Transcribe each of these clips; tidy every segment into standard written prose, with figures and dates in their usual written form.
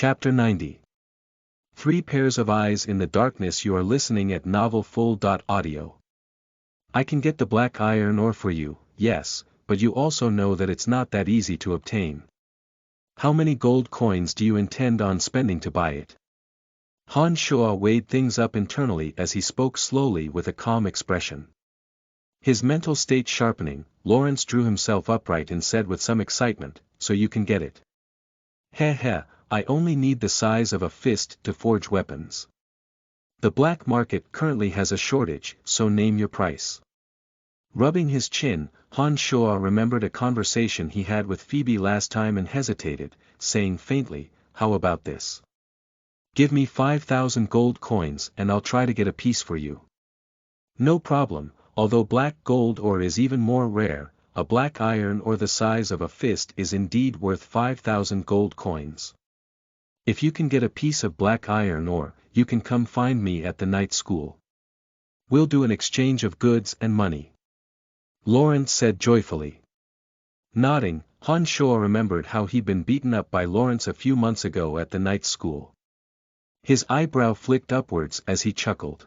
Chapter 90. Three pairs of eyes in the darkness. You are listening at novelfull.audio. I can get the black iron ore for you, yes, but you also know that it's not that easy to obtain. How many gold coins do you intend on spending to buy it? Han Shuo weighed things up internally as he spoke slowly with a calm expression. His mental state sharpening, Lawrence drew himself upright and said with some excitement, "So you can get it." "Heh heh, I only need the size of a fist to forge weapons. The black market currently has a shortage, so name your price." Rubbing his chin, Han Shuo remembered a conversation he had with Phoebe last time and hesitated, saying faintly, "How about this? Give me 5,000 gold coins and I'll try to get a piece for you." "No problem, although black gold ore is even more rare, a black iron ore the size of a fist is indeed worth 5,000 gold coins. If you can get a piece of black iron ore, you can come find me at the night school. We'll do an exchange of goods and money," Lawrence said joyfully. Nodding, Han Shuo remembered how he'd been beaten up by Lawrence a few months ago at the night school. His eyebrow flicked upwards as he chuckled.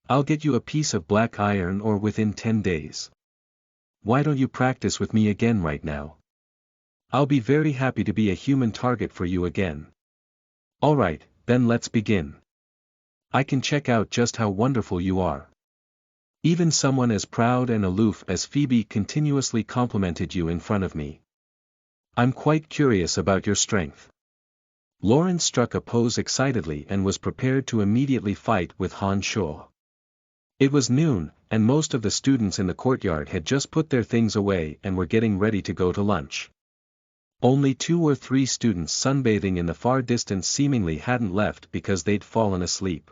"I'll get you a piece of black iron ore within 10 days. Why don't you practice with me again right now? I'll be very happy to be a human target for you again." "Alright, then let's begin. I can check out just how wonderful you are. Even someone as proud and aloof as Phoebe continuously complimented you in front of me. I'm quite curious about your strength." Lawrence struck a pose excitedly and was prepared to immediately fight with Han Shuo. It was noon, and most of the students in the courtyard had just put their things away and were getting ready to go to lunch. Only 2 or 3 students sunbathing in the far distance seemingly hadn't left because they'd fallen asleep.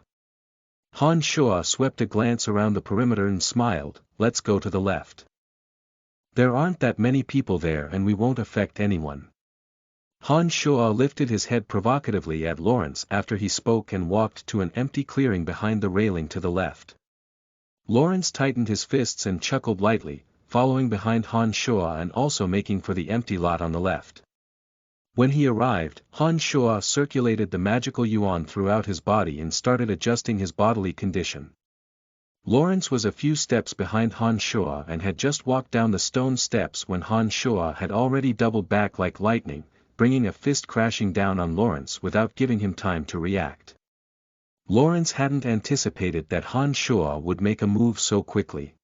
Han Shuo swept a glance around the perimeter and smiled, "Let's go to the left. There aren't that many people there and we won't affect anyone." Han Shuo lifted his head provocatively at Lawrence after he spoke and walked to an empty clearing behind the railing to the left. Lawrence tightened his fists and chuckled lightly, following behind Han Shuo and also making for the empty lot on the left. When he arrived, Han Shuo circulated the magical yuan throughout his body and started adjusting his bodily condition. Lawrence was a few steps behind Han Shuo and had just walked down the stone steps when Han Shuo had already doubled back like lightning, bringing a fist crashing down on Lawrence without giving him time to react. Lawrence hadn't anticipated that Han Shuo would make a move so quickly.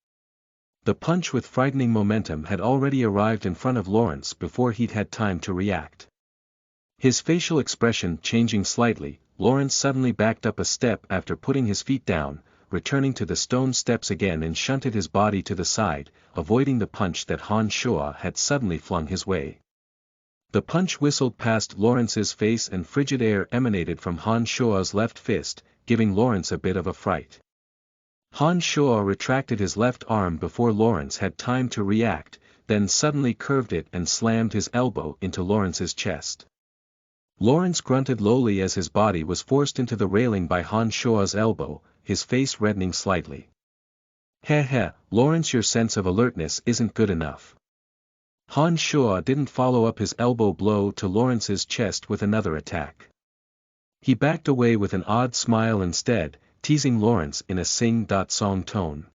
The punch with frightening momentum had already arrived in front of Lawrence before he'd had time to react. His facial expression changing slightly, Lawrence suddenly backed up a step after putting his feet down, returning to the stone steps again and shunted his body to the side, avoiding the punch that Han Shuo had suddenly flung his way. The punch whistled past Lawrence's face and frigid air emanated from Han Shuo's left fist, giving Lawrence a bit of a fright. Han Shuo retracted his left arm before Lawrence had time to react, then suddenly curved it and slammed his elbow into Lawrence's chest. Lawrence grunted lowly as his body was forced into the railing by Han Shuo's elbow, his face reddening slightly. "Heh heh, Lawrence, your sense of alertness isn't good enough." Han Shuo didn't follow up his elbow blow to Lawrence's chest with another attack. He backed away with an odd smile instead, teasing Lawrence in a sing-song tone.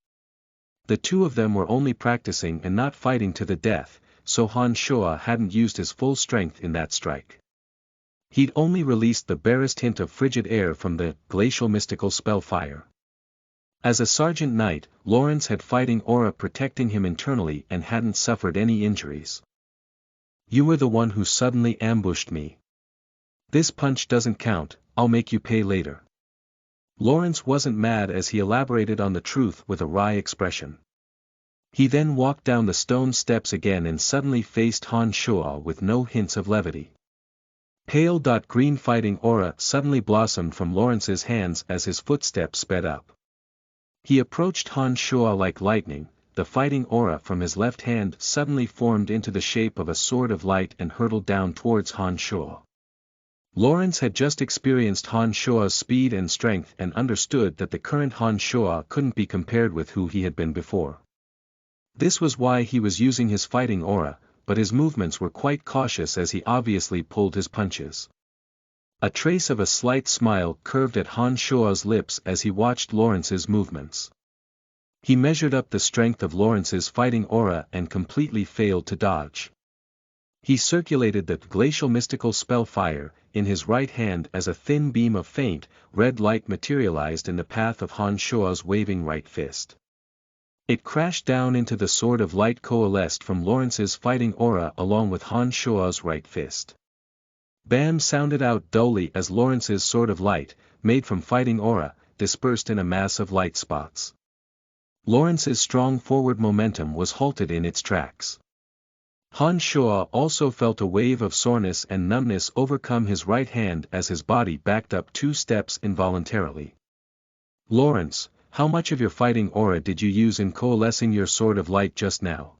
The two of them were only practicing and not fighting to the death, so Han Shuo hadn't used his full strength in that strike. He'd only released the barest hint of frigid air from the glacial mystical spell fire. As a sergeant knight, Lawrence had fighting aura protecting him internally and hadn't suffered any injuries. "You were the one who suddenly ambushed me. This punch doesn't count, I'll make you pay later." Lawrence wasn't mad as he elaborated on the truth with a wry expression. He then walked down the stone steps again and suddenly faced Han Shuo with no hints of levity. Pale green fighting aura suddenly blossomed from Lawrence's hands as his footsteps sped up. He approached Han Shuo like lightning, the fighting aura from his left hand suddenly formed into the shape of a sword of light and hurtled down towards Han Shuo. Lawrence had just experienced Han Shuo's speed and strength and understood that the current Han Shuo couldn't be compared with who he had been before. This was why he was using his fighting aura, but his movements were quite cautious as he obviously pulled his punches. A trace of a slight smile curved at Han Shua's lips as he watched Lawrence's movements. He measured up the strength of Lawrence's fighting aura and completely failed to dodge. He circulated the glacial mystical spell fire in his right hand as a thin beam of faint, red light materialized in the path of Han Shua's waving right fist. It crashed down into the sword of light coalesced from Lawrence's fighting aura along with Han Shua's right fist. Bam sounded out dully as Lawrence's sword of light, made from fighting aura, dispersed in a mass of light spots. Lawrence's strong forward momentum was halted in its tracks. Han Shua also felt a wave of soreness and numbness overcome his right hand as his body backed up 2 steps involuntarily. Lawrence, how much of your fighting aura did you use in coalescing your sword of light just now?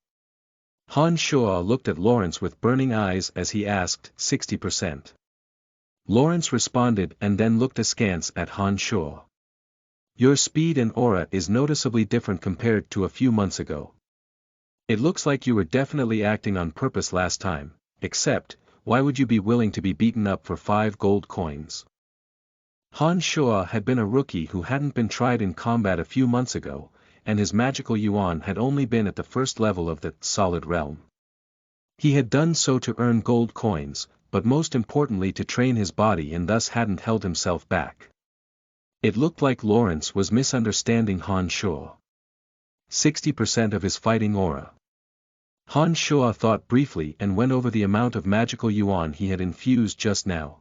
Han Shua looked at Lawrence with burning eyes as he asked, 60%. Lawrence responded and then looked askance at Han Shua. Your speed and aura is noticeably different compared to a few months ago. It looks like you were definitely acting on purpose last time, except, why would you be willing to be beaten up for 5 gold coins? Han Shua had been a rookie who hadn't been tried in combat a few months ago, and his magical yuan had only been at the first level of the solid realm. He had done so to earn gold coins, but most importantly to train his body and thus hadn't held himself back. It looked like Lawrence was misunderstanding Han Shua. 60% of his fighting aura. Han Shua thought briefly and went over the amount of magical yuan he had infused just now.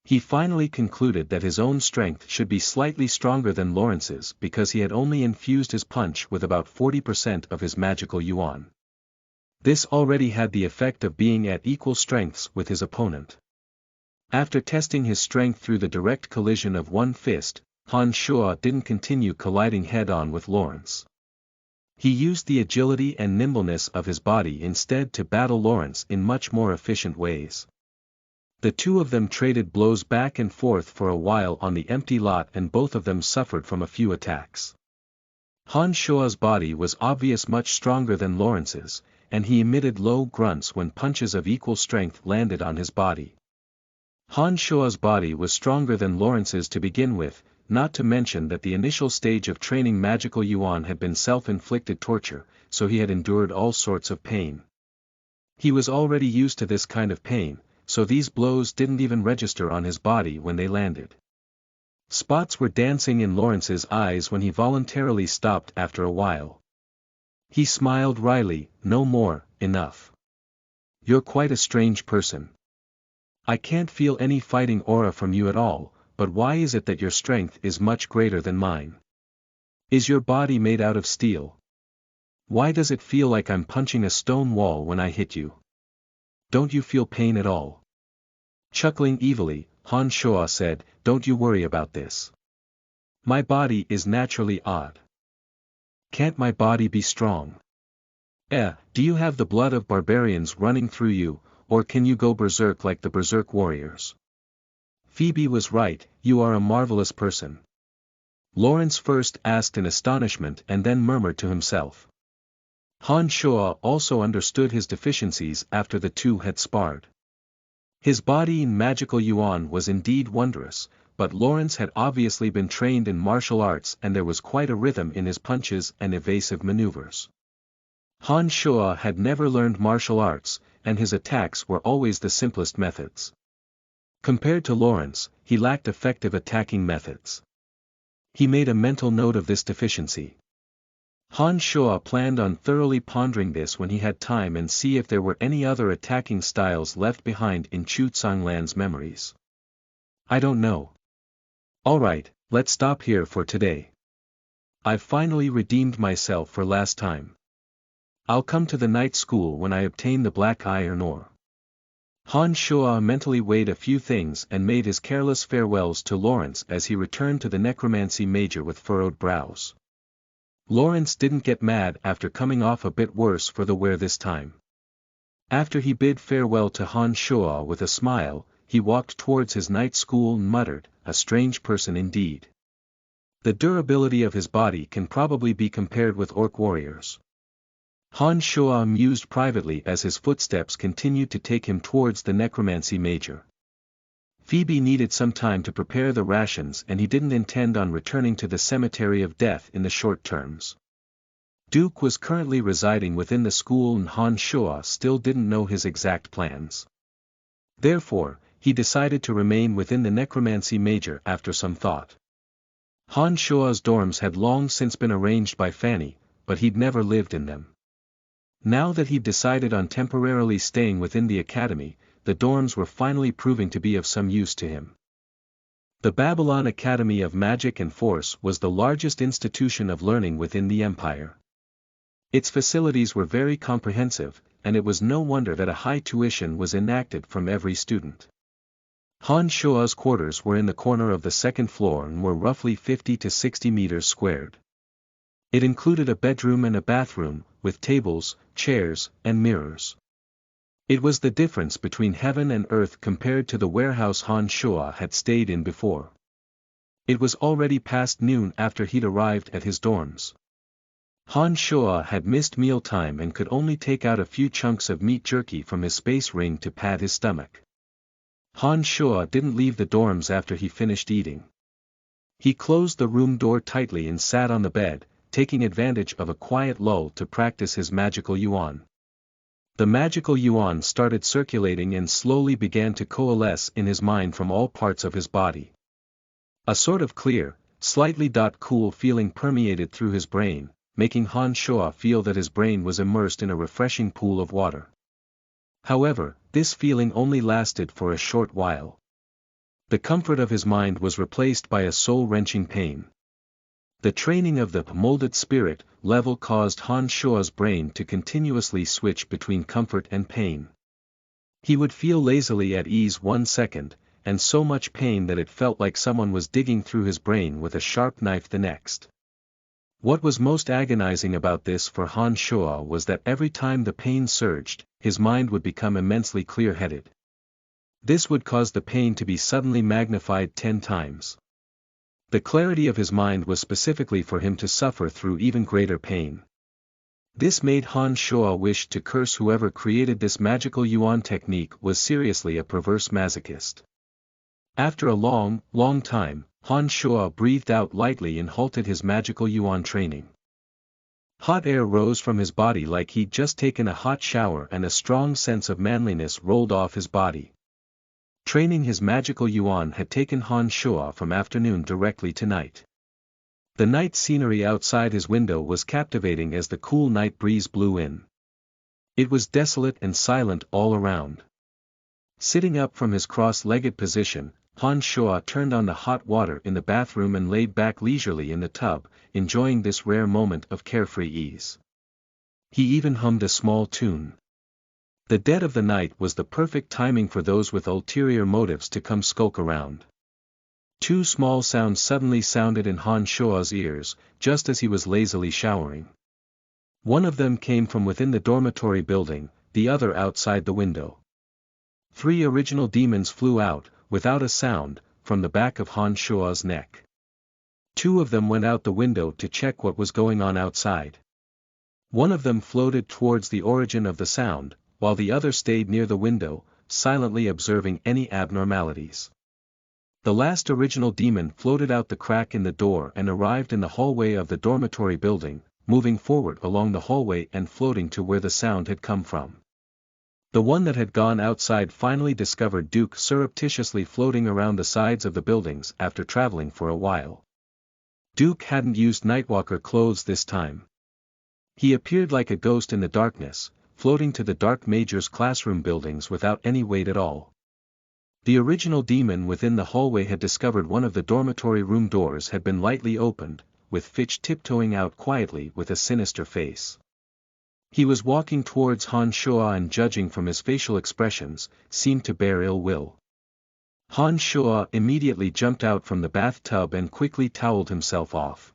He finally concluded that his own strength should be slightly stronger than Lawrence's because he had only infused his punch with about 40% of his magical yuan. This already had the effect of being at equal strengths with his opponent. After testing his strength through the direct collision of one fist, Han Shua didn't continue colliding head-on with Lawrence. He used the agility and nimbleness of his body instead to battle Lawrence in much more efficient ways. The two of them traded blows back and forth for a while on the empty lot and both of them suffered from a few attacks. Han Shua's body was obviously much stronger than Lawrence's, and he emitted low grunts when punches of equal strength landed on his body. Han Shua's body was stronger than Lawrence's to begin with, not to mention that the initial stage of training magical yuan had been self-inflicted torture, so he had endured all sorts of pain. He was already used to this kind of pain, so these blows didn't even register on his body when they landed. Spots were dancing in Lawrence's eyes when he voluntarily stopped after a while. He smiled wryly, no more, enough. You're quite a strange person. I can't feel any fighting aura from you at all, but why is it that your strength is much greater than mine? Is your body made out of steel? Why does it feel like I'm punching a stone wall when I hit you? Don't you feel pain at all? Chuckling evilly, Han Shua said, don't you worry about this. My body is naturally odd. Can't my body be strong? Do you have the blood of barbarians running through you, or can you go berserk like the berserk warriors? Phoebe was right, you are a marvelous person. Lawrence first asked in astonishment and then murmured to himself. Han Shua also understood his deficiencies after the two had sparred. His body in magical yuan was indeed wondrous, but Lawrence had obviously been trained in martial arts and there was quite a rhythm in his punches and evasive maneuvers. Han Shua had never learned martial arts, and his attacks were always the simplest methods. Compared to Lawrence, he lacked effective attacking methods. He made a mental note of this deficiency. Han Shua planned on thoroughly pondering this when he had time and see if there were any other attacking styles left behind in Chu Tsanglan's memories. I don't know. Alright, let's stop here for today. I've finally redeemed myself for last time. I'll come to the night school when I obtain the black iron ore. Han Shua mentally weighed a few things and made his careless farewells to Lawrence as he returned to the necromancy major with furrowed brows. Lawrence didn't get mad after coming off a bit worse for the wear this time. After he bid farewell to Han Shua with a smile, he walked towards his night school and muttered, a strange person indeed. The durability of his body can probably be compared with orc warriors. Han Shua mused privately as his footsteps continued to take him towards the necromancy major. Phoebe needed some time to prepare the rations and he didn't intend on returning to the cemetery of death in the short terms. Duke was currently residing within the school and Han Shua still didn't know his exact plans. Therefore, he decided to remain within the necromancy major after some thought. Han Shua's dorms had long since been arranged by Fanny, but he'd never lived in them. Now that he'd decided on temporarily staying within the academy, the dorms were finally proving to be of some use to him. The Babylon Academy of Magic and Force was the largest institution of learning within the empire. Its facilities were very comprehensive, and it was no wonder that a high tuition was enacted from every student. Han Shua's quarters were in the corner of the second floor and were roughly 50 to 60 meters squared. It included a bedroom and a bathroom, with tables, chairs, and mirrors. It was the difference between heaven and earth compared to the warehouse Han Shua had stayed in before. It was already past noon after he'd arrived at his dorms. Han Shua had missed mealtime and could only take out a few chunks of meat jerky from his space ring to pad his stomach. Han Shua didn't leave the dorms after he finished eating. He closed the room door tightly and sat on the bed, taking advantage of a quiet lull to practice his magical yuan. The magical yuan started circulating and slowly began to coalesce in his mind from all parts of his body. A sort of clear, slightly cool feeling permeated through his brain, making Han Shua feel that his brain was immersed in a refreshing pool of water. However, this feeling only lasted for a short while. The comfort of his mind was replaced by a soul-wrenching pain. The training of the molded spirit level caused Han Shua's brain to continuously switch between comfort and pain. He would feel lazily at ease 1 second, and so much pain that it felt like someone was digging through his brain with a sharp knife the next. What was most agonizing about this for Han Shua was that every time the pain surged, his mind would become immensely clear-headed. This would cause the pain to be suddenly magnified 10 times. The clarity of his mind was specifically for him to suffer through even greater pain. This made Han Shua wish to curse whoever created this magical yuan technique was seriously a perverse masochist. After a long time, Han Shua breathed out lightly and halted his magical yuan training. Hot air rose from his body like he'd just taken a hot shower and a strong sense of manliness rolled off his body. Training his magical yuan had taken Han Shua from afternoon directly to night. The night scenery outside his window was captivating as the cool night breeze blew in. It was desolate and silent all around. Sitting up from his cross-legged position, Han Shua turned on the hot water in the bathroom and laid back leisurely in the tub, enjoying this rare moment of carefree ease. He even hummed a small tune. The dead of the night was the perfect timing for those with ulterior motives to come skulk around. 2 small sounds suddenly sounded in Han Shua's ears, just as he was lazily showering. One of them came from within the dormitory building, the other outside the window. 3 original demons flew out, without a sound, from the back of Han Shua's neck. 2 of them went out the window to check what was going on outside. One of them floated towards the origin of the sound, while the other stayed near the window, silently observing any abnormalities. The last original demon floated out the crack in the door and arrived in the hallway of the dormitory building, moving forward along the hallway and floating to where the sound had come from. The one that had gone outside finally discovered Duke surreptitiously floating around the sides of the buildings after traveling for a while. Duke hadn't used Nightwalker clothes this time. He appeared like a ghost in the darkness, floating to the Dark Major's classroom buildings without any weight at all. The original demon within the hallway had discovered one of the dormitory room doors had been lightly opened, with Fitch tiptoeing out quietly with a sinister face. He was walking towards Han Shua and judging from his facial expressions, seemed to bear ill will. Han Shua immediately jumped out from the bathtub and quickly toweled himself off.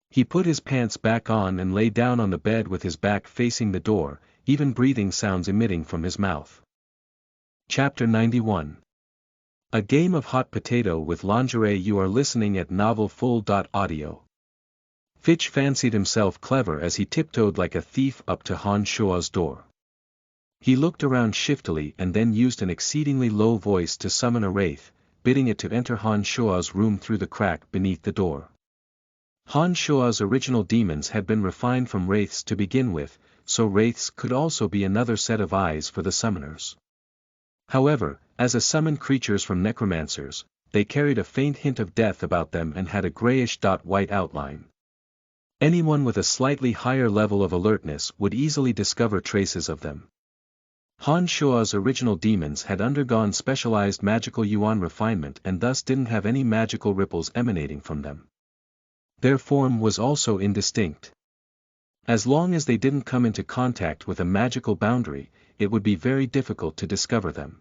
He put his pants back on and lay down on the bed with his back facing the door, even breathing sounds emitting from his mouth. Chapter 91. A game of hot potato with lingerie. You are listening at novelfull.audio. Fitch fancied himself clever as he tiptoed like a thief up to Han Shua's door. He looked around shiftily and then used an exceedingly low voice to summon a wraith, bidding it to enter Han Shua's room through the crack beneath the door. Han Shua's original demons had been refined from wraiths to begin with, so wraiths could also be another set of eyes for the summoners. However, as a summoned creatures from necromancers, they carried a faint hint of death about them and had a grayish-white outline. Anyone with a slightly higher level of alertness would easily discover traces of them. Han Shua's original demons had undergone specialized magical yuan refinement and thus didn't have any magical ripples emanating from them. Their form was also indistinct. As long as they didn't come into contact with a magical boundary, it would be very difficult to discover them.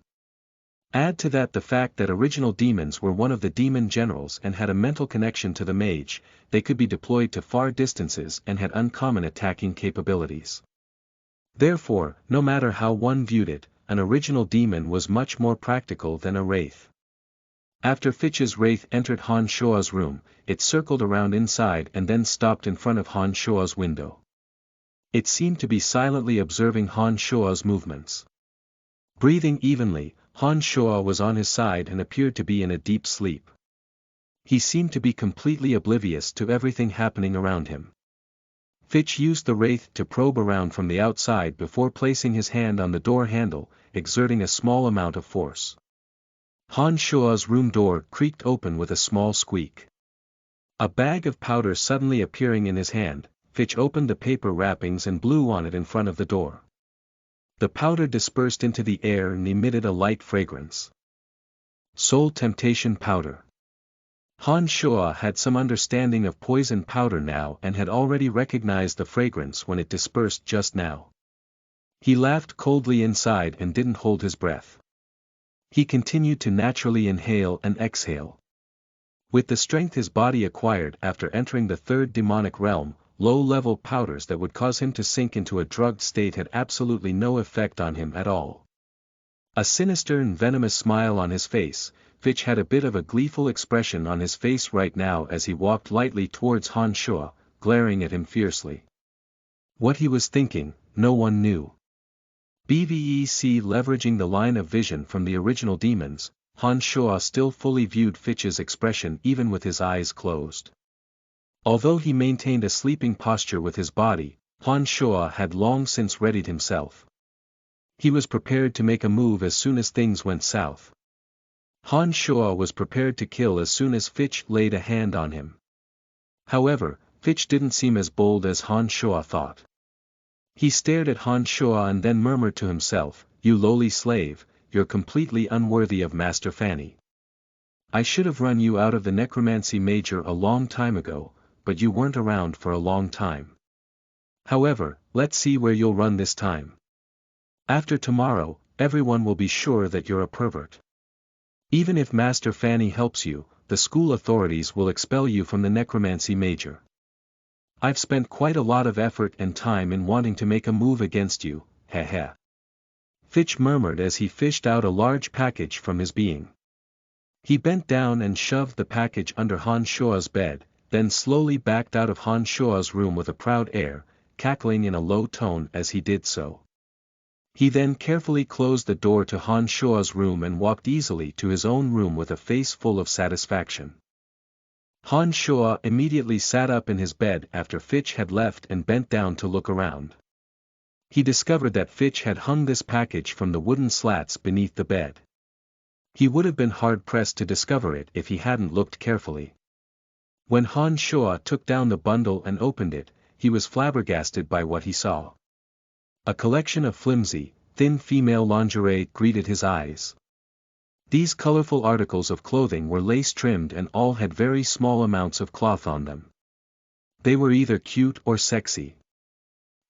Add to that the fact that original demons were one of the demon generals and had a mental connection to the mage, they could be deployed to far distances and had uncommon attacking capabilities. Therefore, no matter how one viewed it, an original demon was much more practical than a wraith. After Fitch's wraith entered Han Shua's room, it circled around inside and then stopped in front of Han Shua's window. It seemed to be silently observing Han Shua's movements. Breathing evenly, Han Shua was on his side and appeared to be in a deep sleep. He seemed to be completely oblivious to everything happening around him. Fitch used the wraith to probe around from the outside before placing his hand on the door handle, exerting a small amount of force. Han Shua's room door creaked open with a small squeak. A bag of powder suddenly appearing in his hand, Fitch opened the paper wrappings and blew on it in front of the door. The powder dispersed into the air and emitted a light fragrance. Soul Temptation Powder. Han Shua had some understanding of poison powder now and had already recognized the fragrance when it dispersed just now. He laughed coldly inside and didn't hold his breath. He continued to naturally inhale and exhale. With the strength his body acquired after entering the third demonic realm, low-level powders that would cause him to sink into a drugged state had absolutely no effect on him at all. A sinister and venomous smile on his face, Fitch had a bit of a gleeful expression on his face right now as he walked lightly towards Han Shua, glaring at him fiercely. What he was thinking, no one knew. BVEC leveraging the line of vision from the original demons, Han Shua still fully viewed Fitch's expression even with his eyes closed. Although he maintained a sleeping posture with his body, Han Shua had long since readied himself. He was prepared to make a move as soon as things went south. Han Shua was prepared to kill as soon as Fitch laid a hand on him. However, Fitch didn't seem as bold as Han Shua thought. He stared at Han Shua and then murmured to himself, "You lowly slave, you're completely unworthy of Master Fanny. I should have run you out of the necromancy major a long time ago, but you weren't around for a long time. However, let's see where you'll run this time. After tomorrow, everyone will be sure that you're a pervert. Even if Master Fanny helps you, the school authorities will expel you from the necromancy major. I've spent quite a lot of effort and time in wanting to make a move against you, heh. Fitch murmured as he fished out a large package from his being. He bent down and shoved the package under Han Shua's bed, then slowly backed out of Han Shua's room with a proud air, cackling in a low tone as he did so. He then carefully closed the door to Han Shua's room and walked easily to his own room with a face full of satisfaction. Han Shua immediately sat up in his bed after Fitch had left and bent down to look around. He discovered that Fitch had hung this package from the wooden slats beneath the bed. He would have been hard-pressed to discover it if he hadn't looked carefully. When Han Shua took down the bundle and opened it, he was flabbergasted by what he saw. A collection of flimsy, thin female lingerie greeted his eyes. These colorful articles of clothing were lace-trimmed and all had very small amounts of cloth on them. They were either cute or sexy.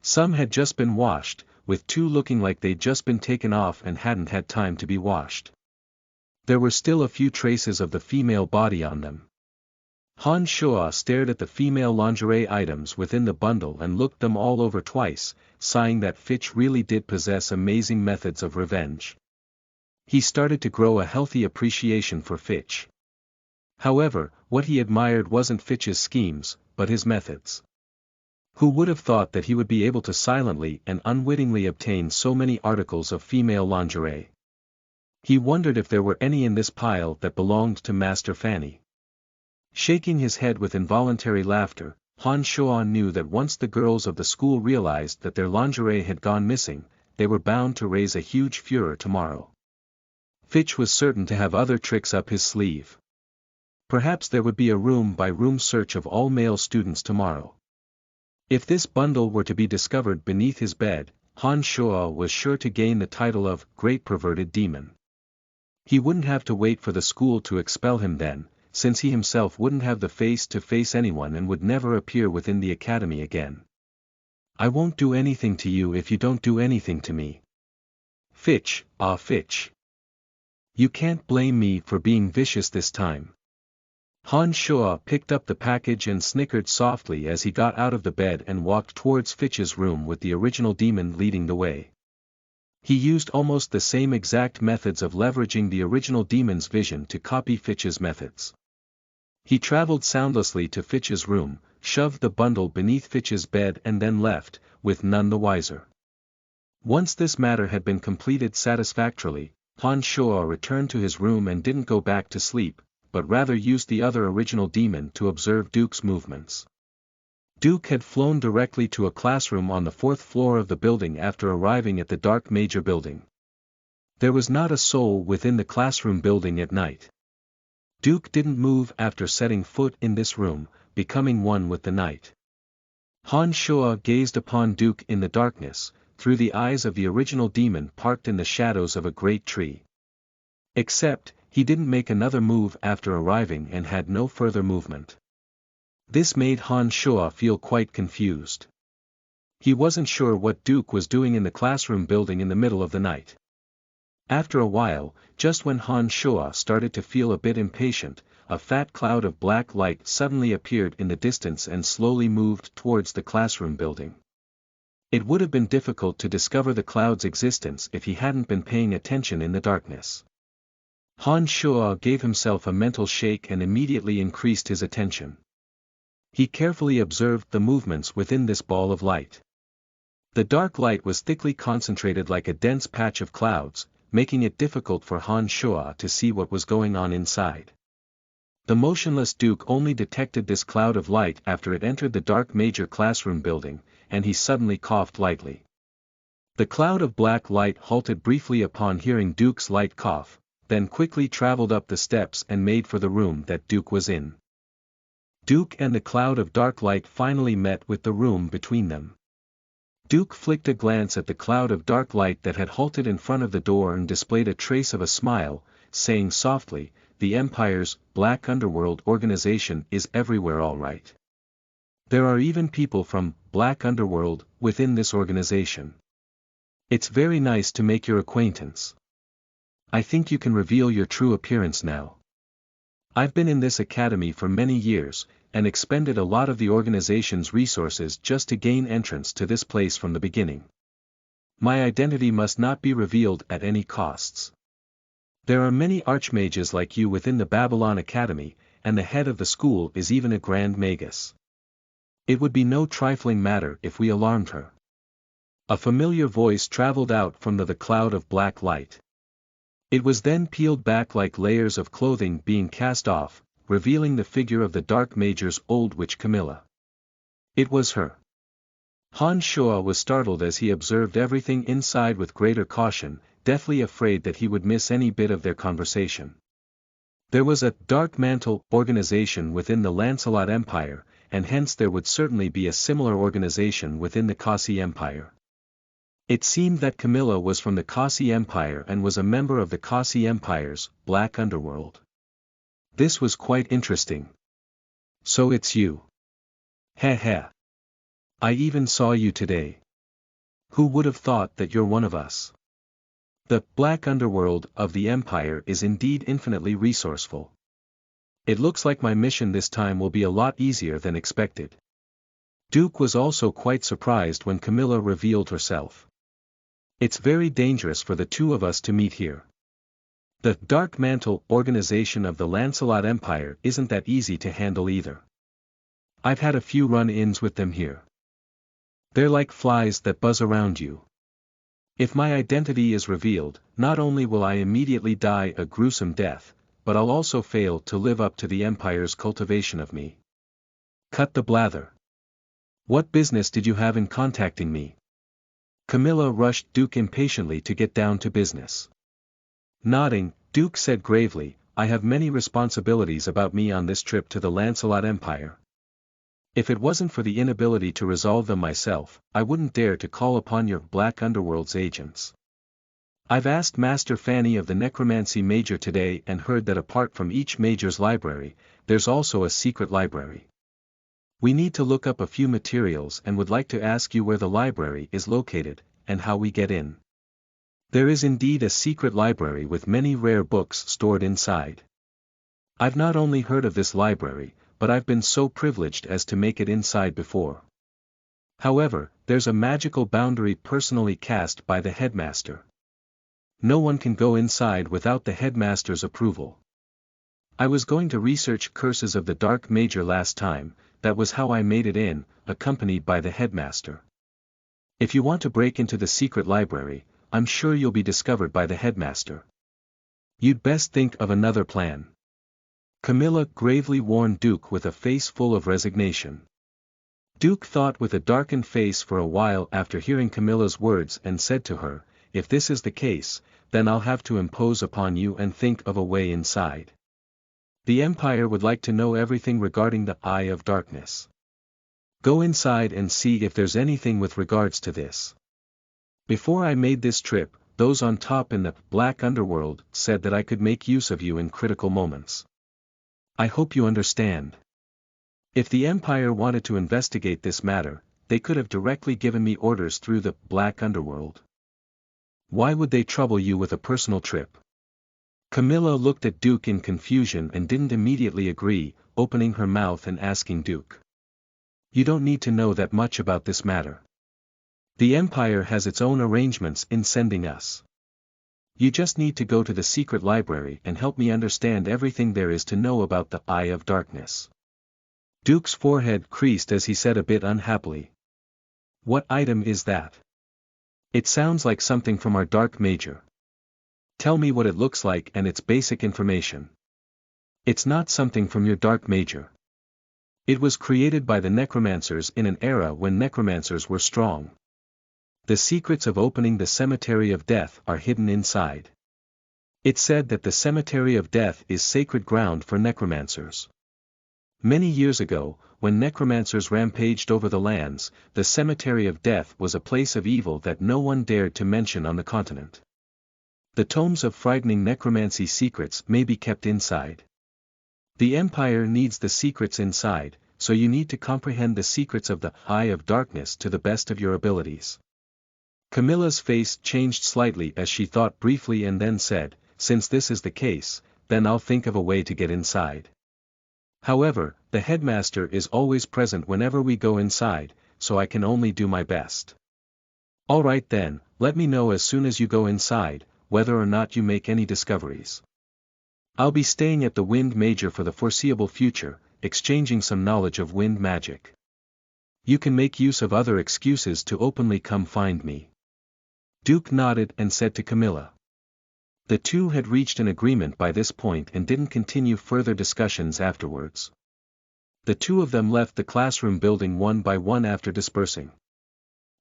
Some had just been washed, with two looking like they'd just been taken off and hadn't had time to be washed. There were still a few traces of the female body on them. Han Shua stared at the female lingerie items within the bundle and looked them all over twice, sighing that Fitch really did possess amazing methods of revenge. He started to grow a healthy appreciation for Fitch. However, what he admired wasn't Fitch's schemes, but his methods. Who would have thought that he would be able to silently and unwittingly obtain so many articles of female lingerie? He wondered if there were any in this pile that belonged to Master Fanny. Shaking his head with involuntary laughter, Han Shuo knew that once the girls of the school realized that their lingerie had gone missing, they were bound to raise a huge furor tomorrow. Fitch was certain to have other tricks up his sleeve. Perhaps there would be a room-by-room search of all male students tomorrow. If this bundle were to be discovered beneath his bed, Han Shuo was sure to gain the title of Great Perverted Demon. He wouldn't have to wait for the school to expel him then, since he himself wouldn't have the face to face anyone and would never appear within the academy again. I won't do anything to you if you don't do anything to me. Fitch, ah Fitch. You can't blame me for being vicious this time. Han Shuo picked up the package and snickered softly as he got out of the bed and walked towards Fitch's room with the original demon leading the way. He used almost the same exact methods of leveraging the original demon's vision to copy Fitch's methods. He traveled soundlessly to Fitch's room, shoved the bundle beneath Fitch's bed and then left, with none the wiser. Once this matter had been completed satisfactorily, Han Shuo returned to his room and didn't go back to sleep, but rather used the other original demon to observe Duke's movements. Duke had flown directly to a classroom on the 4th floor of the building after arriving at the dark major building. There was not a soul within the classroom building at night. Duke didn't move after setting foot in this room, becoming one with the night. Han Shuo gazed upon Duke in the darkness, through the eyes of the original demon parked in the shadows of a great tree. Except, he didn't make another move after arriving and had no further movement. This made Han Shuo feel quite confused. He wasn't sure what Duke was doing in the classroom building in the middle of the night. After a while, just when Han Shuo started to feel a bit impatient, a fat cloud of black light suddenly appeared in the distance and slowly moved towards the classroom building. It would have been difficult to discover the cloud's existence if he hadn't been paying attention in the darkness. Han Shuo gave himself a mental shake and immediately increased his attention. He carefully observed the movements within this ball of light. The dark light was thickly concentrated like a dense patch of clouds, making it difficult for Han Shuo to see what was going on inside. The motionless Duke only detected this cloud of light after it entered the dark major classroom building, and he suddenly coughed lightly. The cloud of black light halted briefly upon hearing Duke's light cough, then quickly traveled up the steps and made for the room that Duke was in. Duke and the cloud of dark light finally met with the room between them. Duke flicked a glance at the cloud of dark light that had halted in front of the door and displayed a trace of a smile, saying softly, "The Empire's Black Underworld organization is everywhere all right. There are even people from Black Underworld within this organization. It's very nice to make your acquaintance. I think you can reveal your true appearance now. I've been in this academy for many years, and expended a lot of the organization's resources just to gain entrance to this place from the beginning. My identity must not be revealed at any costs. There are many archmages like you within the Babylon Academy, and the head of the school is even a Grand Magus. It would be no trifling matter if we alarmed her." A familiar voice traveled out from the cloud of black light. It was then peeled back like layers of clothing being cast off, revealing the figure of the Dark Major's old witch Camilla. It was her. Han Shuo was startled as he observed everything inside with greater caution, deathly afraid that he would miss any bit of their conversation. There was a Dark Mantle organization within the Lancelot Empire, and hence there would certainly be a similar organization within the Kasi Empire. It seemed that Camilla was from the Kasi Empire and was a member of the Kasi Empire's Black Underworld. This was quite interesting. "So it's you. Heh heh. I even saw you today. Who would have thought that you're one of us? The Black Underworld of the Empire is indeed infinitely resourceful. It looks like my mission this time will be a lot easier than expected." Duke was also quite surprised when Camilla revealed herself. "It's very dangerous for the two of us to meet here. The Dark Mantle organization of the Lancelot Empire isn't that easy to handle either. I've had a few run-ins with them here. They're like flies that buzz around you. If my identity is revealed, not only will I immediately die a gruesome death, but I'll also fail to live up to the Empire's cultivation of me. Cut the blather. What business did you have in contacting me? Camilla rushed Duke impatiently to get down to business. Nodding, Duke said gravely, I have many responsibilities about me on this trip to the Lancelot Empire. If it wasn't for the inability to resolve them myself, I wouldn't dare to call upon your Black Underworld's agents. I've asked Master Fanny of the Necromancy Major today and heard that apart from each Major's library, there's also a secret library. We need to look up a few materials and would like to ask you where the library is located, and how we get in. There is indeed a secret library with many rare books stored inside. I've not only heard of this library, but I've been so privileged as to make it inside before. However, there's a magical boundary personally cast by the headmaster. No one can go inside without the headmaster's approval. I was going to research Curses of the Dark Major last time, that was how I made it in, accompanied by the headmaster. If you want to break into the secret library, I'm sure you'll be discovered by the headmaster. You'd best think of another plan. Camilla gravely warned Duke with a face full of resignation. Duke thought with a darkened face for a while after hearing Camilla's words and said to her, if this is the case, then I'll have to impose upon you and think of a way inside. The Empire would like to know everything regarding the Eye of Darkness. Go inside and see if there's anything with regards to this. Before I made this trip, those on top in the Black Underworld said that I could make use of you in critical moments. I hope you understand. If the Empire wanted to investigate this matter, they could have directly given me orders through the Black Underworld. Why would they trouble you with a personal trip? Camilla looked at Duke in confusion and didn't immediately agree, opening her mouth and asking Duke. You don't need to know that much about this matter. The Empire has its own arrangements in sending us. You just need to go to the secret library and help me understand everything there is to know about the Eye of Darkness. Duke's forehead creased as he said a bit unhappily. What item is that? It sounds like something from our Dark Major. Tell me what it looks like and its basic information. It's not something from your Dark Major. It was created by the necromancers in an era when necromancers were strong. The secrets of opening the Cemetery of Death are hidden inside. It's said that the Cemetery of Death is sacred ground for necromancers. Many years ago, when necromancers rampaged over the lands, the Cemetery of Death was a place of evil that no one dared to mention on the continent. The tomes of frightening necromancy secrets may be kept inside. The Empire needs the secrets inside, so you need to comprehend the secrets of the Eye of Darkness to the best of your abilities. Camilla's face changed slightly as she thought briefly and then said, since this is the case, then I'll think of a way to get inside. However, the headmaster is always present whenever we go inside, so I can only do my best. All right then, let me know as soon as you go inside, whether or not you make any discoveries. I'll be staying at the Wind Major for the foreseeable future, exchanging some knowledge of wind magic. You can make use of other excuses to openly come find me. Duke nodded and said to Camilla. The two had reached an agreement by this point and didn't continue further discussions afterwards. The two of them left the classroom building one by one after dispersing.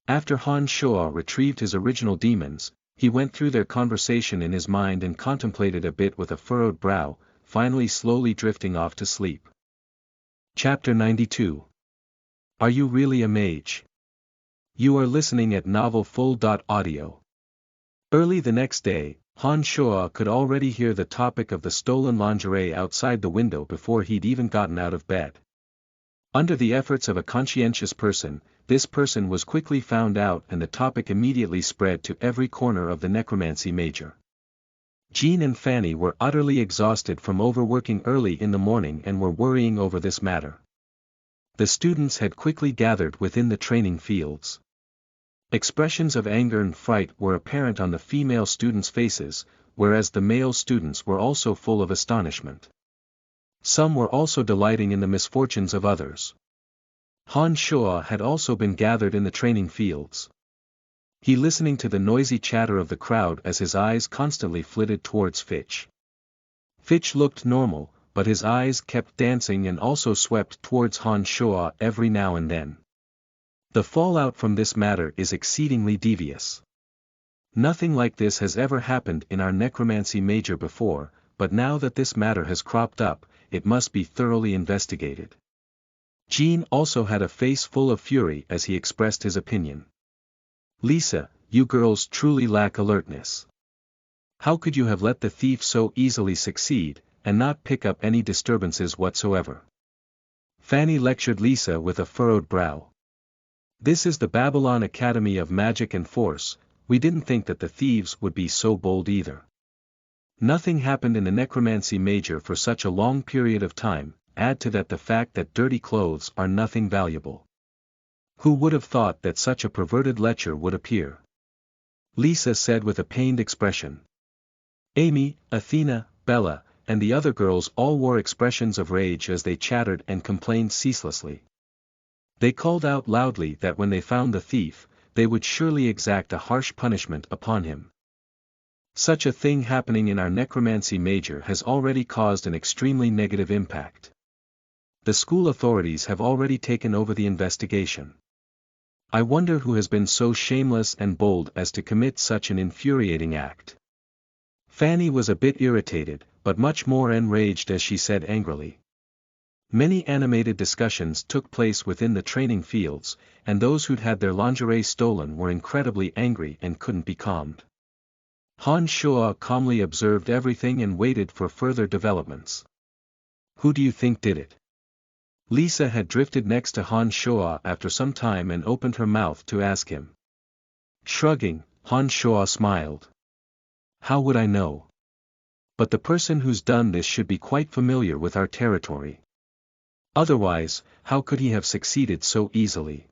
After Han Shoa retrieved his original demons, he went through their conversation in his mind and contemplated a bit with a furrowed brow, finally slowly drifting off to sleep. Chapter 92. Are you really a mage? You are listening at NovelFull.audio. Early the next day, Han Shoa could already hear the topic of the stolen lingerie outside the window before he'd even gotten out of bed. Under the efforts of a conscientious person, this person was quickly found out and the topic immediately spread to every corner of the Necromancy Major. Jean and Fanny were utterly exhausted from overworking early in the morning and were worrying over this matter. The students had quickly gathered within the training fields. Expressions of anger and fright were apparent on the female students' faces, whereas the male students were also full of astonishment. Some were also delighting in the misfortunes of others. Han Shuo had also been gathered in the training fields. He listening to the noisy chatter of the crowd as his eyes constantly flitted towards Fitch. Fitch looked normal, but his eyes kept dancing and also swept towards Han Shuo every now and then. The fallout from this matter is exceedingly devious. Nothing like this has ever happened in our necromancy major before, but now that this matter has cropped up, it must be thoroughly investigated. Jean also had a face full of fury as he expressed his opinion. Lisa, you girls truly lack alertness. How could you have let the thief so easily succeed, and not pick up any disturbances whatsoever? Fanny lectured Lisa with a furrowed brow. This is the Babylon Academy of Magic and Force, we didn't think that the thieves would be so bold either. Nothing happened in the necromancy major for such a long period of time, add to that the fact that dirty clothes are nothing valuable. Who would have thought that such a perverted lecher would appear? Lisa said with a pained expression. Amy, Athena, Bella, and the other girls all wore expressions of rage as they chattered and complained ceaselessly. They called out loudly that when they found the thief, they would surely exact a harsh punishment upon him. Such a thing happening in our necromancy major has already caused an extremely negative impact. The school authorities have already taken over the investigation. I wonder who has been so shameless and bold as to commit such an infuriating act. Fanny was a bit irritated, but much more enraged as she said angrily. Many animated discussions took place within the training fields, and those who'd had their lingerie stolen were incredibly angry and couldn't be calmed. Han Shuo calmly observed everything and waited for further developments. Who do you think did it? Lisa had drifted next to Han Shuo after some time and opened her mouth to ask him. Shrugging, Han Shuo smiled. How would I know? But the person who's done this should be quite familiar with our territory. Otherwise, how could he have succeeded so easily?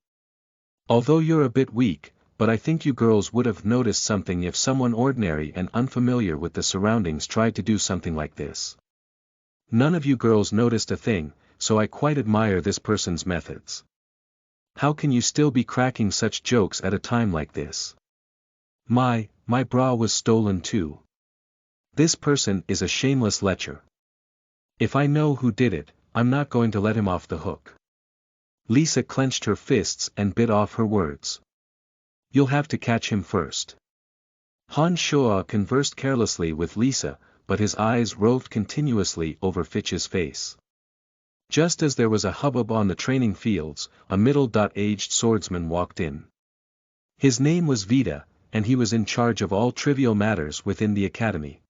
Although you're a bit weak, but I think you girls would have noticed something if someone ordinary and unfamiliar with the surroundings tried to do something like this. None of you girls noticed a thing, so I quite admire this person's methods. How can you still be cracking such jokes at a time like this? My bra was stolen too. This person is a shameless lecher. If I know who did it, I'm not going to let him off the hook. Lisa clenched her fists and bit off her words. You'll have to catch him first. Han Shuo conversed carelessly with Lisa, but his eyes roved continuously over Fitch's face. Just as there was a hubbub on the training fields, a middle-aged swordsman walked in. His name was Vita, and he was in charge of all trivial matters within the academy.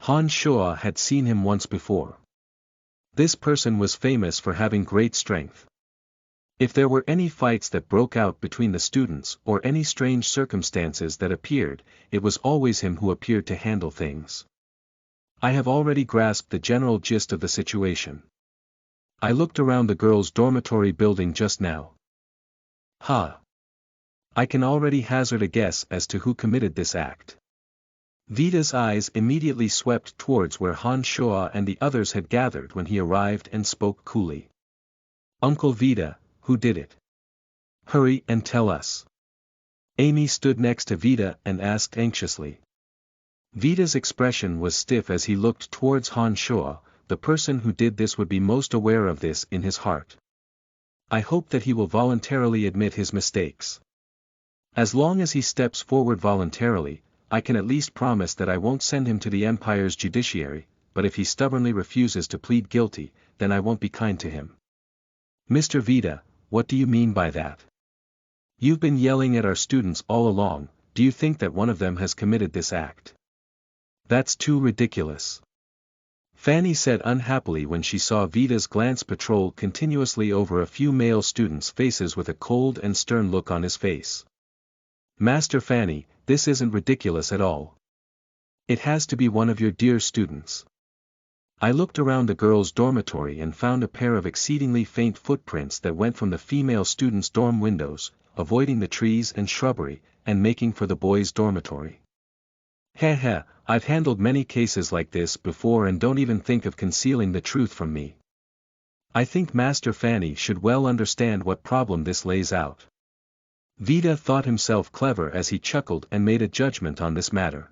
Han Shuo had seen him once before. This person was famous for having great strength. If there were any fights that broke out between the students or any strange circumstances that appeared, it was always him who appeared to handle things. I have already grasped the general gist of the situation. I looked around the girls' dormitory building just now. I can already hazard a guess as to who committed this act. Vita's eyes immediately swept towards where Han Shuo and the others had gathered when he arrived and spoke coolly. Uncle Vita, who did it? Hurry and tell us. Amy stood next to Vita and asked anxiously. Vita's expression was stiff as he looked towards Han Shuo. The person who did this would be most aware of this in his heart. I hope that he will voluntarily admit his mistakes. As long as he steps forward voluntarily, I can at least promise that I won't send him to the Empire's judiciary, but if he stubbornly refuses to plead guilty, then I won't be kind to him. Mr. Vita, what do you mean by that? You've been yelling at our students all along, do you think that one of them has committed this act? That's too ridiculous. Fanny said unhappily when she saw Vita's glance patrol continuously over a few male students' faces with a cold and stern look on his face. Master Fanny, this isn't ridiculous at all. It has to be one of your dear students. I looked around the girls' dormitory and found a pair of exceedingly faint footprints that went from the female students' dorm windows, avoiding the trees and shrubbery, and making for the boys' dormitory. I've handled many cases like this before and don't even think of concealing the truth from me. I think Master Fanny should well understand what problem this lays out. Vida thought himself clever as he chuckled and made a judgment on this matter.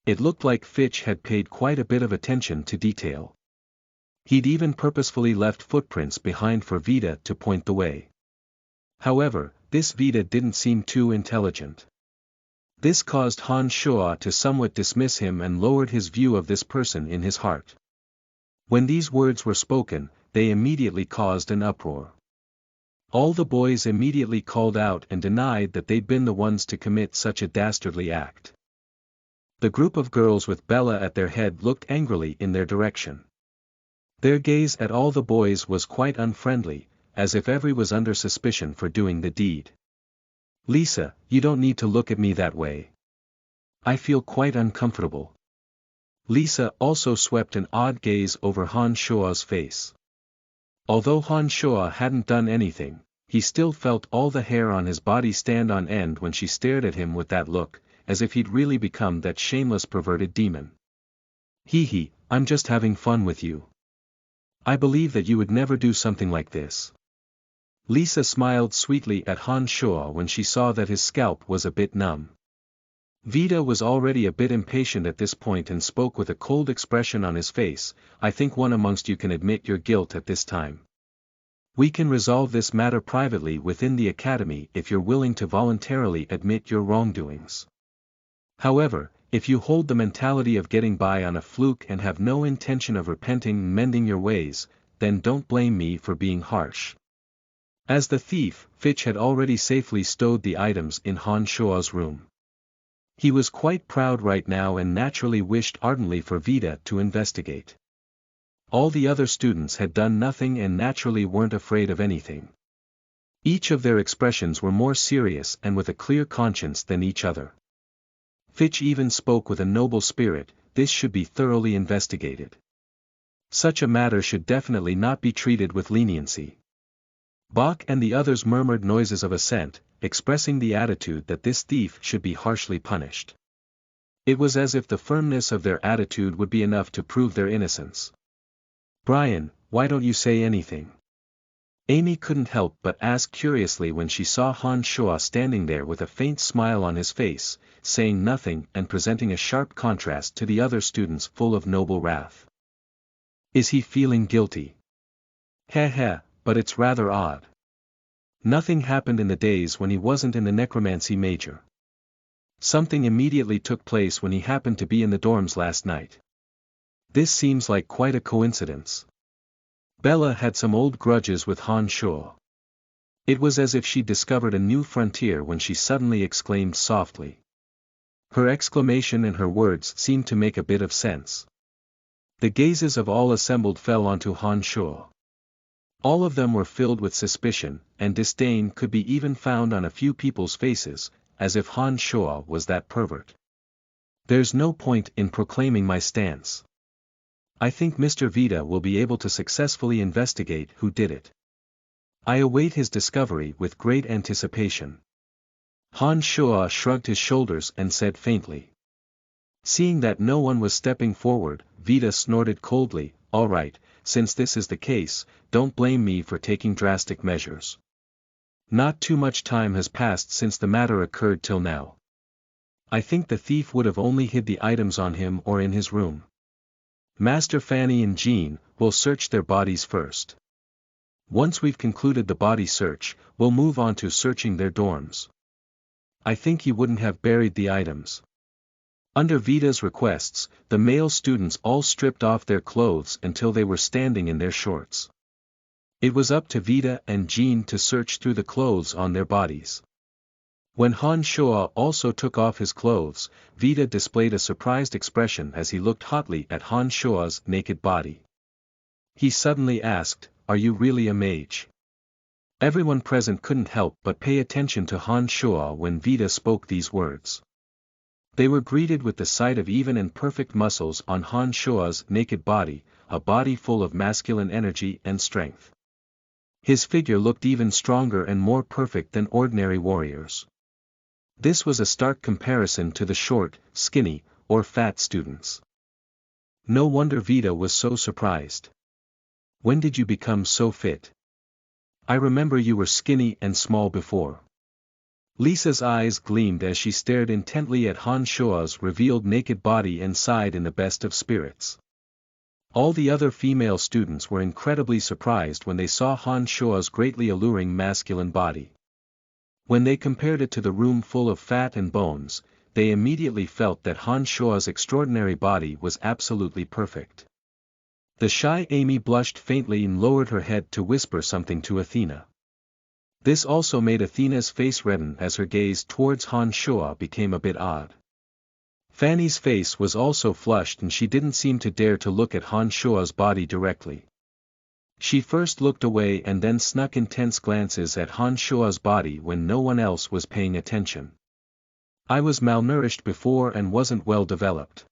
It looked like Fitch had paid quite a bit of attention to detail. He'd even purposefully left footprints behind for Vida to point the way. However, this Vida didn't seem too intelligent. This caused Han Shuo to somewhat dismiss him and lowered his view of this person in his heart. When these words were spoken, they immediately caused an uproar. All the boys immediately called out and denied that they'd been the ones to commit such a dastardly act. The group of girls with Bella at their head looked angrily in their direction. Their gaze at all the boys was quite unfriendly, as if every was under suspicion for doing the deed. Lisa, you don't need to look at me that way. I feel quite uncomfortable. Lisa also swept an odd gaze over Han Shuo's face. Although Han Shuo hadn't done anything, he still felt all the hair on his body stand on end when she stared at him with that look, as if he'd really become that shameless perverted demon. Hee, I'm just having fun with you. I believe that you would never do something like this. Lisa smiled sweetly at Han Shuo when she saw that his scalp was a bit numb. Vida was already a bit impatient at this point and spoke with a cold expression on his face. I think one amongst you can admit your guilt at this time. We can resolve this matter privately within the academy if you're willing to voluntarily admit your wrongdoings. However, if you hold the mentality of getting by on a fluke and have no intention of repenting and mending your ways, then don't blame me for being harsh. As the thief, Fitch had already safely stowed the items in Han Shuo's room. He was quite proud right now and naturally wished ardently for Vida to investigate. All the other students had done nothing and naturally weren't afraid of anything. Each of their expressions were more serious and with a clear conscience than each other. Fitch even spoke with a noble spirit. This should be thoroughly investigated. Such a matter should definitely not be treated with leniency. Bach and the others murmured noises of assent, expressing the attitude that this thief should be harshly punished. It was as if the firmness of their attitude would be enough to prove their innocence. Brian, why don't you say anything? Amy couldn't help but ask curiously when she saw Han Shuo standing there with a faint smile on his face, saying nothing and presenting a sharp contrast to the other students full of noble wrath. Is he feeling guilty? Heh, but it's rather odd. Nothing happened in the days when he wasn't in the necromancy major. Something immediately took place when he happened to be in the dorms last night. This seems like quite a coincidence. Bella had some old grudges with Han Shuo. It was as if she discovered a new frontier when she suddenly exclaimed softly. Her exclamation and her words seemed to make a bit of sense. The gazes of all assembled fell onto Han Shuo. All of them were filled with suspicion, and disdain could be even found on a few people's faces, as if Han Shuo was that pervert. There's no point in proclaiming my stance. I think Mr. Vida will be able to successfully investigate who did it. I await his discovery with great anticipation. Han Shuo shrugged his shoulders and said faintly. Seeing that no one was stepping forward, Vida snorted coldly, all right, since this is the case, don't blame me for taking drastic measures. Not too much time has passed since the matter occurred till now. I think the thief would have only hid the items on him or in his room. Master Fanny and Jean will search their bodies first. Once we've concluded the body search, we'll move on to searching their dorms. I think he wouldn't have buried the items. Under Vida's requests, the male students all stripped off their clothes until they were standing in their shorts. It was up to Vida and Jean to search through the clothes on their bodies. When Han Shuo also took off his clothes, Vida displayed a surprised expression as he looked hotly at Han Shuo's naked body. He suddenly asked, "Are you really a mage?" Everyone present couldn't help but pay attention to Han Shuo when Vida spoke these words. They were greeted with the sight of even and perfect muscles on Han Shuo's naked body, a body full of masculine energy and strength. His figure looked even stronger and more perfect than ordinary warriors. This was a stark comparison to the short, skinny, or fat students. No wonder Vida was so surprised. When did you become so fit? I remember you were skinny and small before. Lisa's eyes gleamed as she stared intently at Han Shua's revealed naked body and sighed in the best of spirits. All the other female students were incredibly surprised when they saw Han Shua's greatly alluring masculine body. When they compared it to the room full of fat and bones, they immediately felt that Han Shua's extraordinary body was absolutely perfect. The shy Amy blushed faintly and lowered her head to whisper something to Athena. This also made Athena's face redden as her gaze towards Han Shua became a bit odd. Fanny's face was also flushed and she didn't seem to dare to look at Han Shua's body directly. She first looked away and then snuck intense glances at Han Shua's body when no one else was paying attention. I was malnourished before and wasn't well developed.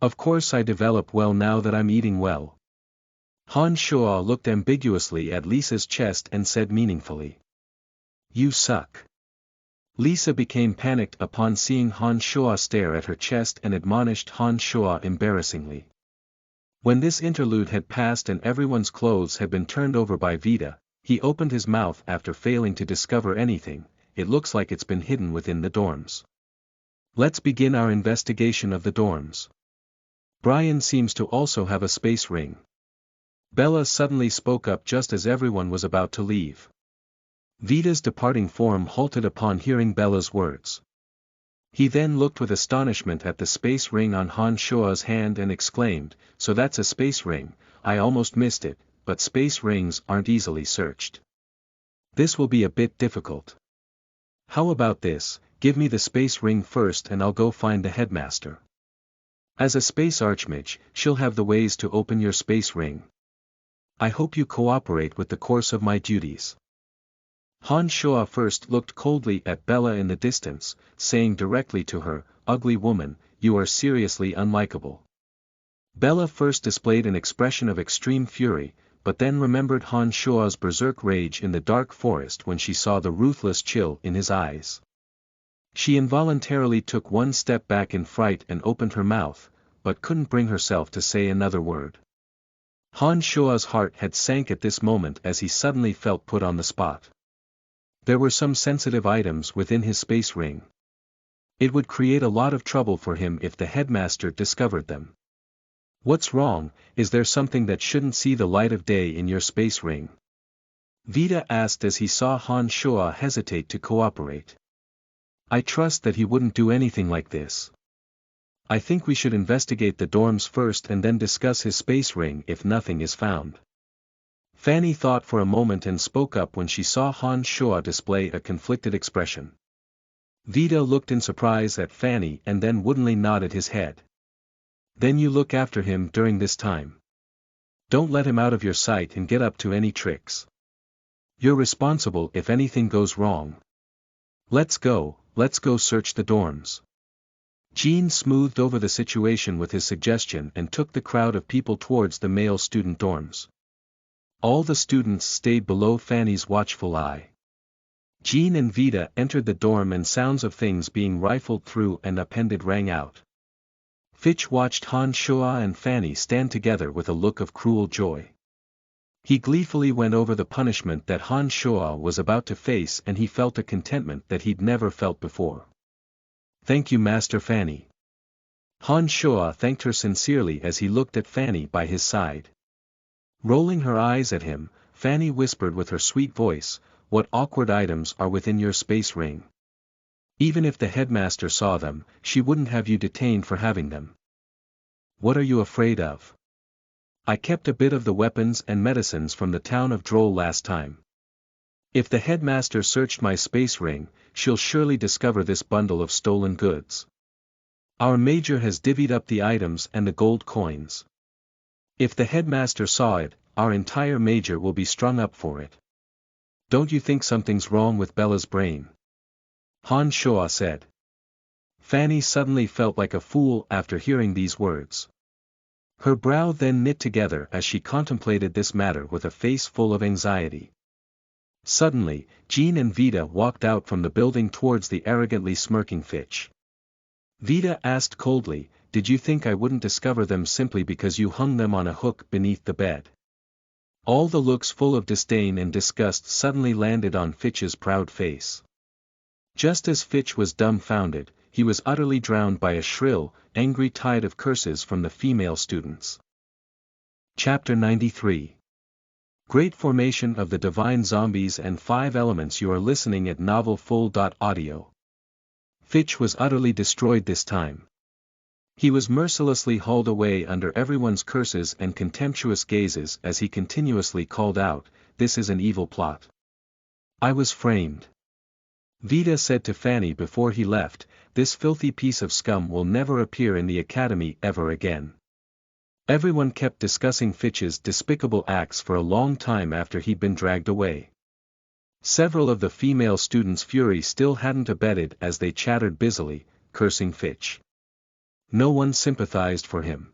Of course I develop well now that I'm eating well. Han Shua looked ambiguously at Lisa's chest and said meaningfully. You suck. Lisa became panicked upon seeing Han Shua stare at her chest and admonished Han Shua embarrassingly. When this interlude had passed and everyone's clothes had been turned over by Vita, he opened his mouth after failing to discover anything. It looks like it's been hidden within the dorms. Let's begin our investigation of the dorms. Brian seems to also have a space ring. Bella suddenly spoke up just as everyone was about to leave. Vita's departing form halted upon hearing Bella's words. He then looked with astonishment at the space ring on Han Shua's hand and exclaimed, so that's a space ring. I almost missed it, but space rings aren't easily searched. This will be a bit difficult. How about this, give me the space ring first and I'll go find the headmaster. As a space archmage, she'll have the ways to open your space ring. I hope you cooperate with the course of my duties. Han Shua first looked coldly at Bella in the distance, saying directly to her, ugly woman, you are seriously unlikable. Bella first displayed an expression of extreme fury, but then remembered Han Shua's berserk rage in the dark forest when she saw the ruthless chill in his eyes. She involuntarily took one step back in fright and opened her mouth, but couldn't bring herself to say another word. Han Shua's heart had sank at this moment as he suddenly felt put on the spot. There were some sensitive items within his space ring. It would create a lot of trouble for him if the headmaster discovered them. What's wrong, is there something that shouldn't see the light of day in your space ring? Vita asked as he saw Han Shua hesitate to cooperate. I trust that he wouldn't do anything like this. I think we should investigate the dorms first and then discuss his space ring if nothing is found. Fanny thought for a moment and spoke up when she saw Han Shua display a conflicted expression. Vita looked in surprise at Fanny and then woodenly nodded his head. Then you look after him during this time. Don't let him out of your sight and get up to any tricks. You're responsible if anything goes wrong. Let's go search the dorms. Jean smoothed over the situation with his suggestion and took the crowd of people towards the male student dorms. All the students stayed below Fanny's watchful eye. Jean and Vita entered the dorm and sounds of things being rifled through and appended rang out. Fitch watched Han Shua and Fanny stand together with a look of cruel joy. He gleefully went over the punishment that Han Shua was about to face and he felt a contentment that he'd never felt before. Thank you, Master Fanny. Han Shua thanked her sincerely as he looked at Fanny by his side. Rolling her eyes at him, Fanny whispered with her sweet voice, what awkward items are within your space ring? Even if the headmaster saw them, she wouldn't have you detained for having them. What are you afraid of? I kept a bit of the weapons and medicines from the town of Droll last time. If the headmaster searched my space ring, she'll surely discover this bundle of stolen goods. Our major has divvied up the items and the gold coins. If the headmaster saw it, our entire major will be strung up for it. Don't you think something's wrong with Bella's brain? Han Shua said. Fanny suddenly felt like a fool after hearing these words. Her brow then knit together as she contemplated this matter with a face full of anxiety. Suddenly, Jean and Vita walked out from the building towards the arrogantly smirking Fitch. Vita asked coldly, did you think I wouldn't discover them simply because you hung them on a hook beneath the bed? All the looks full of disdain and disgust suddenly landed on Fitch's proud face. Just as Fitch was dumbfounded, he was utterly drowned by a shrill, angry tide of curses from the female students. Chapter 93. Great Formation of the Divine Zombies and 5 Elements. You are listening at NovelFull.audio. Fitch was utterly destroyed this time. He was mercilessly hauled away under everyone's curses and contemptuous gazes as he continuously called out, "This is an evil plot. I was framed." Vida said to Fanny before he left, "This filthy piece of scum will never appear in the academy ever again." Everyone kept discussing Fitch's despicable acts for a long time after he'd been dragged away. Several of the female students' fury still hadn't abated as they chattered busily, cursing Fitch. No one sympathized for him.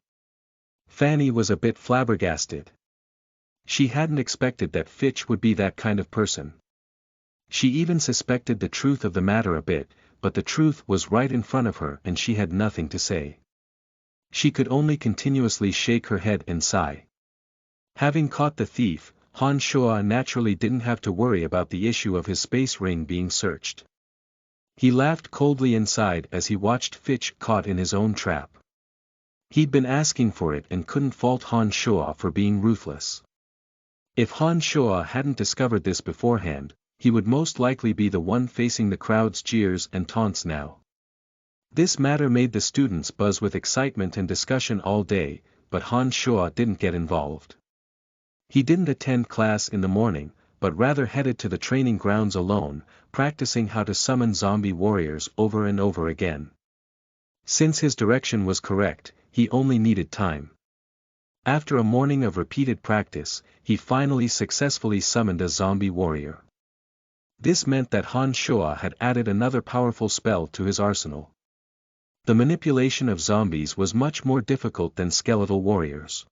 Fanny was a bit flabbergasted. She hadn't expected that Fitch would be that kind of person. She even suspected the truth of the matter a bit, but the truth was right in front of her and she had nothing to say. She could only continuously shake her head and sigh. Having caught the thief, Han Shoa naturally didn't have to worry about the issue of his space ring being searched. He laughed coldly inside as he watched Fitch caught in his own trap. He'd been asking for it and couldn't fault Han Shoa for being ruthless. If Han Shoa hadn't discovered this beforehand, he would most likely be the one facing the crowd's jeers and taunts now. This matter made the students buzz with excitement and discussion all day, but Han Shoa didn't get involved. He didn't attend class in the morning, but rather headed to the training grounds alone, practicing how to summon zombie warriors over and over again. Since his direction was correct, he only needed time. After a morning of repeated practice, he finally successfully summoned a zombie warrior. This meant that Han Shoa had added another powerful spell to his arsenal. The manipulation of zombies was much more difficult than skeletal warriors.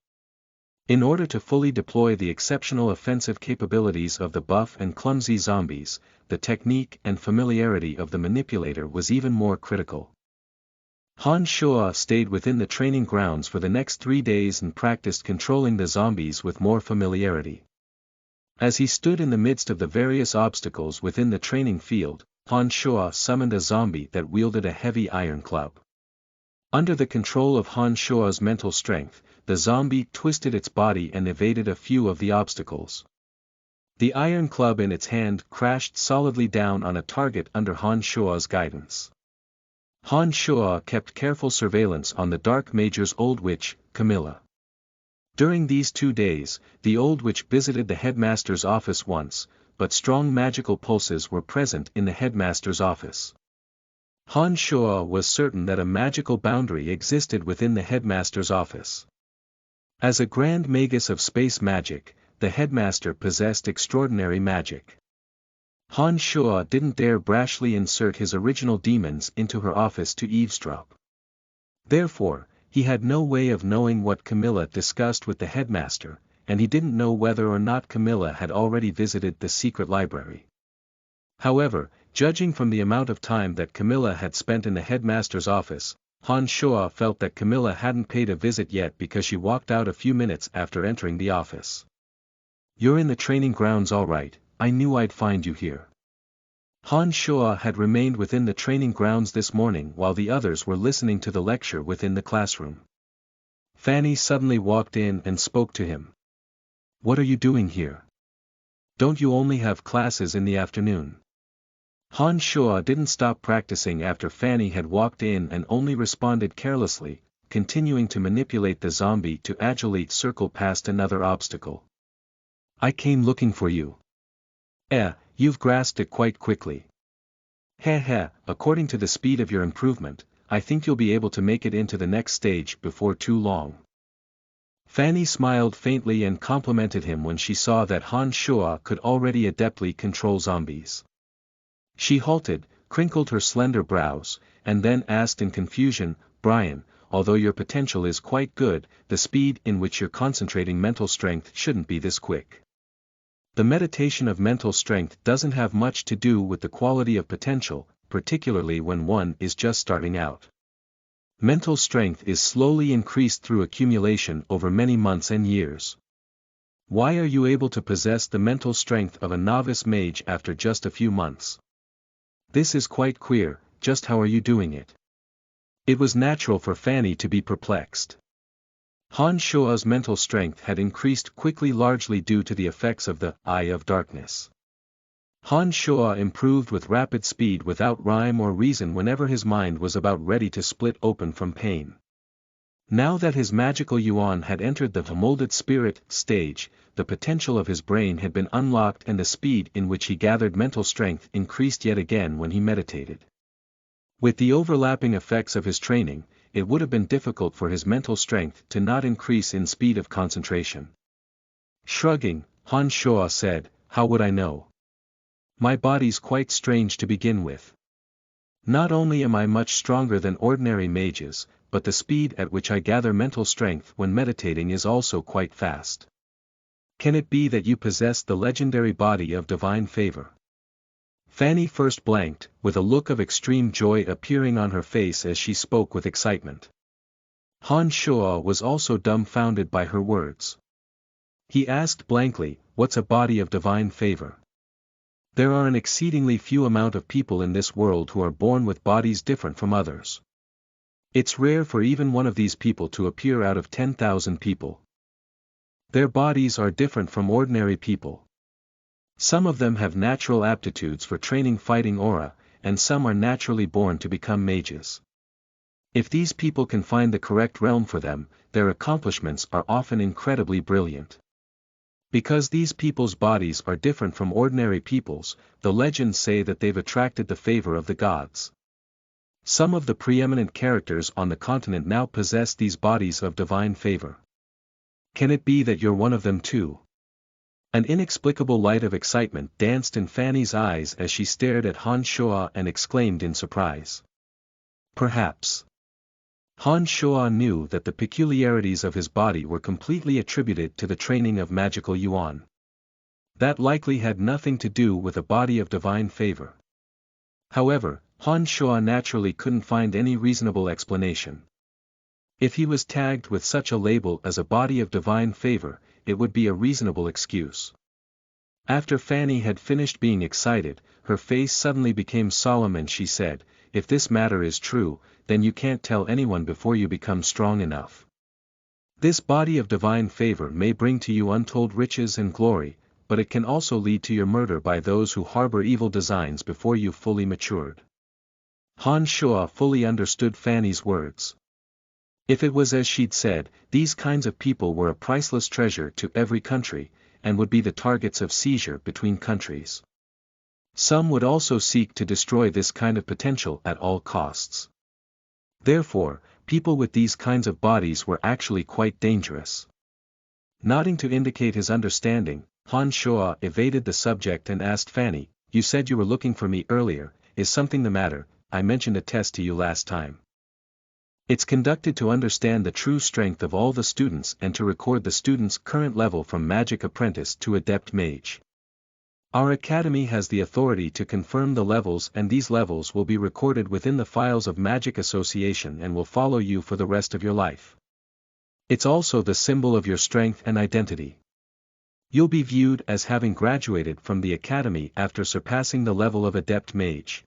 In order to fully deploy the exceptional offensive capabilities of the buff and clumsy zombies, the technique and familiarity of the manipulator was even more critical. Han Shoa stayed within the training grounds for the next 3 days and practiced controlling the zombies with more familiarity. As he stood in the midst of the various obstacles within the training field, Han Shoa summoned a zombie that wielded a heavy iron club. Under the control of Han Shoa's mental strength, the zombie twisted its body and evaded a few of the obstacles. The iron club in its hand crashed solidly down on a target under Han Shoa's guidance. Han Shoa kept careful surveillance on the Dark Major's old witch, Camilla. During these 2 days, the old witch visited the headmaster's office once, but strong magical pulses were present in the headmaster's office. Han Shoa was certain that a magical boundary existed within the headmaster's office. As a grand magus of space magic, the headmaster possessed extraordinary magic. Han Shoa didn't dare brashly insert his original demons into her office to eavesdrop. Therefore, he had no way of knowing what Camilla discussed with the headmaster, and he didn't know whether or not Camilla had already visited the secret library. However, judging from the amount of time that Camilla had spent in the headmaster's office, Han Shoa felt that Camilla hadn't paid a visit yet because she walked out a few minutes after entering the office. "You're in the training grounds all right, I knew I'd find you here." Han Shoa had remained within the training grounds this morning while the others were listening to the lecture within the classroom. Fanny suddenly walked in and spoke to him. "What are you doing here? Don't you only have classes in the afternoon?" Han Shoa didn't stop practicing after Fanny had walked in and only responded carelessly, continuing to manipulate the zombie to agilely circle past another obstacle. "I came looking for you." You've grasped it quite quickly." "Heh, according to the speed of your improvement, I think you'll be able to make it into the next stage before too long." Fanny smiled faintly and complimented him when she saw that Han Shoa could already adeptly control zombies. She halted, crinkled her slender brows, and then asked in confusion, "Brian, although your potential is quite good, the speed in which you're concentrating mental strength shouldn't be this quick." The meditation of mental strength doesn't have much to do with the quality of potential, particularly when one is just starting out. Mental strength is slowly increased through accumulation over many months and years. Why are you able to possess the mental strength of a novice mage after just a few months? This is quite queer, just how are you doing it? It was natural for Fanny to be perplexed. Han Shua's mental strength had increased quickly, largely due to the effects of the Eye of Darkness. Han Shua improved with rapid speed without rhyme or reason whenever his mind was about ready to split open from pain. Now that his magical yuan had entered the molded spirit stage, the potential of his brain had been unlocked and the speed in which he gathered mental strength increased yet again when he meditated. With the overlapping effects of his training, it would have been difficult for his mental strength to not increase in speed of concentration. Shrugging, Han Shua said, "How would I know? My body's quite strange to begin with. Not only am I much stronger than ordinary mages, but the speed at which I gather mental strength when meditating is also quite fast. Can it be that you possess the legendary body of divine favor?" Fanny first blanked, with a look of extreme joy appearing on her face as she spoke with excitement. Han Shua was also dumbfounded by her words. He asked blankly, "What's a body of divine favor?" There are an exceedingly few amount of people in this world who are born with bodies different from others. It's rare for even one of these people to appear out of 10,000 people. Their bodies are different from ordinary people. Some of them have natural aptitudes for training fighting aura, and some are naturally born to become mages. If these people can find the correct realm for them, their accomplishments are often incredibly brilliant. Because these people's bodies are different from ordinary people's, the legends say that they've attracted the favor of the gods. Some of the preeminent characters on the continent now possess these bodies of divine favor. Can it be that you're one of them too? An inexplicable light of excitement danced in Fanny's eyes as she stared at Han Shua and exclaimed in surprise. Perhaps. Han Shua knew that the peculiarities of his body were completely attributed to the training of magical yuan. That likely had nothing to do with a body of divine favor. However, Han Shua naturally couldn't find any reasonable explanation. If he was tagged with such a label as a body of divine favor, it would be a reasonable excuse. After Fanny had finished being excited, her face suddenly became solemn and she said, "If this matter is true, then you can't tell anyone before you become strong enough. This body of divine favor may bring to you untold riches and glory, but it can also lead to your murder by those who harbor evil designs before you've fully matured." Han Shua fully understood Fanny's words. If it was as she'd said, these kinds of people were a priceless treasure to every country, and would be the targets of seizure between countries. Some would also seek to destroy this kind of potential at all costs. Therefore, people with these kinds of bodies were actually quite dangerous. Nodding to indicate his understanding, Han Shua evaded the subject and asked Fanny, "You said you were looking for me earlier, is something the matter? I mentioned a test to you last time. It's conducted to understand the true strength of all the students and to record the student's current level from magic apprentice to adept mage. Our academy has the authority to confirm the levels, and these levels will be recorded within the files of Magic Association and will follow you for the rest of your life. It's also the symbol of your strength and identity. You'll be viewed as having graduated from the academy after surpassing the level of adept mage.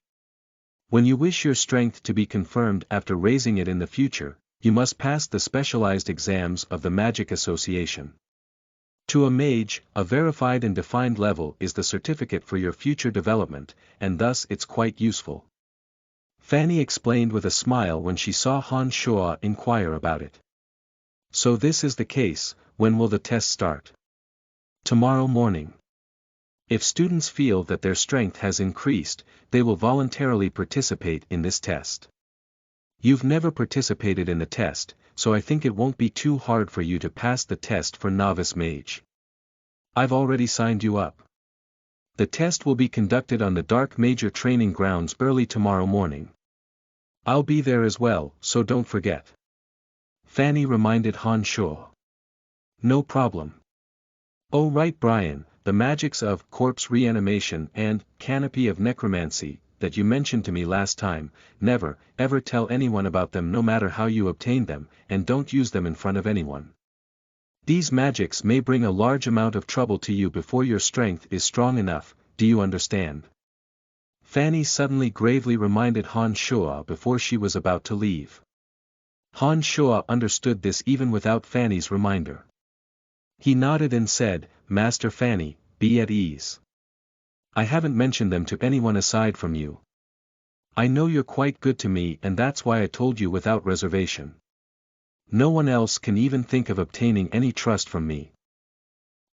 When you wish your strength to be confirmed after raising it in the future, you must pass the specialized exams of the Magic Association. To a mage, a verified and defined level is the certificate for your future development, and thus it's quite useful." Fanny explained with a smile when she saw Han Shua inquire about it. "So this is the case, when will the test start?" "Tomorrow morning. If students feel that their strength has increased, they will voluntarily participate in this test. You've never participated in the test, so I think it won't be too hard for you to pass the test for novice mage. I've already signed you up. The test will be conducted on the Dark Major training grounds early tomorrow morning. I'll be there as well, so don't forget," Fanny reminded Han Shua. "No problem. Oh right, Brian, the magics of corpse reanimation and canopy of necromancy that you mentioned to me last time, never, ever tell anyone about them no matter how you obtain them, and don't use them in front of anyone. These magics may bring a large amount of trouble to you before your strength is strong enough, do you understand? Fanny suddenly gravely reminded Han Shuo before she was about to leave. Han Shuo understood this even without Fanny's reminder. He nodded and said, Master Fanny, be at ease. I haven't mentioned them to anyone aside from you. I know you're quite good to me and that's why I told you without reservation. No one else can even think of obtaining any trust from me.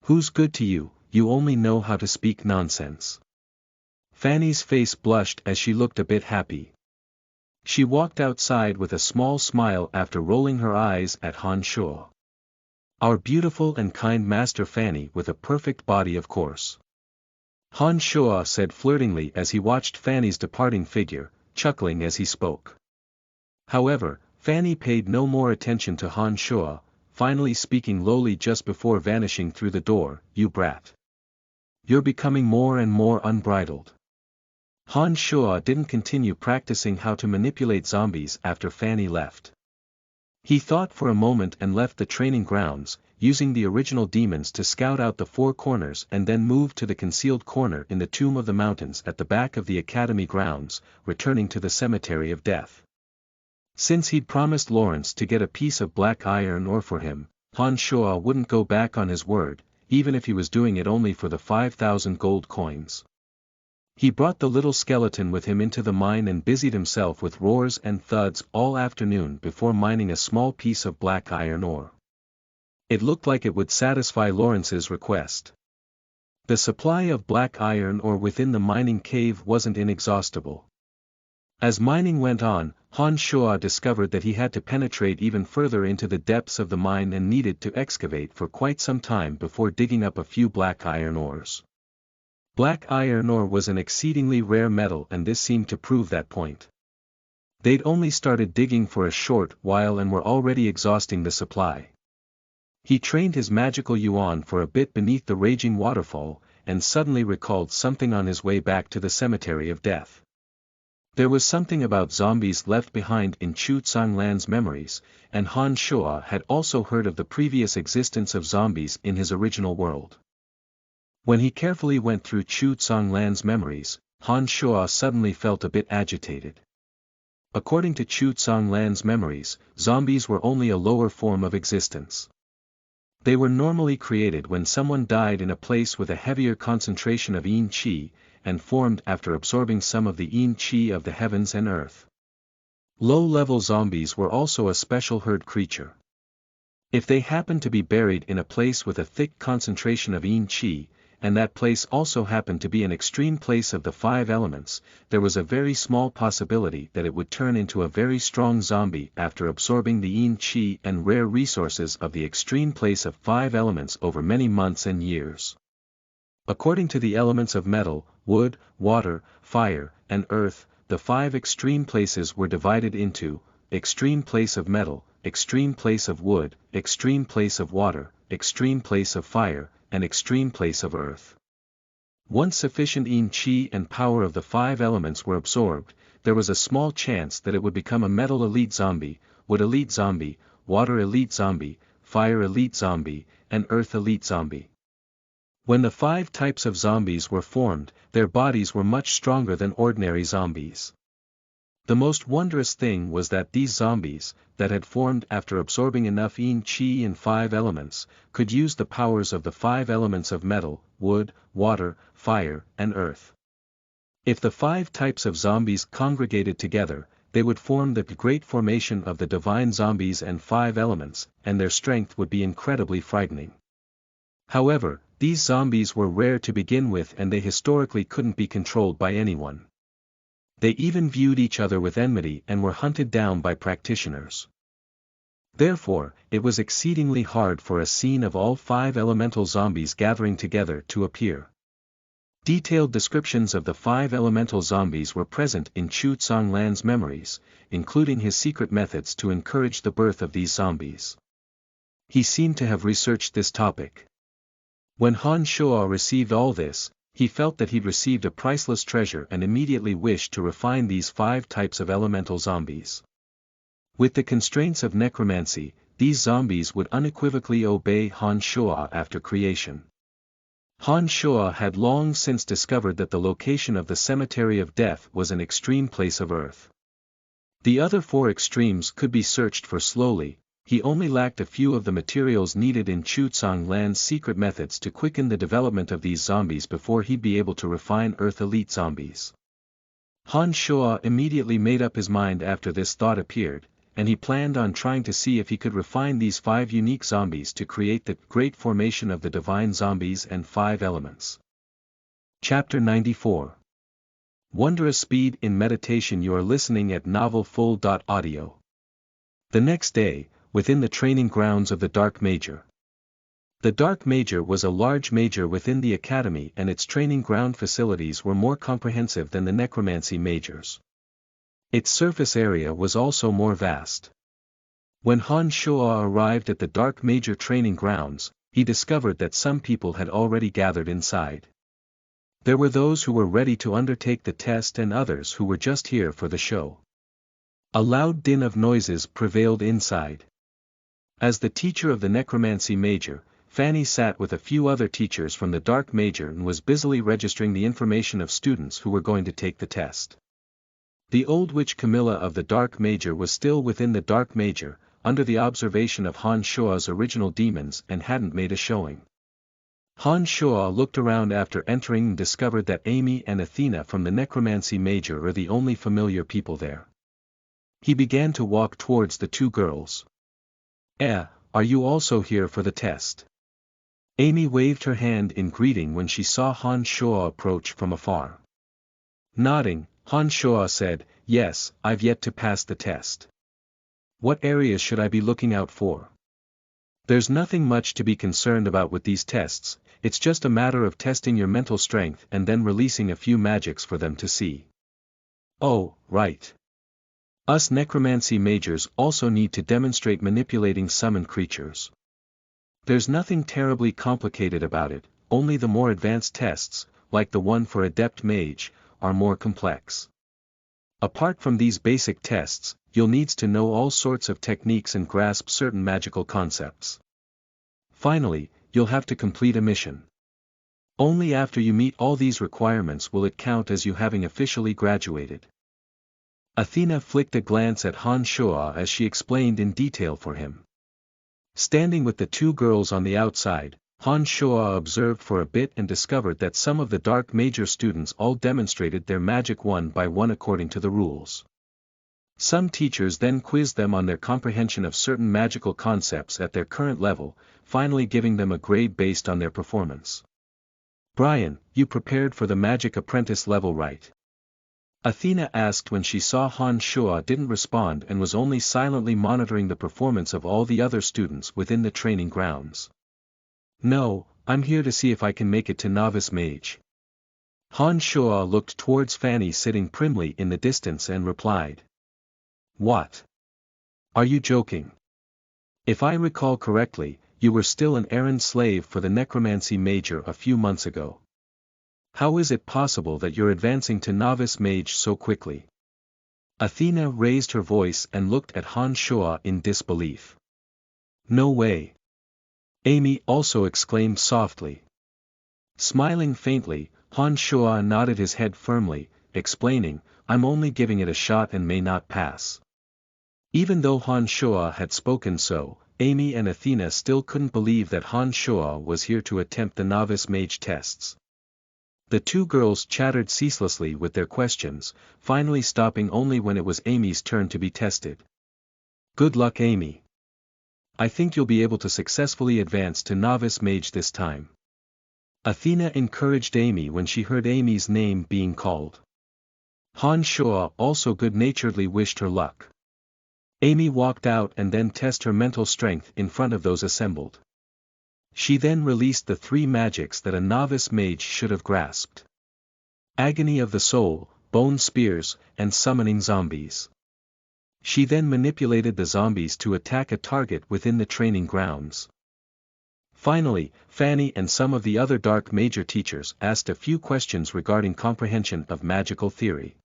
Who's good to you? You only know how to speak nonsense. Fanny's face blushed as she looked a bit happy. She walked outside with a small smile after rolling her eyes at Han Shuo. Our beautiful and kind Master Fanny with a perfect body, of course. Han Shuo said flirtingly as he watched Fanny's departing figure, chuckling as he spoke. However, Fanny paid no more attention to Han Shuo, finally speaking lowly just before vanishing through the door, You brat. You're becoming more and more unbridled. Han Shuo didn't continue practicing how to manipulate zombies after Fanny left. He thought for a moment and left the training grounds, using the original demons to scout out the four corners and then moved to the concealed corner in the Tomb of the Mountains at the back of the academy grounds, returning to the Cemetery of Death. Since he'd promised Lawrence to get a piece of black iron ore for him, Han Shuo wouldn't go back on his word, even if he was doing it only for the 5,000 gold coins. He brought the little skeleton with him into the mine and busied himself with roars and thuds all afternoon before mining a small piece of black iron ore. It looked like it would satisfy Lawrence's request. The supply of black iron ore within the mining cave wasn't inexhaustible. As mining went on, Han Shuo discovered that he had to penetrate even further into the depths of the mine and needed to excavate for quite some time before digging up a few black iron ores. Black iron ore was an exceedingly rare metal and this seemed to prove that point. They'd only started digging for a short while and were already exhausting the supply. He trained his magical yuan for a bit beneath the raging waterfall, and suddenly recalled something on his way back to the Cemetery of Death. There was something about zombies left behind in Chu Tsanglan's memories, and Han Shuo had also heard of the previous existence of zombies in his original world. When he carefully went through Chu Tsanglan's memories, Han Shuo suddenly felt a bit agitated. According to Chu Tsanglan's memories, zombies were only a lower form of existence. They were normally created when someone died in a place with a heavier concentration of Yin Qi, and formed after absorbing some of the Yin Qi of the heavens and earth. Low-level zombies were also a special herd creature. If they happened to be buried in a place with a thick concentration of Yin Qi, and that place also happened to be an extreme place of the 5 elements, there was a very small possibility that it would turn into a very strong zombie after absorbing the Yin Qi and rare resources of the extreme place of 5 elements over many months and years. According to the elements of metal, wood, water, fire, and earth, the 5 extreme places were divided into extreme place of metal, extreme place of wood, extreme place of water, extreme place of fire, and extreme place of earth. Once sufficient Yin Qi and power of the 5 elements were absorbed, there was a small chance that it would become a metal elite zombie, wood elite zombie, water elite zombie, fire elite zombie, and earth elite zombie. When the 5 types of zombies were formed, their bodies were much stronger than ordinary zombies. The most wondrous thing was that these zombies, that had formed after absorbing enough Yin Qi and 5 elements, could use the powers of the 5 elements of metal, wood, water, fire, and earth. If the 5 types of zombies congregated together, they would form the great formation of the divine zombies and 5 elements, and their strength would be incredibly frightening. However, these zombies were rare to begin with and they historically couldn't be controlled by anyone. They even viewed each other with enmity and were hunted down by practitioners. Therefore, it was exceedingly hard for a scene of all 5 elemental zombies gathering together to appear. Detailed descriptions of the 5 elemental zombies were present in Chu Tsanglan's memories, including his secret methods to encourage the birth of these zombies. He seemed to have researched this topic. When Han Shuo received all this, he felt that he'd received a priceless treasure and immediately wished to refine these 5 types of elemental zombies. With the constraints of necromancy, these zombies would unequivocally obey Han Shuo after creation. Han Shuo had long since discovered that the location of the Cemetery of Death was an extreme place of Earth. The other 4 extremes could be searched for slowly, he only lacked a few of the materials needed in Chuzang Land's secret methods to quicken the development of these zombies before he'd be able to refine Earth elite zombies. Han Shuo immediately made up his mind after this thought appeared, and he planned on trying to see if he could refine these 5 unique zombies to create the great formation of the divine zombies and 5 elements. Chapter 94. Wondrous Speed in Meditation. You are listening at NovelFull.audio. The next day, within the training grounds of the Dark Major. The Dark Major was a large major within the academy, and its training ground facilities were more comprehensive than the necromancy majors. Its surface area was also more vast. When Han Shuo arrived at the Dark Major training grounds, he discovered that some people had already gathered inside. There were those who were ready to undertake the test and others who were just here for the show. A loud din of noises prevailed inside. As the teacher of the necromancy major, Fanny sat with a few other teachers from the Dark Major and was busily registering the information of students who were going to take the test. The old witch Camilla of the Dark Major was still within the Dark Major, under the observation of Han Shuo's original demons, and hadn't made a showing. Han Shuo looked around after entering and discovered that Amy and Athena from the Necromancy Major are the only familiar people there. He began to walk towards the 2 girls. Are you also here for the test? Amy waved her hand in greeting when she saw Han Shuo approach from afar. Nodding, Han Shuo said, yes, I've yet to pass the test. What areas should I be looking out for? There's nothing much to be concerned about with these tests, it's just a matter of testing your mental strength and then releasing a few magics for them to see. Oh, right. Us necromancy majors also need to demonstrate manipulating summoned creatures. There's nothing terribly complicated about it, only the more advanced tests, like the one for Adept Mage, are more complex. Apart from these basic tests, you'll need to know all sorts of techniques and grasp certain magical concepts. Finally, you'll have to complete a mission. Only after you meet all these requirements will it count as you having officially graduated. Athena flicked a glance at Han Shuo as she explained in detail for him. Standing with the 2 girls on the outside, Han Shuo observed for a bit and discovered that some of the Dark Major students all demonstrated their magic one by one according to the rules. Some teachers then quizzed them on their comprehension of certain magical concepts at their current level, finally giving them a grade based on their performance. Brian, you prepared for the Magic Apprentice level, right? Athena asked when she saw Han Shuo didn't respond and was only silently monitoring the performance of all the other students within the training grounds. No, I'm here to see if I can make it to Novice Mage. Han Shuo looked towards Fanny sitting primly in the distance and replied. What? Are you joking? If I recall correctly, you were still an errand slave for the Necromancy Major a few months ago. How is it possible that you're advancing to Novice Mage so quickly? Athena raised her voice and looked at Han Shuo in disbelief. No way. Amy also exclaimed softly. Smiling faintly, Han Shuo nodded his head firmly, explaining, I'm only giving it a shot and may not pass. Even though Han Shuo had spoken so, Amy and Athena still couldn't believe that Han Shuo was here to attempt the Novice Mage tests. The 2 girls chattered ceaselessly with their questions, finally stopping only when it was Amy's turn to be tested. Good luck, Amy. I think you'll be able to successfully advance to Novice Mage this time. Athena encouraged Amy when she heard Amy's name being called. Han Shuo also good-naturedly wished her luck. Amy walked out and then tested her mental strength in front of those assembled. She then released the 3 magics that a Novice Mage should have grasped. Agony of the Soul, Bone Spears, and Summoning Zombies. She then manipulated the zombies to attack a target within the training grounds. Finally, Fanny and some of the other Dark Major teachers asked a few questions regarding comprehension of magical theory.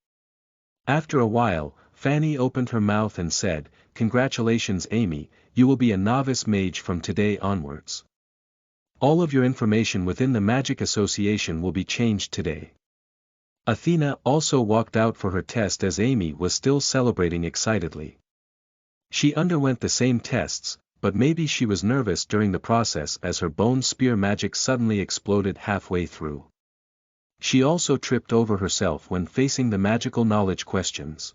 After a while, Fanny opened her mouth and said, "Congratulations Amy, you will be a novice mage from today onwards. All of your information within the Magic Association will be changed today." Athena also walked out for her test as Amy was still celebrating excitedly. She underwent the same tests, but maybe she was nervous during the process as her bone spear magic suddenly exploded halfway through. She also tripped over herself when facing the magical knowledge questions.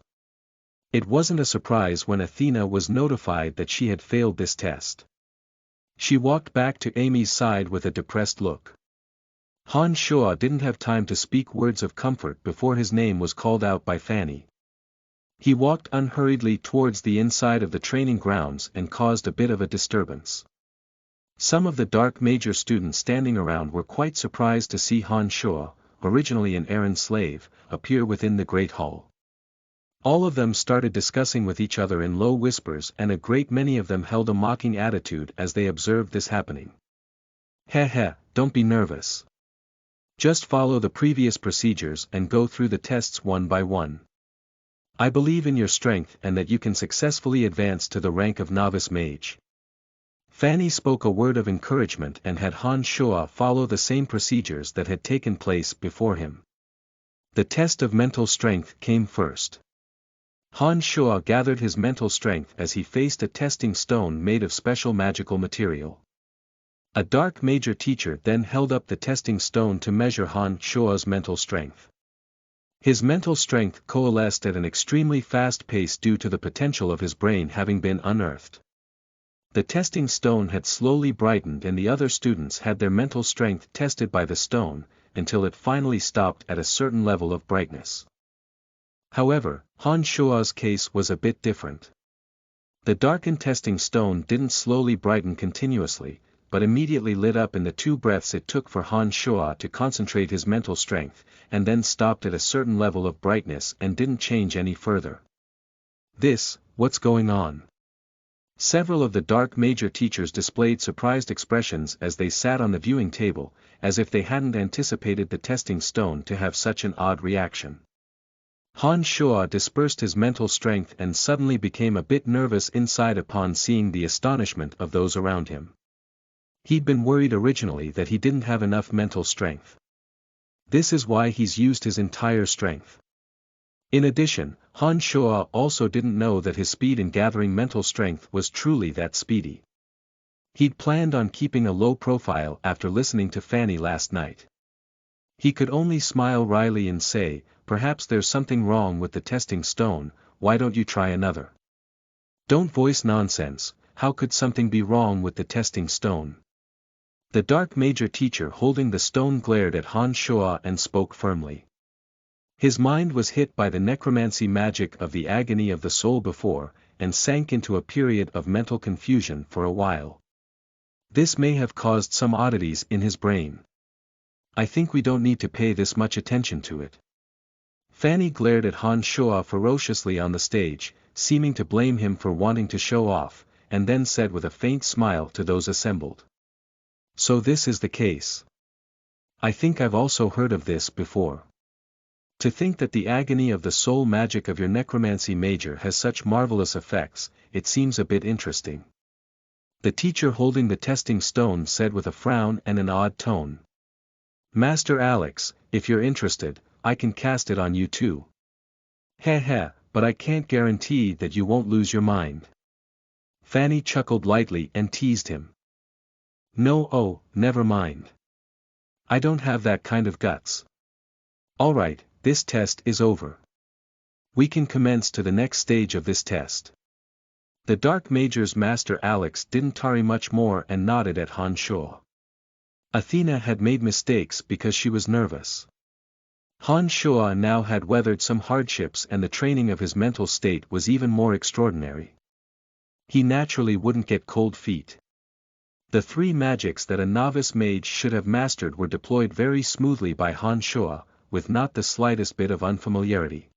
It wasn't a surprise when Athena was notified that she had failed this test. She walked back to Amy's side with a depressed look. Han Shuo didn't have time to speak words of comfort before his name was called out by Fanny. He walked unhurriedly towards the inside of the training grounds and caused a bit of a disturbance. Some of the dark major students standing around were quite surprised to see Han Shuo, originally an errand slave, appear within the great hall. All of them started discussing with each other in low whispers, and a great many of them held a mocking attitude as they observed this happening. Heh, don't be nervous. Just follow the previous procedures and go through the tests one by one. I believe in your strength and that you can successfully advance to the rank of novice mage. Fanny spoke a word of encouragement and had Han Shuo follow the same procedures that had taken place before him. The test of mental strength came first. Han Shuo gathered his mental strength as he faced a testing stone made of special magical material. A dark major teacher then held up the testing stone to measure Han Shuo's mental strength. His mental strength coalesced at an extremely fast pace due to the potential of his brain having been unearthed. The testing stone had slowly brightened and the other students had their mental strength tested by the stone, until it finally stopped at a certain level of brightness. However, Han Shuo's case was a bit different. The darkened testing stone didn't slowly brighten continuously, but immediately lit up in the 2 breaths it took for Han Shuo to concentrate his mental strength, and then stopped at a certain level of brightness and didn't change any further. What's going on? Several of the dark major teachers displayed surprised expressions as they sat on the viewing table, as if they hadn't anticipated the testing stone to have such an odd reaction. Han Shuo dispersed his mental strength and suddenly became a bit nervous inside upon seeing the astonishment of those around him. He'd been worried originally that he didn't have enough mental strength. This is why he's used his entire strength. In addition, Han Shuo also didn't know that his speed in gathering mental strength was truly that speedy. He'd planned on keeping a low profile after listening to Fanny last night. He could only smile wryly and say, "Perhaps there's something wrong with the testing stone, why don't you try another?" "Don't voice nonsense, how could something be wrong with the testing stone?" The dark major teacher holding the stone glared at Han Shuo and spoke firmly. His mind was hit by the necromancy magic of the agony of the soul before, and sank into a period of mental confusion for a while. This may have caused some oddities in his brain. I think we don't need to pay this much attention to it. Fanny glared at Han Shuo ferociously on the stage, seeming to blame him for wanting to show off, and then said with a faint smile to those assembled. "So this is the case. I think I've also heard of this before. To think that the agony of the soul magic of your necromancy major has such marvelous effects, it seems a bit interesting." The teacher holding the testing stone said with a frown and an odd tone. "Master Alex, if you're interested, I can cast it on you too." But I can't guarantee that you won't lose your mind." Fanny chuckled lightly and teased him. "No, never mind. I don't have that kind of guts. Alright, this test is over. We can commence to the next stage of this test." The Dark Major's Master Alex didn't tarry much more and nodded at Han Shuo. Athena had made mistakes because she was nervous. Han Shuo now had weathered some hardships and the training of his mental state was even more extraordinary. He naturally wouldn't get cold feet. The 3 magics that a novice mage should have mastered were deployed very smoothly by Han Shuo, with not the slightest bit of unfamiliarity.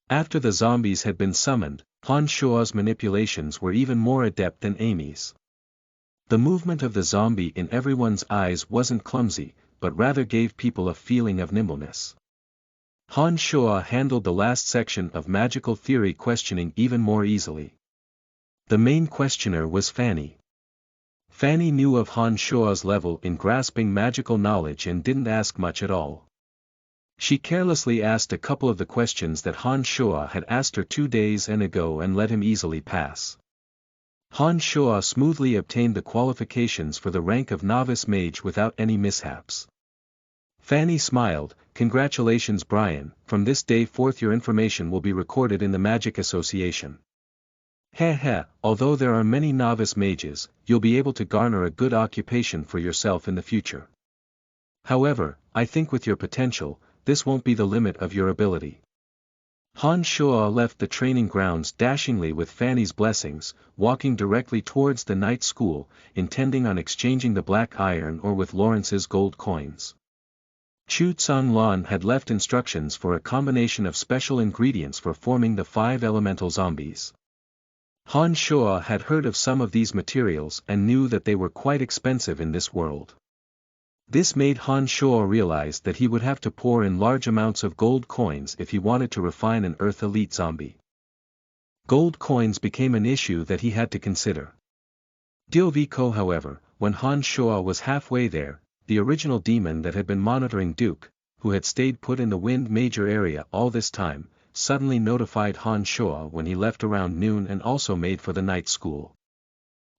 After the zombies had been summoned, Han Shuo's manipulations were even more adept than Amy's. The movement of the zombie in everyone's eyes wasn't clumsy, but rather gave people a feeling of nimbleness. Han Shuo handled the last section of magical theory questioning even more easily. The main questioner was Fanny. Fanny knew of Han Shuo's level in grasping magical knowledge and didn't ask much at all. She carelessly asked a couple of the questions that Han Shuo had asked her 2 days ago and let him easily pass. Han Shuo smoothly obtained the qualifications for the rank of novice mage without any mishaps. Fanny smiled, "Congratulations Brian, from this day forth your information will be recorded in the Magic Association. Heh, although there are many novice mages, you'll be able to garner a good occupation for yourself in the future. However, I think with your potential, this won't be the limit of your ability." Han Shuo left the training grounds dashingly with Fanny's blessings, walking directly towards the night school, intending on exchanging the black iron ore with Lawrence's gold coins. Chu Tsang-lan had left instructions for a combination of special ingredients for forming the 5 elemental zombies. Han Shuo had heard of some of these materials and knew that they were quite expensive in this world. This made Han Shuo realize that he would have to pour in large amounts of gold coins if he wanted to refine an Earth Elite zombie. Gold coins became an issue that he had to consider. Dioviko however, when Han Shuo was halfway there, the original demon that had been monitoring Duke, who had stayed put in the Wind Major area all this time, suddenly notified Han Shuo when he left around noon and also made for the night school.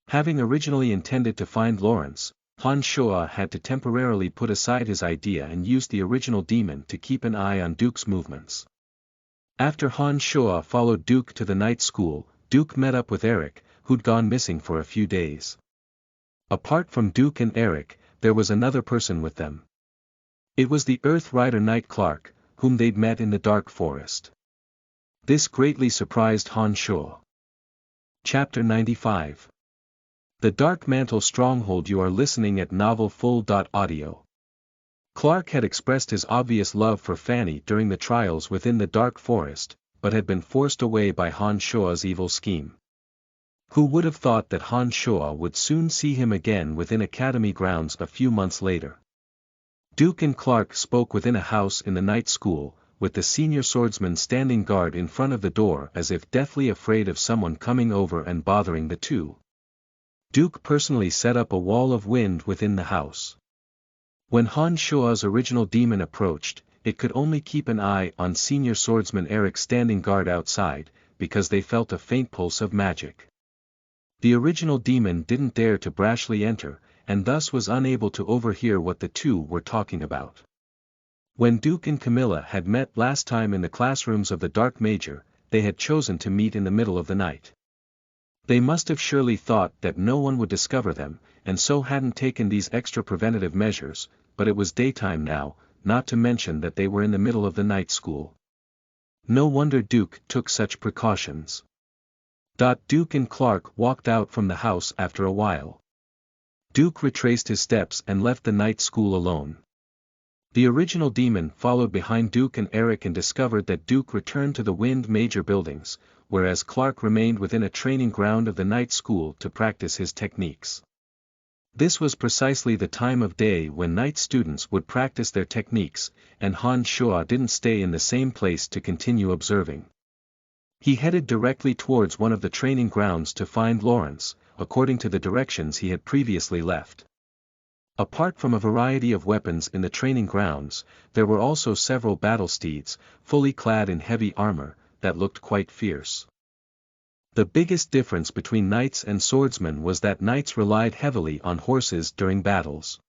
Having originally intended to find Lawrence, Han Shuo had to temporarily put aside his idea and use the original demon to keep an eye on Duke's movements. After Han Shuo followed Duke to the night school, Duke met up with Eric, who'd gone missing for a few days. Apart from Duke and Eric, there was another person with them. It was the Earth Rider Knight Clark, whom they'd met in the Dark Forest. This greatly surprised Han Shuo. Chapter 95. The Dark Mantle Stronghold. You are listening at NovelFull.audio. Clark had expressed his obvious love for Fanny during the trials within the Dark Forest, but had been forced away by Han Shuo's evil scheme. Who would have thought that Han Shuo would soon see him again within Academy grounds a few months later? Duke and Clark spoke within a house in the night school, with the senior swordsman standing guard in front of the door as if deathly afraid of someone coming over and bothering the two. Duke personally set up a wall of wind within the house. When Han Shuo's original demon approached, it could only keep an eye on senior swordsman Eric standing guard outside, because they felt a faint pulse of magic. The original demon didn't dare to brashly enter, and thus was unable to overhear what the two were talking about. When Duke and Camilla had met last time in the classrooms of the Dark Major, they had chosen to meet in the middle of the night. They must have surely thought that no one would discover them, and so hadn't taken these extra preventative measures, but it was daytime now, not to mention that they were in the middle of the night school. No wonder Duke took such precautions. Duke and Clark walked out from the house after a while. Duke retraced his steps and left the night school alone. The original demon followed behind Duke and Eric and discovered that Duke returned to the Wind Major buildings, whereas Clark remained within a training ground of the night school to practice his techniques. This was precisely the time of day when night students would practice their techniques, and Han Shuo didn't stay in the same place to continue observing. He headed directly towards one of the training grounds to find Lawrence, according to the directions he had previously left. Apart from a variety of weapons in the training grounds, there were also several battle steeds, fully clad in heavy armor, that looked quite fierce. The biggest difference between knights and swordsmen was that knights relied heavily on horses during battles.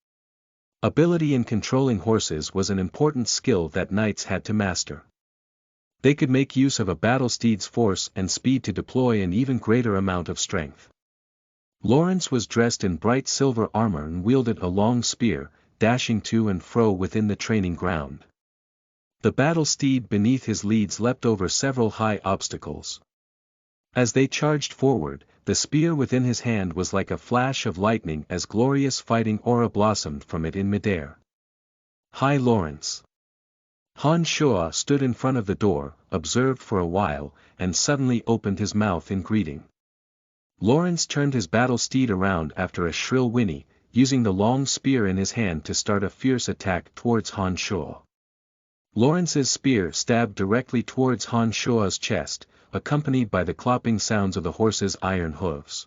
Ability in controlling horses was an important skill that knights had to master. They could make use of a battle steed's force and speed to deploy an even greater amount of strength. Lawrence was dressed in bright silver armor and wielded a long spear, dashing to and fro within the training ground. The battle steed beneath his leads leapt over several high obstacles. As they charged forward, the spear within his hand was like a flash of lightning as glorious fighting aura blossomed from it in midair. Hi Lawrence! Han Shuo stood in front of the door, observed for a while, and suddenly opened his mouth in greeting. Lawrence turned his battle steed around after a shrill whinny, using the long spear in his hand to start a fierce attack towards Han Shuo. Lawrence's spear stabbed directly towards Han Shua's chest, accompanied by the clopping sounds of the horse's iron hooves.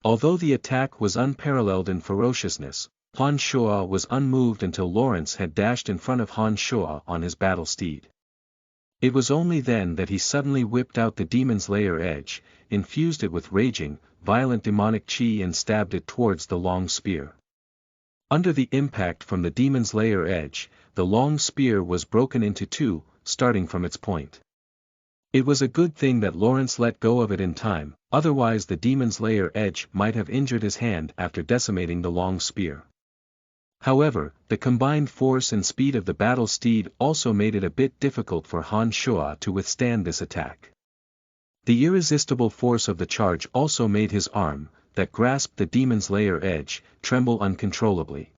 Although the attack was unparalleled in ferociousness, Han Shua was unmoved until Lawrence had dashed in front of Han Shua on his battle steed. It was only then that he suddenly whipped out the demon's lair edge, infused it with raging, violent demonic chi and stabbed it towards the long spear. Under the impact from the demon's lair edge, the long spear was broken into two, starting from its point. It was a good thing that Lawrence let go of it in time, otherwise the demon's lair edge might have injured his hand after decimating the long spear. However, the combined force and speed of the battle steed also made it a bit difficult for Han Shua to withstand this attack. The irresistible force of the charge also made his arm, that grasped the demon's lair edge, tremble uncontrollably.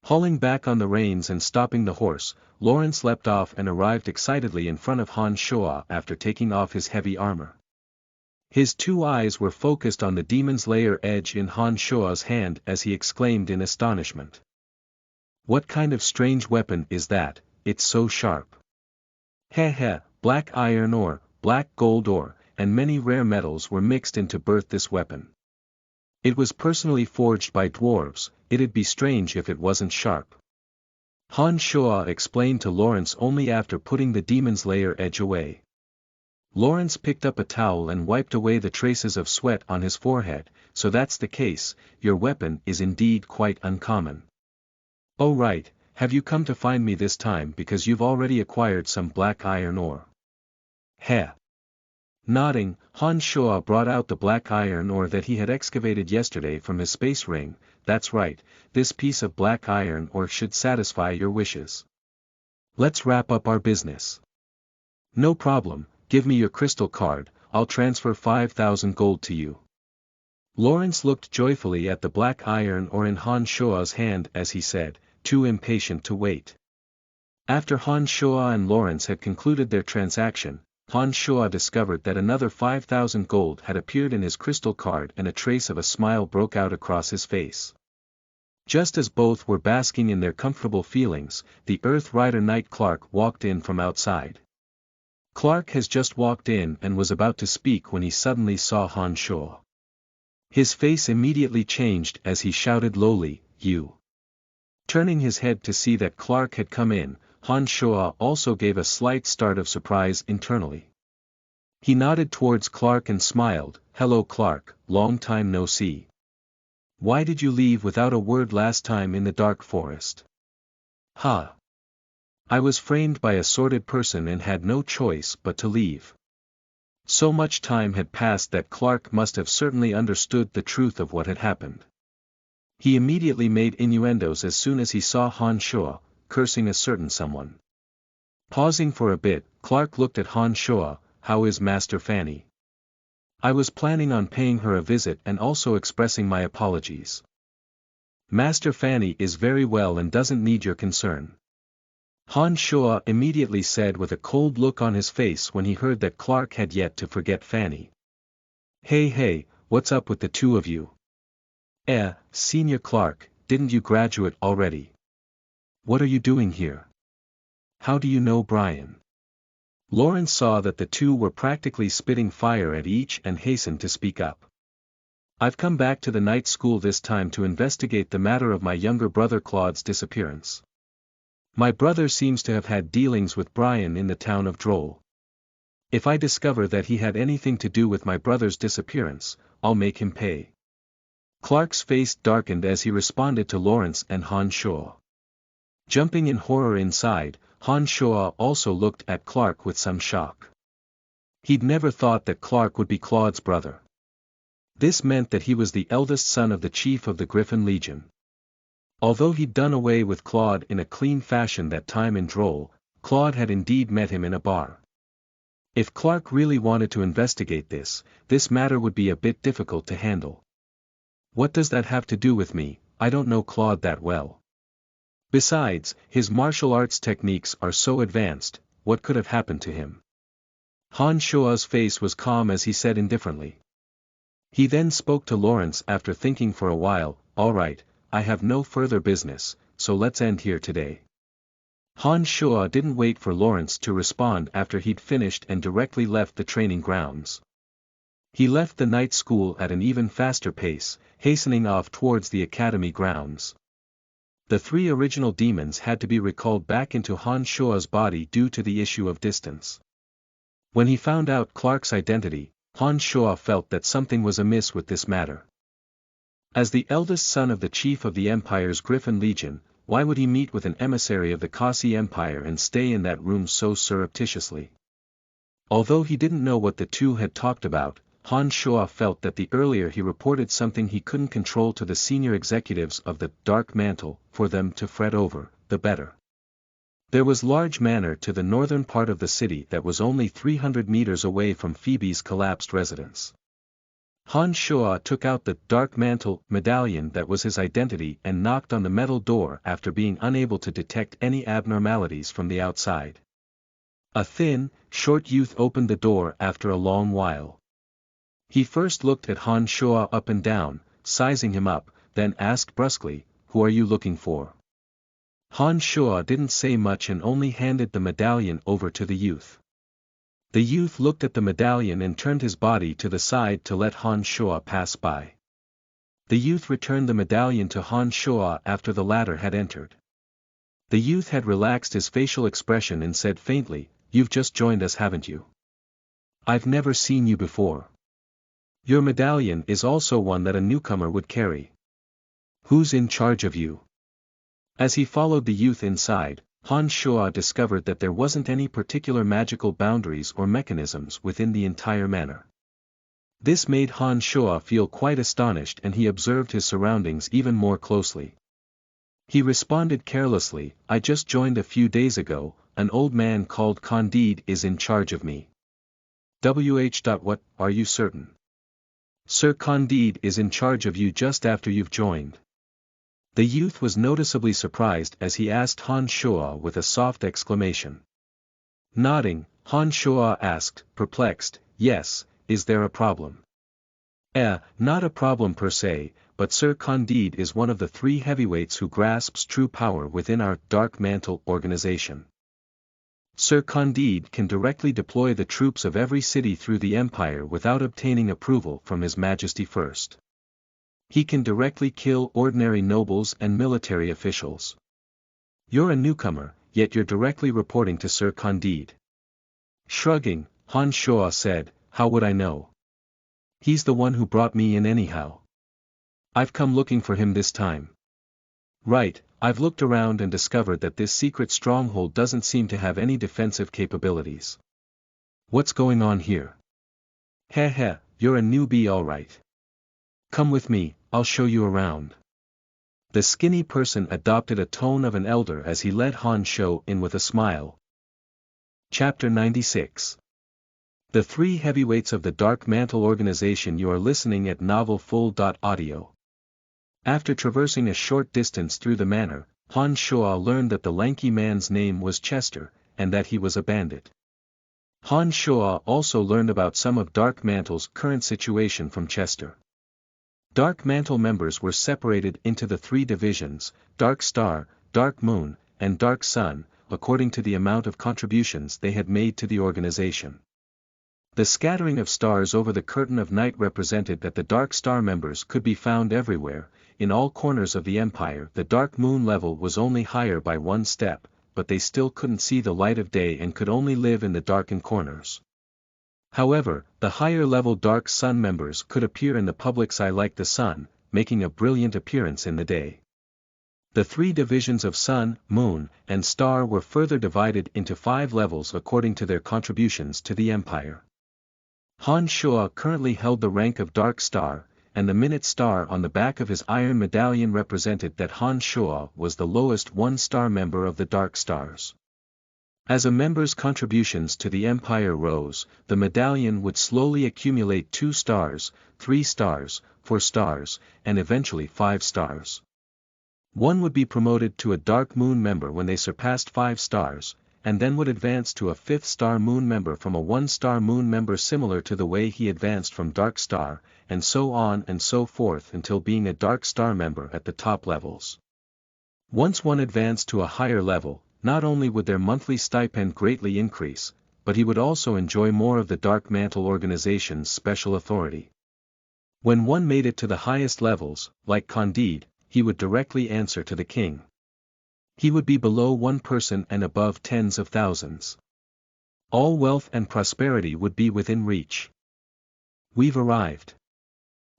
Hauling back on the reins and stopping the horse, Lawrence leapt off and arrived excitedly in front of Han Shua after taking off his heavy armor. His two eyes were focused on the demon's lair edge in Han Shua's hand as he exclaimed in astonishment. "What kind of strange weapon is that? It's so sharp." "Heh heh, black iron ore, black gold ore, and many rare metals were mixed in to birth this weapon. It was personally forged by dwarves, it'd be strange if it wasn't sharp." Han Shua explained to Lawrence only after putting the demon's lair edge away. Lawrence picked up a towel and wiped away the traces of sweat on his forehead. "So that's the case, your weapon is indeed quite uncommon. Oh right, have you come to find me this time because you've already acquired some black iron ore?" "Heh." Nodding, Han Shua brought out the black iron ore that he had excavated yesterday from his space ring. "That's right, this piece of black iron ore should satisfy your wishes. Let's wrap up our business." "No problem, give me your crystal card, I'll transfer 5,000 gold to you." Lawrence looked joyfully at the black iron ore in Han Shua's hand as he said, too impatient to wait. After Han Shua and Lawrence had concluded their transaction, Han Shua discovered that another 5,000 gold had appeared in his crystal card and a trace of a smile broke out across his face. Just as both were basking in their comfortable feelings, the Earth Rider Knight Clark walked in from outside. Clark has just walked in and was about to speak when he suddenly saw Han Shua. His face immediately changed as he shouted lowly, "You." Turning his head to see that Clark had come in, Han Shua also gave a slight start of surprise internally. He nodded towards Clark and smiled, "Hello Clark, long time no see. Why did you leave without a word last time in the dark forest?" "Ha! I was framed by a sordid person and had no choice but to leave." So much time had passed that Clark must have certainly understood the truth of what had happened. He immediately made innuendos as soon as he saw Han Shua, cursing a certain someone. Pausing for a bit, Clark looked at Han Shua. "How is Master Fanny?" "I was planning on paying her a visit and also expressing my apologies." "Master Fanny is very well and doesn't need your concern." Han Shua immediately said with a cold look on his face when he heard that Clark had yet to forget Fanny. Hey, what's up with the two of you?" Senior Clark, didn't you graduate already? What are you doing here? How do you know Brian?" Lawrence saw that the two were practically spitting fire at each and hastened to speak up. "I've come back to the night school this time to investigate the matter of my younger brother Claude's disappearance. My brother seems to have had dealings with Brian in the town of Droll. If I discover that he had anything to do with my brother's disappearance, I'll make him pay." Clark's face darkened as he responded to Lawrence and Han Shua. Jumping in horror inside, Han Shua also looked at Clark with some shock. He'd never thought that Clark would be Claude's brother. This meant that he was the eldest son of the chief of the Griffin Legion. Although he'd done away with Claude in a clean fashion that time in Droll, Claude had indeed met him in a bar. If Clark really wanted to investigate this matter would be a bit difficult to handle. "What does that have to do with me? I don't know Claude that well. Besides, his martial arts techniques are so advanced, what could have happened to him?" Han Shua's face was calm as he said indifferently. He then spoke to Lawrence after thinking for a while, "All right, I have no further business, so let's end here today. Han Shuo didn't wait for Lawrence to respond after he'd finished and directly left the training grounds. He left the night school at an even faster pace, hastening off towards the academy grounds. The three original demons had to be recalled back into Han Shuo's body due to the issue of distance. When he found out Clark's identity, Han Shuo felt that something was amiss with this matter. As the eldest son of the chief of the Empire's Griffin Legion, why would he meet with an emissary of the Kasi Empire and stay in that room so surreptitiously? Although he didn't know what the two had talked about, Han Shuo felt that the earlier he reported something he couldn't control to the senior executives of the Dark Mantle, for them to fret over, the better. There was Large Manor to the northern part of the city that was only 300 meters away from Phoebe's collapsed residence. Han Shuo took out the Dark Mantle medallion that was his identity and knocked on the metal door after being unable to detect any abnormalities from the outside. A thin, short youth opened the door after a long while. He first looked at Han Shuo up and down, sizing him up, then asked brusquely, "Who are you looking for?" Han Shuo didn't say much and only handed the medallion over to the youth. The youth looked at the medallion and turned his body to the side to let Han Shuo pass by. The youth returned the medallion to Han Shuo after the latter had entered. The youth had relaxed his facial expression and said faintly, "You've just joined us, haven't you? I've never seen you before. Your medallion is also one that a newcomer would carry. Who's in charge of you?" As he followed the youth inside, Han Shuo discovered that there wasn't any particular magical boundaries or mechanisms within the entire manor. This made Han Shuo feel quite astonished and he observed his surroundings even more closely. He responded carelessly, "I just joined a few days ago, an old man called Candide is in charge of me." What, are you certain? Sir Candide is in charge of you just after you've joined. The youth was noticeably surprised as he asked Han Shuo with a soft exclamation. Nodding, Han Shuo asked, perplexed, "Yes, is there a problem?" Not a problem per se, but Sir Candide is one of the three heavyweights who grasps true power within our Dark Mantle organization. Sir Candide can directly deploy the troops of every city through the Empire without obtaining approval from His Majesty first. He can directly kill ordinary nobles and military officials. You're a newcomer, yet you're directly reporting to Sir Candide. Shrugging, Han Shuo said, "How would I know? He's the one who brought me in anyhow. I've come looking for him this time." "Right, I've looked around and discovered that this secret stronghold doesn't seem to have any defensive capabilities. What's going on here?" Heh, you're a newbie all right. Come with me, I'll show you around." The skinny person adopted a tone of an elder as he led Han Shuo in with a smile. Chapter 96. The three heavyweights of the Dark Mantle organization. You are listening at novelfull.audio. After traversing a short distance through the manor, Han Shuo learned that the lanky man's name was Chester, and that he was a bandit. Han Shuo also learned about some of Dark Mantle's current situation from Chester. Dark Mantle members were separated into the three divisions, Dark Star, Dark Moon, and Dark Sun, according to the amount of contributions they had made to the organization. The scattering of stars over the curtain of night represented that the Dark Star members could be found everywhere. In all corners of the Empire. The Dark Moon level was only higher by one step, but they still couldn't see the light of day and could only live in the darkened corners. However, the higher-level Dark Sun members could appear in the public's eye like the sun, making a brilliant appearance in the day. The three divisions of Sun, Moon, and Star were further divided into 5 levels according to their contributions to the Empire. Han Shuo currently held the rank of Dark Star, and the minute star on the back of his iron medallion represented that Han Shuo was the lowest 1-star member of the Dark Stars. As a member's contributions to the Empire rose, the medallion would slowly accumulate 2 stars, 3 stars, 4 stars, and eventually 5 stars. One would be promoted to a Dark Moon member when they surpassed 5 stars, and then would advance to a 5th-star Moon member from a 1-star Moon member, similar to the way he advanced from Dark Star, and so on and so forth until being a Dark Star member at the top levels. Once one advanced to a higher level, not only would their monthly stipend greatly increase, but he would also enjoy more of the Dark Mantle organization's special authority. When one made it to the highest levels, like Candide, he would directly answer to the king. He would be below one person and above tens of thousands. All wealth and prosperity would be within reach. We've arrived.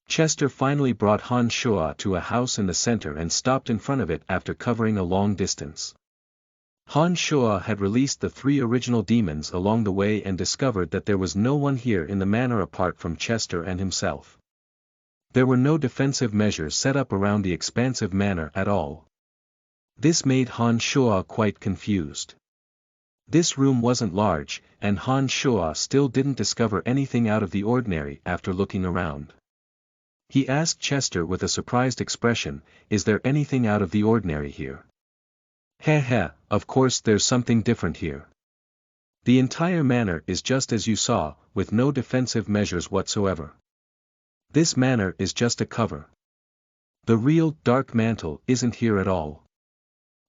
Chester finally brought Han Shuo to a house in the center and stopped in front of it after covering a long distance. Han Shuo had released the 3 original demons along the way and discovered that there was no one here in the manor apart from Chester and himself. There were no defensive measures set up around the expansive manor at all. This made Han Shuo quite confused. This room wasn't large, and Han Shuo still didn't discover anything out of the ordinary after looking around. He asked Chester with a surprised expression, "Is there anything out of the ordinary here?" "Heh, of course there's something different here. The entire manor is just as you saw, with no defensive measures whatsoever. This manor is just a cover. The real Dark Mantle isn't here at all."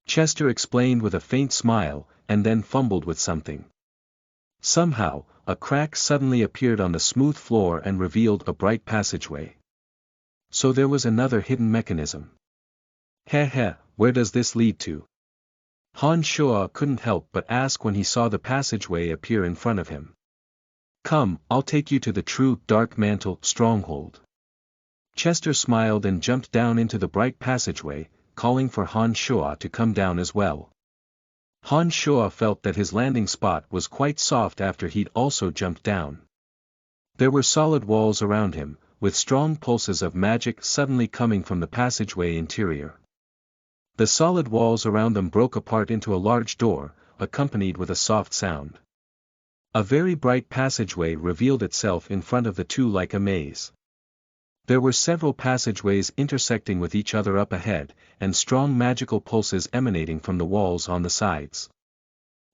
Chester explained with a faint smile, and then fumbled with something. Somehow, a crack suddenly appeared on the smooth floor and revealed a bright passageway. So there was another hidden mechanism. Where does this lead to? Han Shuo couldn't help but ask when he saw the passageway appear in front of him. "Come, I'll take you to the true Dark Mantle stronghold." Chester smiled and jumped down into the bright passageway, calling for Han Shuo to come down as well. Han Shuo felt that his landing spot was quite soft after he'd also jumped down. There were solid walls around him, with strong pulses of magic suddenly coming from the passageway interior. The solid walls around them broke apart into a large door, accompanied with a soft sound. A very bright passageway revealed itself in front of the two like a maze. There were several passageways intersecting with each other up ahead, and strong magical pulses emanating from the walls on the sides.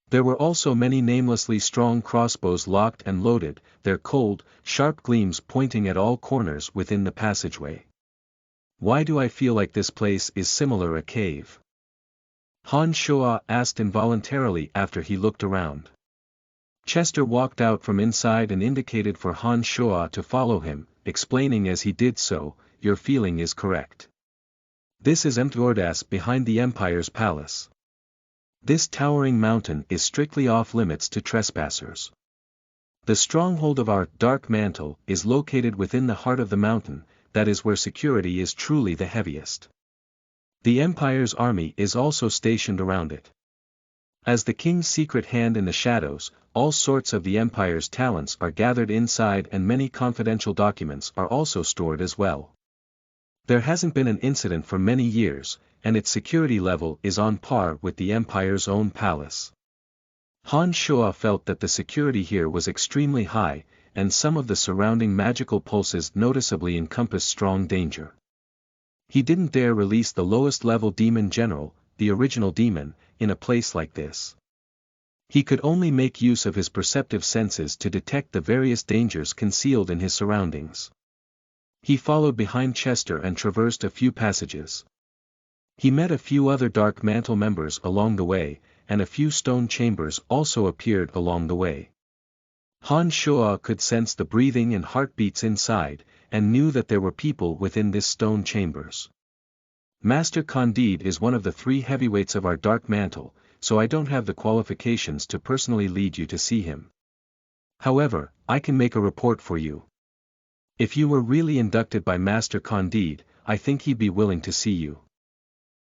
There were also many namelessly strong crossbows locked and loaded, their cold, sharp gleams pointing at all corners within the passageway. "Why do I feel like this place is similar a cave?" Han Shuo asked involuntarily after he looked around. Chester walked out from inside and indicated for Han Shuo to follow him, explaining as he did so, "Your feeling is correct. This is Mtgordas behind the Empire's palace. This towering mountain is strictly off limits to trespassers. The stronghold of our Dark Mantle is located within the heart of the mountain, that is where security is truly the heaviest. The Empire's army is also stationed around it. As the king's secret hand in the shadows, all sorts of the Empire's talents are gathered inside and many confidential documents are also stored as well. There hasn't been an incident for many years, and its security level is on par with the Empire's own palace." Han Shuo felt that the security here was extremely high, and some of the surrounding magical pulses noticeably encompassed strong danger. He didn't dare release the lowest level demon general, the original demon, in a place like this. He could only make use of his perceptive senses to detect the various dangers concealed in his surroundings. He followed behind Chester and traversed a few passages. He met a few other Dark Mantle members along the way, and a few stone chambers also appeared along the way. Han Shuo could sense the breathing and heartbeats inside, and knew that there were people within this stone chambers. "Master Candide is one of the 3 heavyweights of our Dark Mantle, so I don't have the qualifications to personally lead you to see him. However, I can make a report for you. If you were really inducted by Master Candide, I think he'd be willing to see you."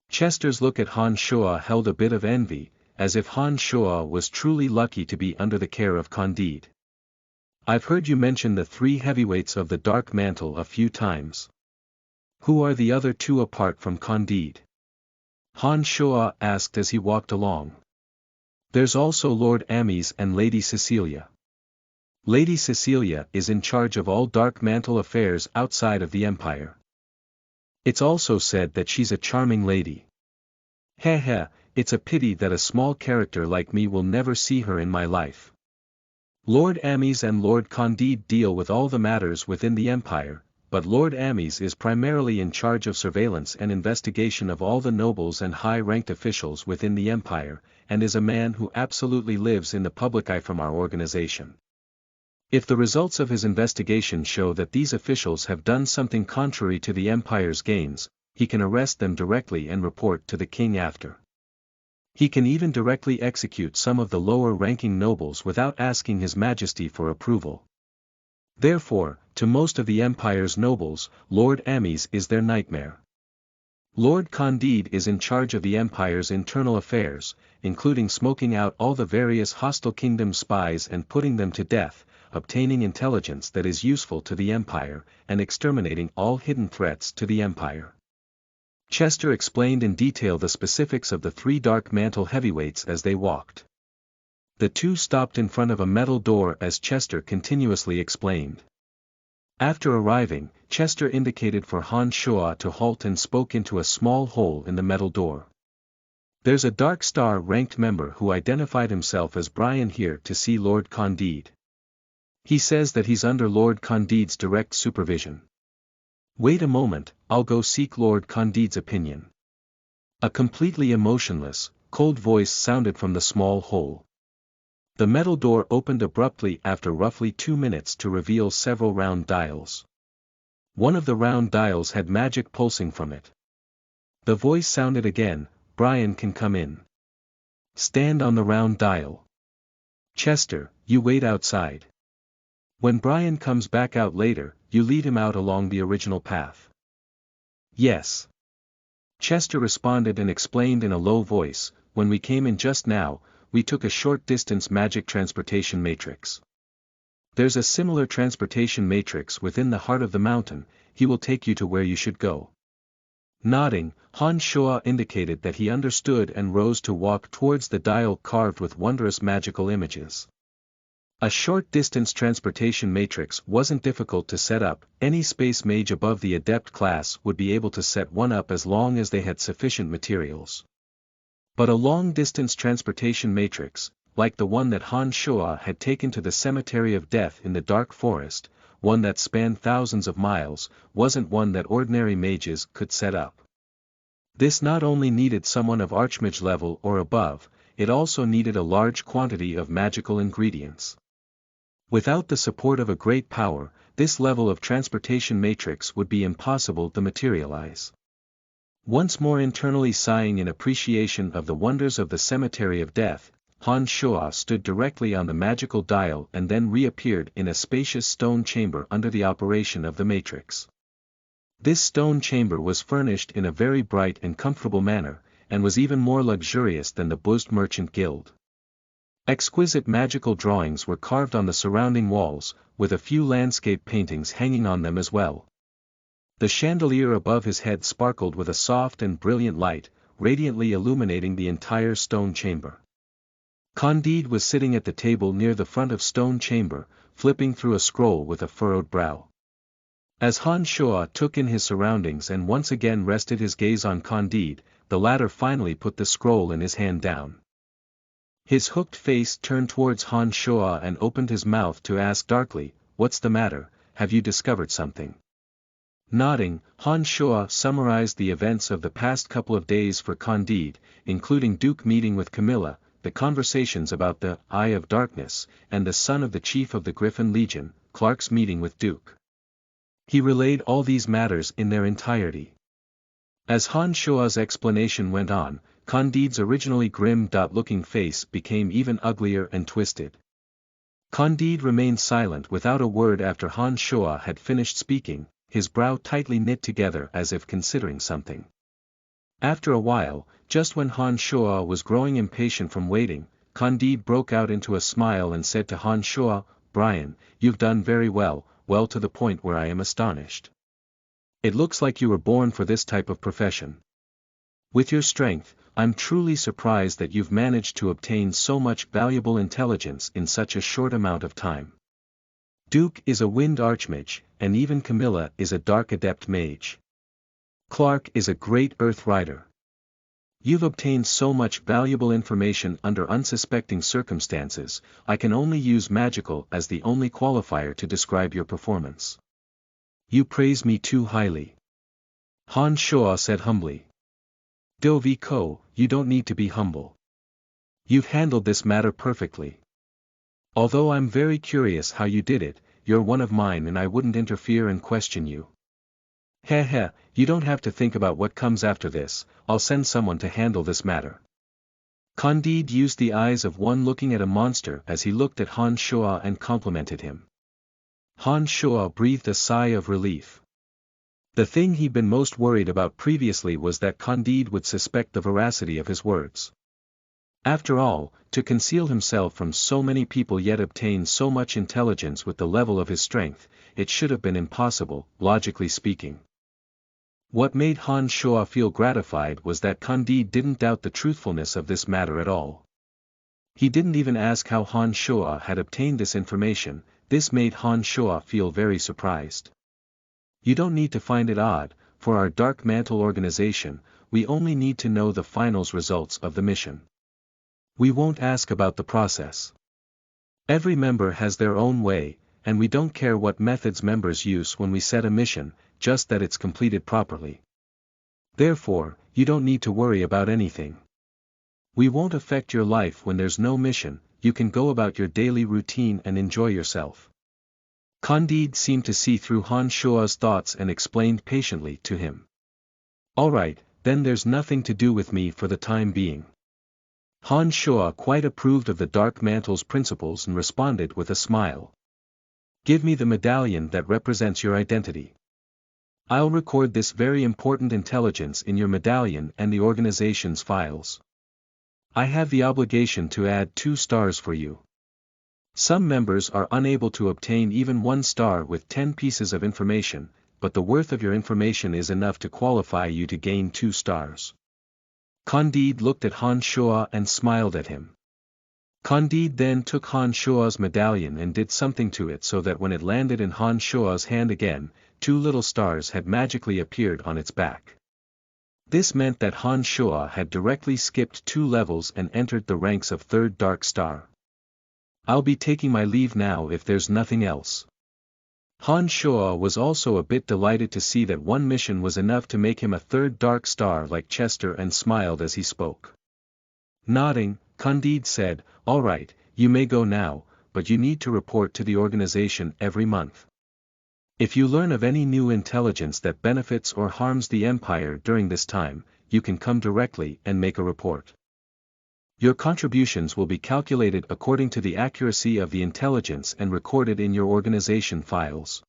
Chester's look at Han Shuo held a bit of envy, as if Han Shuo was truly lucky to be under the care of Candide. "I've heard you mention the 3 heavyweights of the Dark Mantle a few times. Who are the other 2 apart from Candide?" Han Shuo asked as he walked along. "There's also Lord Amies and Lady Cecilia. Lady Cecilia is in charge of all Dark Mantle affairs outside of the Empire. It's also said that she's a charming lady. It's a pity that a small character like me will never see her in my life. Lord Amies and Lord Candide deal with all the matters within the Empire, but Lord Ames is primarily in charge of surveillance and investigation of all the nobles and high-ranked officials within the Empire, and is a man who absolutely lives in the public eye from our organization. If the results of his investigation show that these officials have done something contrary to the Empire's gains, he can arrest them directly and report to the king after. He can even directly execute some of the lower-ranking nobles without asking His Majesty for approval. Therefore, to most of the Empire's nobles, Lord Ames is their nightmare. Lord Candide is in charge of the Empire's internal affairs, including smoking out all the various hostile kingdom spies and putting them to death, obtaining intelligence that is useful to the Empire, and exterminating all hidden threats to the Empire. Chester explained in detail the specifics of the 3 Dark Mantle heavyweights as they walked. The 2 stopped in front of a metal door as Chester continuously explained. After arriving, Chester indicated for Han Shuo to halt and spoke into a small hole in the metal door. There's a Dark Star ranked member who identified himself as Brian here to see Lord Candide. He says that he's under Lord Candide's direct supervision. Wait a moment, I'll go seek Lord Candide's opinion. A completely emotionless, cold voice sounded from the small hole. The metal door opened abruptly after roughly 2 minutes to reveal several round dials. One of the round dials had magic pulsing from it. The voice sounded again, Brian can come in. Stand on the round dial. Chester, you wait outside. When Brian comes back out later, you lead him out along the original path. Yes. Chester responded and explained in a low voice, when we came in just now, we took a short-distance magic transportation matrix. There's a similar transportation matrix within the heart of the mountain, he will take you to where you should go. Nodding, Han Shuo indicated that he understood and rose to walk towards the dial carved with wondrous magical images. A short-distance transportation matrix wasn't difficult to set up, any space mage above the adept class would be able to set one up as long as they had sufficient materials. But a long-distance transportation matrix, like the one that Han Shuo had taken to the Cemetery of Death in the Dark Forest, one that spanned thousands of miles, wasn't one that ordinary mages could set up. This not only needed someone of Archmage level or above, it also needed a large quantity of magical ingredients. Without the support of a great power, this level of transportation matrix would be impossible to materialize. Once more internally sighing in appreciation of the wonders of the Cemetery of Death, Han Shuo stood directly on the magical dial and then reappeared in a spacious stone chamber under the operation of the matrix. This stone chamber was furnished in a very bright and comfortable manner, and was even more luxurious than the Buzzed Merchant Guild. Exquisite magical drawings were carved on the surrounding walls, with a few landscape paintings hanging on them as well. The chandelier above his head sparkled with a soft and brilliant light, radiantly illuminating the entire stone chamber. Candide was sitting at the table near the front of stone chamber, flipping through a scroll with a furrowed brow. As Han Shuo took in his surroundings and once again rested his gaze on Candide, the latter finally put the scroll in his hand down. His hooked face turned towards Han Shuo and opened his mouth to ask darkly, "What's the matter, have you discovered something?" Nodding, Han Shuo summarized the events of the past couple of days for Candide, including Duke meeting with Camilla, the conversations about the Eye of Darkness, and the son of the chief of the Griffin Legion, Clark's meeting with Duke. He relayed all these matters in their entirety. As Han Shuo's explanation went on, Candide's originally grim-looking face became even uglier and twisted. Candide remained silent without a word after Han Shuo had finished speaking, his brow tightly knit together as if considering something. After a while, just when Han Shuo was growing impatient from waiting, Candide broke out into a smile and said to Han Shuo, "Brian, you've done very well, well to the point where I am astonished. It looks like you were born for this type of profession. With your strength, I'm truly surprised that you've managed to obtain so much valuable intelligence in such a short amount of time. Duke is a wind archmage, and even Camilla is a dark adept mage. Clark is a great earth rider. You've obtained so much valuable information under unsuspecting circumstances, I can only use magical as the only qualifier to describe your performance. You praise me too highly. Han Shuo said humbly. Do Vi Ko, you don't need to be humble. You've handled this matter perfectly. Although I'm very curious how you did it, you're one of mine and I wouldn't interfere and question you. Heh, you don't have to think about what comes after this, I'll send someone to handle this matter. Candide used the eyes of one looking at a monster as he looked at Han Shuo and complimented him. Han Shuo breathed a sigh of relief. The thing he'd been most worried about previously was that Candide would suspect the veracity of his words. After all, to conceal himself from so many people yet obtain so much intelligence with the level of his strength, it should have been impossible, logically speaking. What made Han Shuo feel gratified was that Candide didn't doubt the truthfulness of this matter at all. He didn't even ask how Han Shuo had obtained this information. This made Han Shuo feel very surprised. You don't need to find it odd, for our Dark Mantle organization, we only need to know the finals results of the mission. We won't ask about the process. Every member has their own way, and we don't care what methods members use when we set a mission, just that it's completed properly. Therefore, you don't need to worry about anything. We won't affect your life when there's no mission, you can go about your daily routine and enjoy yourself. Candide seemed to see through Han Shuo's thoughts and explained patiently to him. Alright, then there's nothing to do with me for the time being. Han Shuo quite approved of the Dark Mantle's principles and responded with a smile. Give me the medallion that represents your identity. I'll record this very important intelligence in your medallion and the organization's files. I have the obligation to add 2 stars for you. Some members are unable to obtain even 1 star with 10 pieces of information, but the worth of your information is enough to qualify you to gain 2 stars. Candide looked at Han Shuo and smiled at him. Candide then took Han Shuo's medallion and did something to it so that when it landed in Han Shuo's hand again, 2 little stars had magically appeared on its back. This meant that Han Shuo had directly skipped 2 levels and entered the ranks of 3rd Dark Star. I'll be taking my leave now if there's nothing else. Han Shuo was also a bit delighted to see that 1 mission was enough to make him a 3rd Dark Star like Chester and smiled as he spoke. Nodding, Candide said, Alright, you may go now, but you need to report to the organization every month. If you learn of any new intelligence that benefits or harms the Empire during this time, you can come directly and make a report. Your contributions will be calculated according to the accuracy of the intelligence and recorded in your organization files.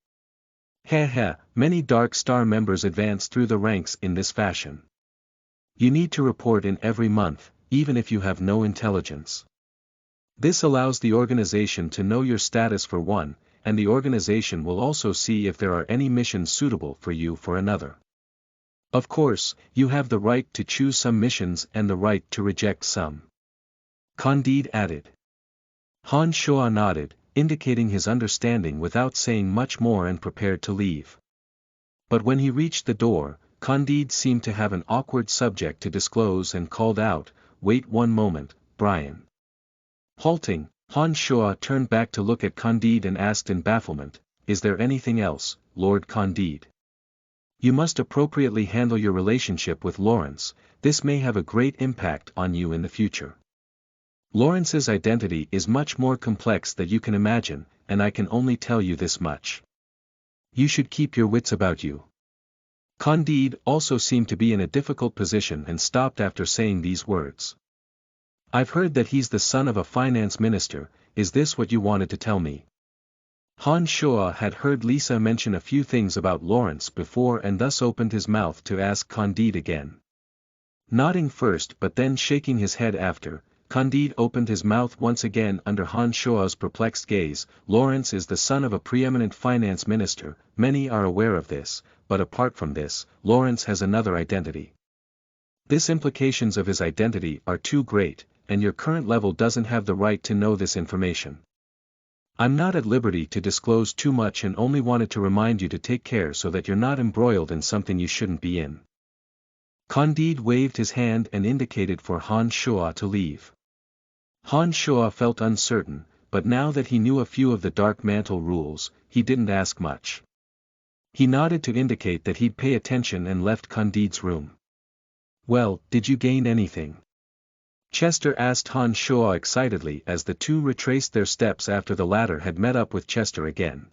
Many Dark Star members advance through the ranks in this fashion. You need to report in every month, even if you have no intelligence. This allows the organization to know your status for one, and the organization will also see if there are any missions suitable for you for another. Of course, you have the right to choose some missions and the right to reject some. Candide added. Han Shuo nodded, indicating his understanding without saying much more and prepared to leave. But when he reached the door, Candide seemed to have an awkward subject to disclose and called out, Wait 1 moment, Brian. Halting, Han Shuo turned back to look at Candide and asked in bafflement, Is there anything else, Lord Candide? You must appropriately handle your relationship with Lawrence, this may have a great impact on you in the future. Lawrence's identity is much more complex than you can imagine, and I can only tell you this much. You should keep your wits about you. Candide also seemed to be in a difficult position and stopped after saying these words. I've heard that he's the son of a finance minister, is this what you wanted to tell me? Han Shuo had heard Lisa mention a few things about Lawrence before and thus opened his mouth to ask Candide again. Nodding first but then shaking his head after, Candide opened his mouth once again under Han Shuo's perplexed gaze. Lawrence is the son of a preeminent finance minister, many are aware of this, but apart from this, Lawrence has another identity. This implications of his identity are too great, and your current level doesn't have the right to know this information. I'm not at liberty to disclose too much and only wanted to remind you to take care so that you're not embroiled in something you shouldn't be in. Candide waved his hand and indicated for Han Shuo to leave. Han Shuo felt uncertain, but now that he knew a few of the Dark Mantle rules, he didn't ask much. He nodded to indicate that he'd pay attention and left Candide's room. Well, did you gain anything? Chester asked Han Shuo excitedly as the two retraced their steps after the latter had met up with Chester again.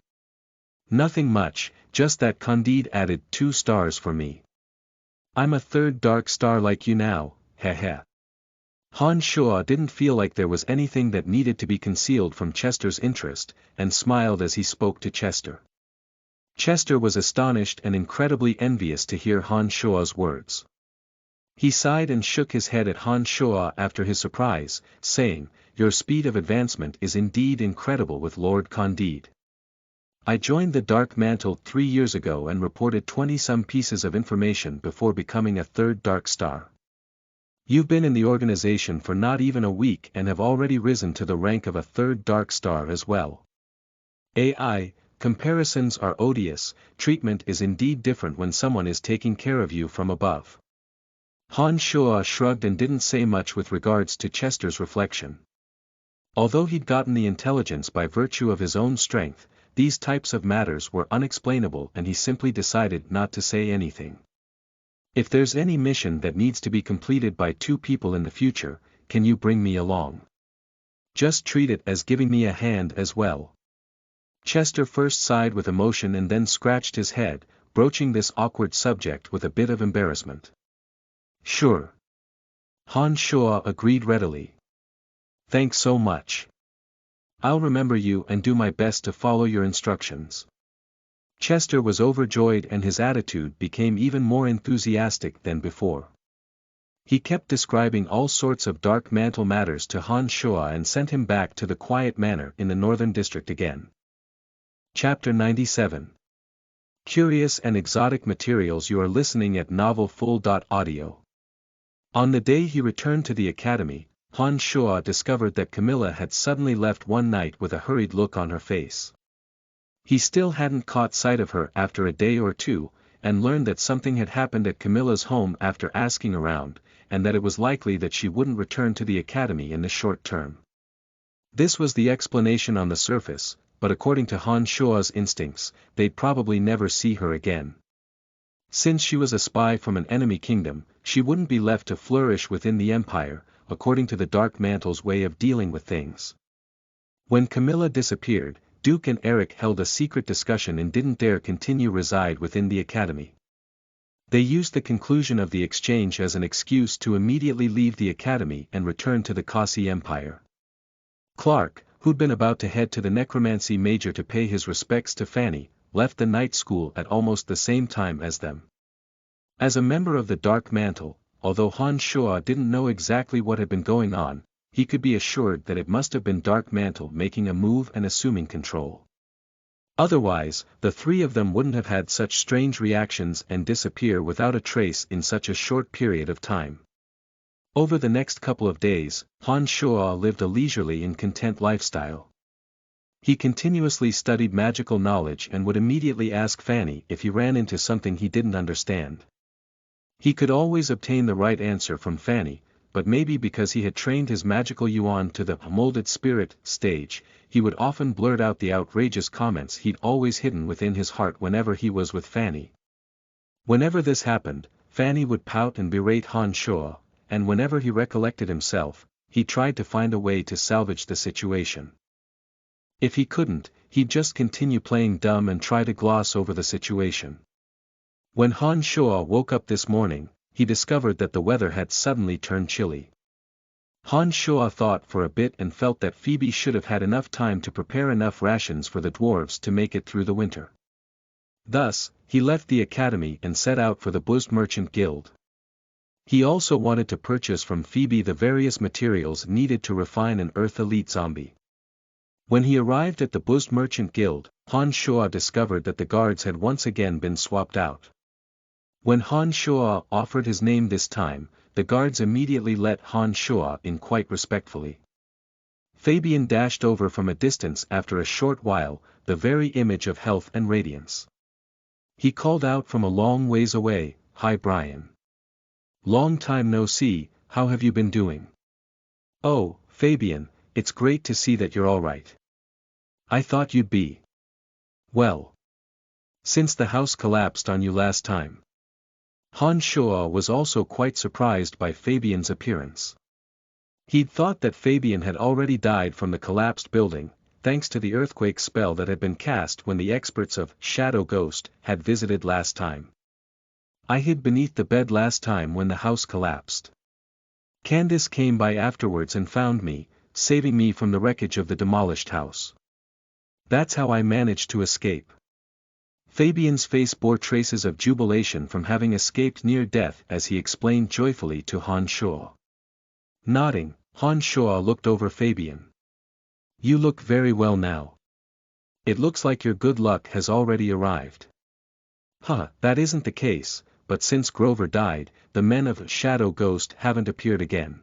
Nothing much, just that Candide added 2 stars for me. I'm a 3rd dark star like you now, heh. Han Shuo didn't feel like there was anything that needed to be concealed from Chester's interest, and smiled as he spoke to Chester. Chester was astonished and incredibly envious to hear Han Shuo's words. He sighed and shook his head at Han Shuo after his surprise, saying, "Your speed of advancement is indeed incredible with Lord Candide. I joined the Dark Mantle 3 years ago and reported 20-some pieces of information before becoming a 3rd Dark Star. You've been in the organization for not even a week and have already risen to the rank of a 3rd Dark Star as well. AI, comparisons are odious, treatment is indeed different when someone is taking care of you from above." Han Shuo shrugged and didn't say much with regards to Chester's reflection. Although he'd gotten the intelligence by virtue of his own strength, these types of matters were unexplainable and he simply decided not to say anything. If there's any mission that needs to be completed by 2 people in the future, can you bring me along? Just treat it as giving me a hand as well. Chester first sighed with emotion and then scratched his head, broaching this awkward subject with a bit of embarrassment. Sure. Han Shuo agreed readily. Thanks so much. I'll remember you and do my best to follow your instructions. Chester was overjoyed and his attitude became even more enthusiastic than before. He kept describing all sorts of Dark Mantle matters to Han Shuo and sent him back to the quiet manor in the Northern District again. Chapter 97. Curious and exotic materials. You are listening at NovelFull.audio. On the day he returned to the academy, Han Shuo discovered that Camilla had suddenly left one night with a hurried look on her face. He still hadn't caught sight of her after a day or two, and learned that something had happened at Camilla's home after asking around, and that it was likely that she wouldn't return to the academy in the short term. This was the explanation on the surface, but according to Han Shuo's instincts, they'd probably never see her again. Since she was a spy from an enemy kingdom, she wouldn't be left to flourish within the empire, according to the Dark Mantle's way of dealing with things. When Camilla disappeared, Duke and Eric held a secret discussion and didn't dare continue reside within the academy. They used the conclusion of the exchange as an excuse to immediately leave the academy and return to the Kasi Empire. Clark, who'd been about to head to the necromancy major to pay his respects to Fanny, left the night school at almost the same time as them. As a member of the Dark Mantle, although Han Shuo didn't know exactly what had been going on, he could be assured that it must have been Dark Mantle making a move and assuming control. Otherwise, the 3 of them wouldn't have had such strange reactions and disappear without a trace in such a short period of time. Over the next couple of days, Han Shuo lived a leisurely and content lifestyle. He continuously studied magical knowledge and would immediately ask Fanny if he ran into something he didn't understand. He could always obtain the right answer from Fanny, but maybe because he had trained his magical yuan to the molded spirit stage, he would often blurt out the outrageous comments he'd always hidden within his heart whenever he was with Fanny. Whenever this happened, Fanny would pout and berate Han Shuo, and whenever he recollected himself, he tried to find a way to salvage the situation. If he couldn't, he'd just continue playing dumb and try to gloss over the situation. When Han Shuo woke up this morning, he discovered that the weather had suddenly turned chilly. Han Shuo thought for a bit and felt that Phoebe should have had enough time to prepare enough rations for the dwarves to make it through the winter. Thus, he left the academy and set out for the Buzzed Merchant Guild. He also wanted to purchase from Phoebe the various materials needed to refine an Earth Elite zombie. When he arrived at the Buzzed Merchant Guild, Han Shuo discovered that the guards had once again been swapped out. When Han Shuo offered his name this time, the guards immediately let Han Shuo in quite respectfully. Fabian dashed over from a distance after a short while, the very image of health and radiance. He called out from a long ways away, "Hi Brian. Long time no see, how have you been doing?" "Oh, Fabian, it's great to see that you're all right. I thought you'd be well. Since the house collapsed on you last time. Han Shuo was also quite surprised by Fabian's appearance. He'd thought that Fabian had already died from the collapsed building, thanks to the earthquake spell that had been cast when the experts of Shadow Ghost had visited last time. I hid beneath the bed last time when the house collapsed. Candace came by afterwards and found me, saving me from the wreckage of the demolished house. That's how I managed to escape. Fabian's face bore traces of jubilation from having escaped near death as he explained joyfully to Han Shuo. Nodding, Han Shuo looked over Fabian. You look very well now. It looks like your good luck has already arrived. That isn't the case, but since Grover died, the men of Shadow Ghost haven't appeared again.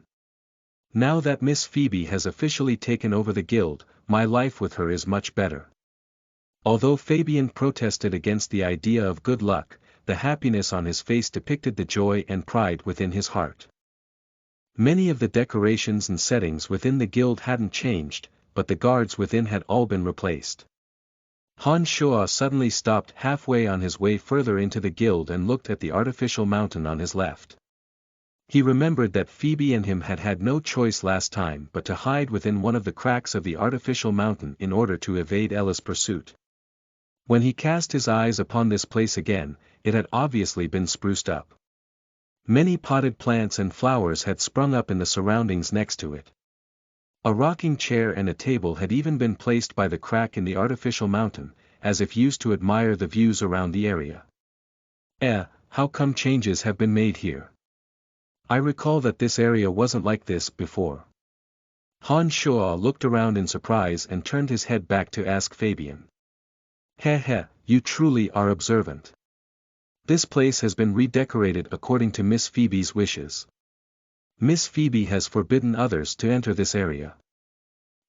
Now that Miss Phoebe has officially taken over the guild, my life with her is much better. Although Fabian protested against the idea of good luck, the happiness on his face depicted the joy and pride within his heart. Many of the decorations and settings within the guild hadn't changed, but the guards within had all been replaced. Han Shuo suddenly stopped halfway on his way further into the guild and looked at the artificial mountain on his left. He remembered that Phoebe and him had had no choice last time but to hide within one of the cracks of the artificial mountain in order to evade Ella's pursuit. When he cast his eyes upon this place again, it had obviously been spruced up. Many potted plants and flowers had sprung up in the surroundings next to it. A rocking chair and a table had even been placed by the crack in the artificial mountain, as if used to admire the views around the area. How come changes have been made here? I recall that this area wasn't like this before. Han Shuo looked around in surprise and turned his head back to ask Fabian. You truly are observant. This place has been redecorated according to Miss Phoebe's wishes. Miss Phoebe has forbidden others to enter this area.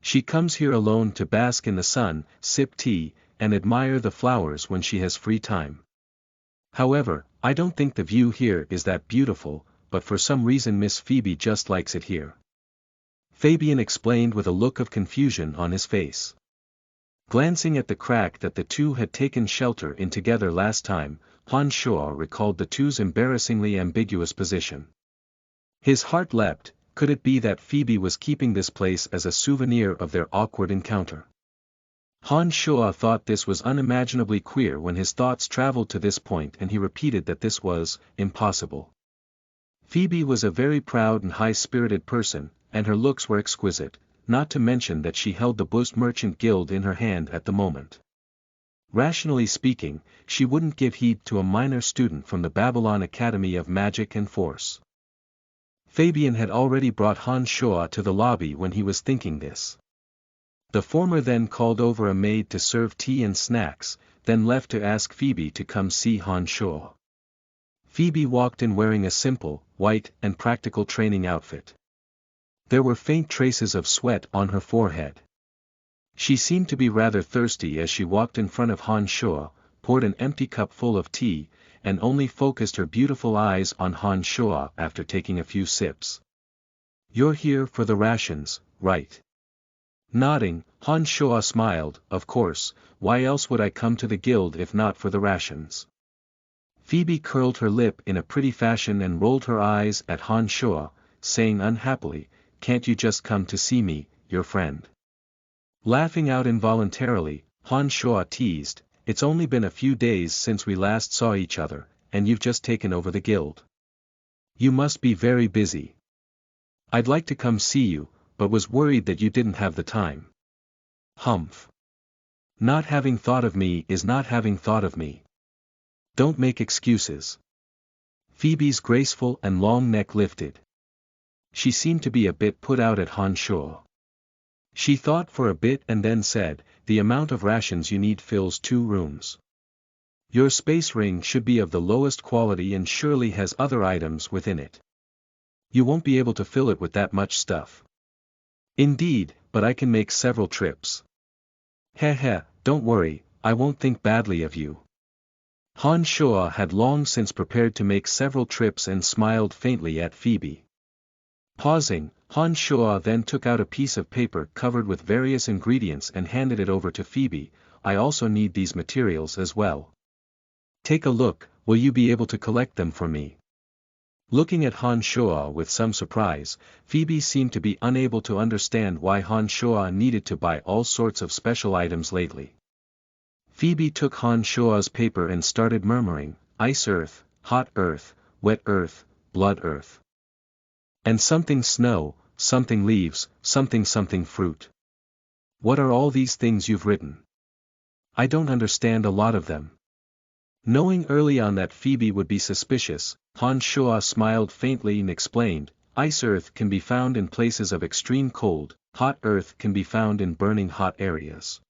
She comes here alone to bask in the sun, sip tea, and admire the flowers when she has free time. However, I don't think the view here is that beautiful, but for some reason Miss Phoebe just likes it here. Fabian explained with a look of confusion on his face. Glancing at the crack that the two had taken shelter in together last time, Han Shuo recalled the two's embarrassingly ambiguous position. His heart leapt. Could it be that Phoebe was keeping this place as a souvenir of their awkward encounter? Han Shuo thought this was unimaginably queer when his thoughts traveled to this point, and he repeated that this was impossible. Phoebe was a very proud and high-spirited person, and her looks were exquisite, not to mention that she held the Boost Merchant Guild in her hand at the moment. Rationally speaking, she wouldn't give heed to a minor student from the Babylon Academy of Magic and Force. Fabian had already brought Han Shuo to the lobby when he was thinking this. The former then called over a maid to serve tea and snacks, then left to ask Phoebe to come see Han Shuo. Phoebe walked in wearing a simple, white and practical training outfit. There were faint traces of sweat on her forehead. She seemed to be rather thirsty as she walked in front of Han Shuo, poured an empty cup full of tea, and only focused her beautiful eyes on Han Shuo after taking a few sips. You're here for the rations, right? Nodding, Han Shuo smiled. Of course, why else would I come to the guild if not for the rations? Phoebe curled her lip in a pretty fashion and rolled her eyes at Han Shuo, saying unhappily, can't you just come to see me, your friend? Laughing out involuntarily, Han Shuo teased, it's only been a few days since we last saw each other, and you've just taken over the guild. You must be very busy. I'd like to come see you, but was worried that you didn't have the time. Humph. Not having thought of me is not having thought of me. Don't make excuses. Phoebe's graceful and long neck lifted. She seemed to be a bit put out at Han Shuo. She thought for a bit and then said, the amount of rations you need fills 2 rooms. Your space ring should be of the lowest quality and surely has other items within it. You won't be able to fill it with that much stuff. Indeed, but I can make several trips. Don't worry, I won't think badly of you. Han Shuo had long since prepared to make several trips and smiled faintly at Phoebe. Pausing, Han Shuo then took out a piece of paper covered with various ingredients and handed it over to Phoebe. I also need these materials as well. Take a look, will you be able to collect them for me? Looking at Han Shoa with some surprise, Phoebe seemed to be unable to understand why Han Shoa needed to buy all sorts of special items lately. Phoebe took Han Shoa's paper and started murmuring, ice earth, hot earth, wet earth, blood earth. And something snow, something leaves, something something fruit. What are all these things you've written? I don't understand a lot of them. Knowing early on that Phoebe would be suspicious, Han Shoa smiled faintly and explained, ice earth can be found in places of extreme cold, hot earth can be found in burning hot areas.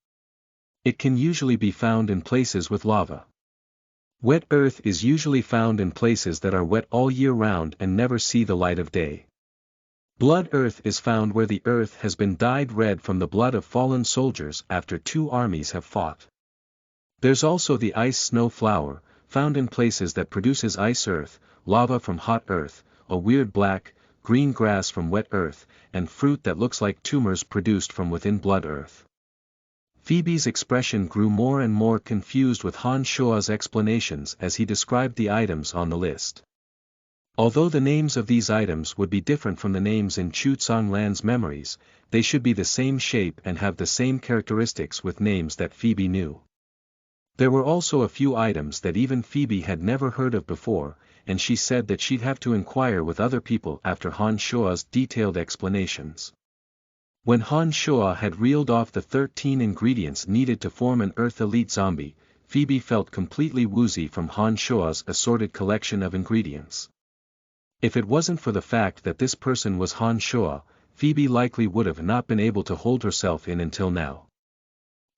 It can usually be found in places with lava. Wet earth is usually found in places that are wet all year round and never see the light of day. Blood earth is found where the earth has been dyed red from the blood of fallen soldiers after two armies have fought. There's also the ice snow flower, found in places that produces ice earth, lava from hot earth, a weird black, green grass from wet earth, and fruit that looks like tumors produced from within blood earth. Phoebe's expression grew more and more confused with Han Shoa's explanations as he described the items on the list. Although the names of these items would be different from the names in Chutsang Lan's memories, they should be the same shape and have the same characteristics with names that Phoebe knew. There were also a few items that even Phoebe had never heard of before, and she said that she'd have to inquire with other people after Han Shoa's detailed explanations. When Han Shoa had reeled off the 13 ingredients needed to form an Earth Elite zombie, Phoebe felt completely woozy from Han Shoa's assorted collection of ingredients. If it wasn't for the fact that this person was Han Shoa, Phoebe likely would have not been able to hold herself in until now.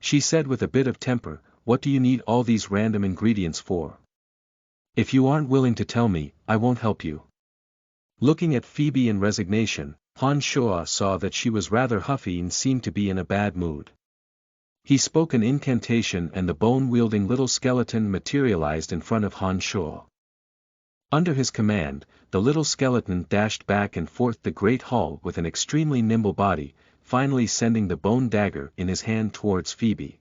She said with a bit of temper, "What do you need all these random ingredients for? If you aren't willing to tell me, I won't help you." Looking at Phoebe in resignation, Han Shoa saw that she was rather huffy and seemed to be in a bad mood. He spoke an incantation and the bone-wielding little skeleton materialized in front of Han Shoa. Under his command, the little skeleton dashed back and forth the great hall with an extremely nimble body, finally sending the bone dagger in his hand towards Phoebe.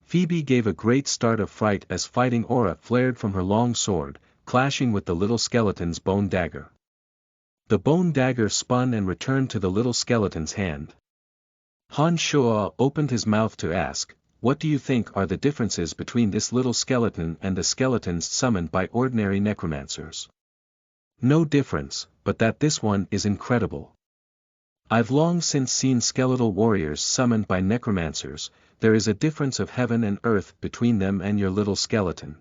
Phoebe gave a great start of fright as fighting aura flared from her long sword, clashing with the little skeleton's bone dagger. The bone dagger spun and returned to the little skeleton's hand. Han Shoa opened his mouth to ask, "What do you think are the differences between this little skeleton and the skeletons summoned by ordinary necromancers?" "No difference, but that this one is incredible. I've long since seen skeletal warriors summoned by necromancers. There is a difference of heaven and earth between them and your little skeleton.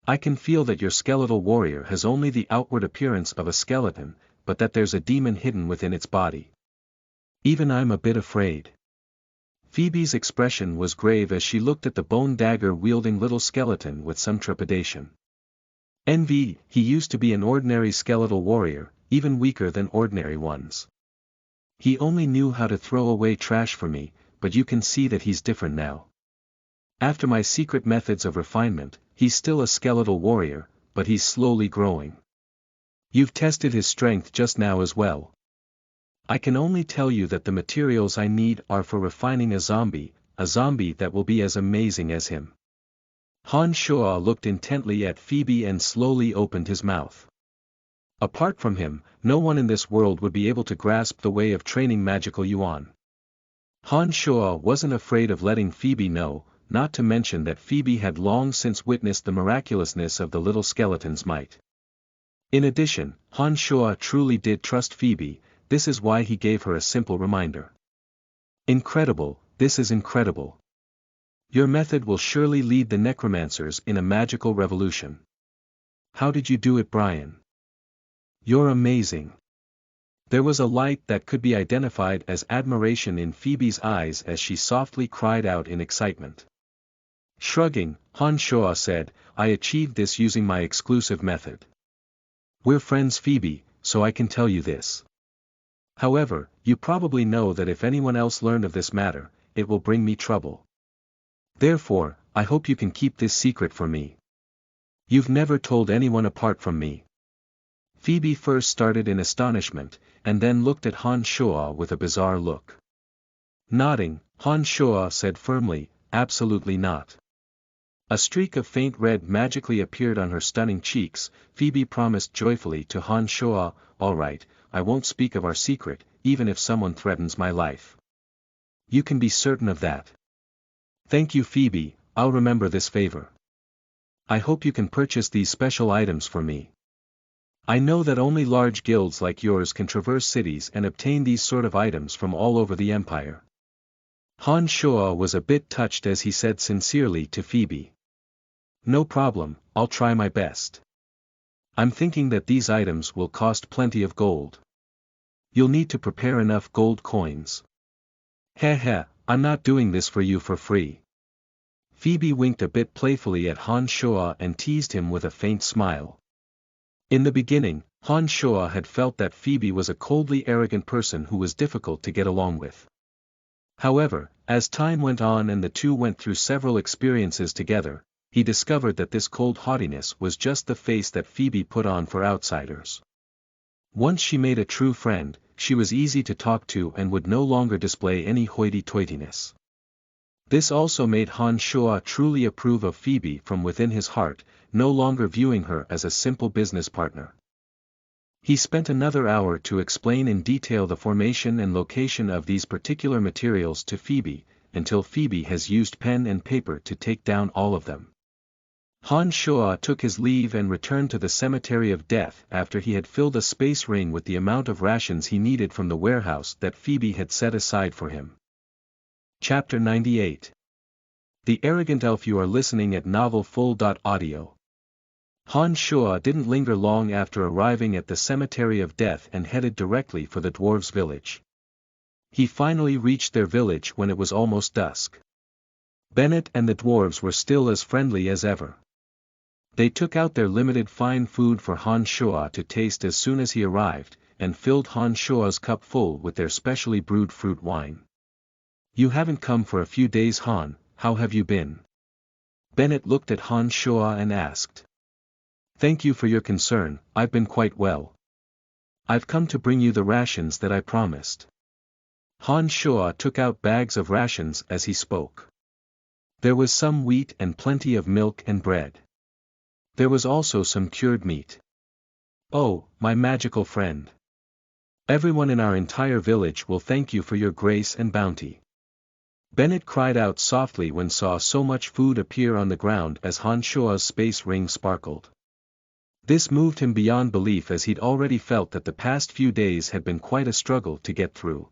I can feel that your skeletal warrior has only the outward appearance of a skeleton, but that there's a demon hidden within its body. Even I'm a bit afraid." Phoebe's expression was grave as she looked at the bone dagger-wielding little skeleton with some trepidation. "Envy, he used to be an ordinary skeletal warrior, even weaker than ordinary ones. He only knew how to throw away trash for me, but you can see that he's different now. After my secret methods of refinement, he's still a skeletal warrior, but he's slowly growing. You've tested his strength just now as well. I can only tell you that the materials I need are for refining a zombie that will be as amazing as him." Han Shoa looked intently at Phoebe and slowly opened his mouth. Apart from him, no one in this world would be able to grasp the way of training magical yuan. Han Shoa wasn't afraid of letting Phoebe know, not to mention that Phoebe had long since witnessed the miraculousness of the little skeleton's might. In addition, Han Shoa truly did trust Phoebe. This is why he gave her a simple reminder. "Incredible, this is incredible. Your method will surely lead the necromancers in a magical revolution. How did you do it, Brian? You're amazing." There was a light that could be identified as admiration in Phoebe's eyes as she softly cried out in excitement. Shrugging, Han Shoa said, "I achieved this using my exclusive method. We're friends, Phoebe, so I can tell you this. However, you probably know that if anyone else learned of this matter, it will bring me trouble. Therefore, I hope you can keep this secret from me. You've never told anyone apart from me." Phoebe first started in astonishment, and then looked at Han Shoa with a bizarre look. Nodding, Han Shoa said firmly, "Absolutely not. A streak of faint red magically appeared on her stunning cheeks. Phoebe promised joyfully to Han Shoa, "All right, I won't speak of our secret, even if someone threatens my life. You can be certain of that." "Thank you, Phoebe, I'll remember this favor. I hope you can purchase these special items for me. I know that only large guilds like yours can traverse cities and obtain these sort of items from all over the empire." Han Shoa was a bit touched as he said sincerely to Phoebe, "No problem, I'll try my best. I'm thinking that these items will cost plenty of gold. You'll need to prepare enough gold coins." "Heh, I'm not doing this for you for free." Phoebe winked a bit playfully at Han Shoa and teased him with a faint smile. In the beginning, Han Shoa had felt that Phoebe was a coldly arrogant person who was difficult to get along with. However, as time went on and the two went through several experiences together, he discovered that this cold haughtiness was just the face that Phoebe put on for outsiders. Once she made a true friend, she was easy to talk to and would no longer display any hoity-toityness. This also made Han Shoa truly approve of Phoebe from within his heart, no longer viewing her as a simple business partner. He spent another hour to explain in detail the formation and location of these particular materials to Phoebe, until Phoebe has used pen and paper to take down all of them. Han Shoa took his leave and returned to the Cemetery of Death after he had filled a space ring with the amount of rations he needed from the warehouse that Phoebe had set aside for him. Chapter 98. The Arrogant Elf. You are listening at novelfull.audio. Han Shoa didn't linger long after arriving at the Cemetery of Death and headed directly for the dwarves' village. He finally reached their village when it was almost dusk. Bennett and the dwarves were still as friendly as ever. They took out their limited fine food for Han Shoa to taste as soon as he arrived, and filled Han Shoa's cup full with their specially brewed fruit wine. "You haven't come for a few days, Han, how have you been?" Bennett looked at Han Shoa and asked. "Thank you for your concern, I've been quite well. I've come to bring you the rations that I promised." Han Shoa took out bags of rations as he spoke. There was some wheat and plenty of milk and bread. There was also some cured meat. "Oh, my magical friend. Everyone in our entire village will thank you for your grace and bounty." Bennett cried out softly when saw so much food appear on the ground as Han Shoa's space ring sparkled. This moved him beyond belief as he'd already felt that the past few days had been quite a struggle to get through.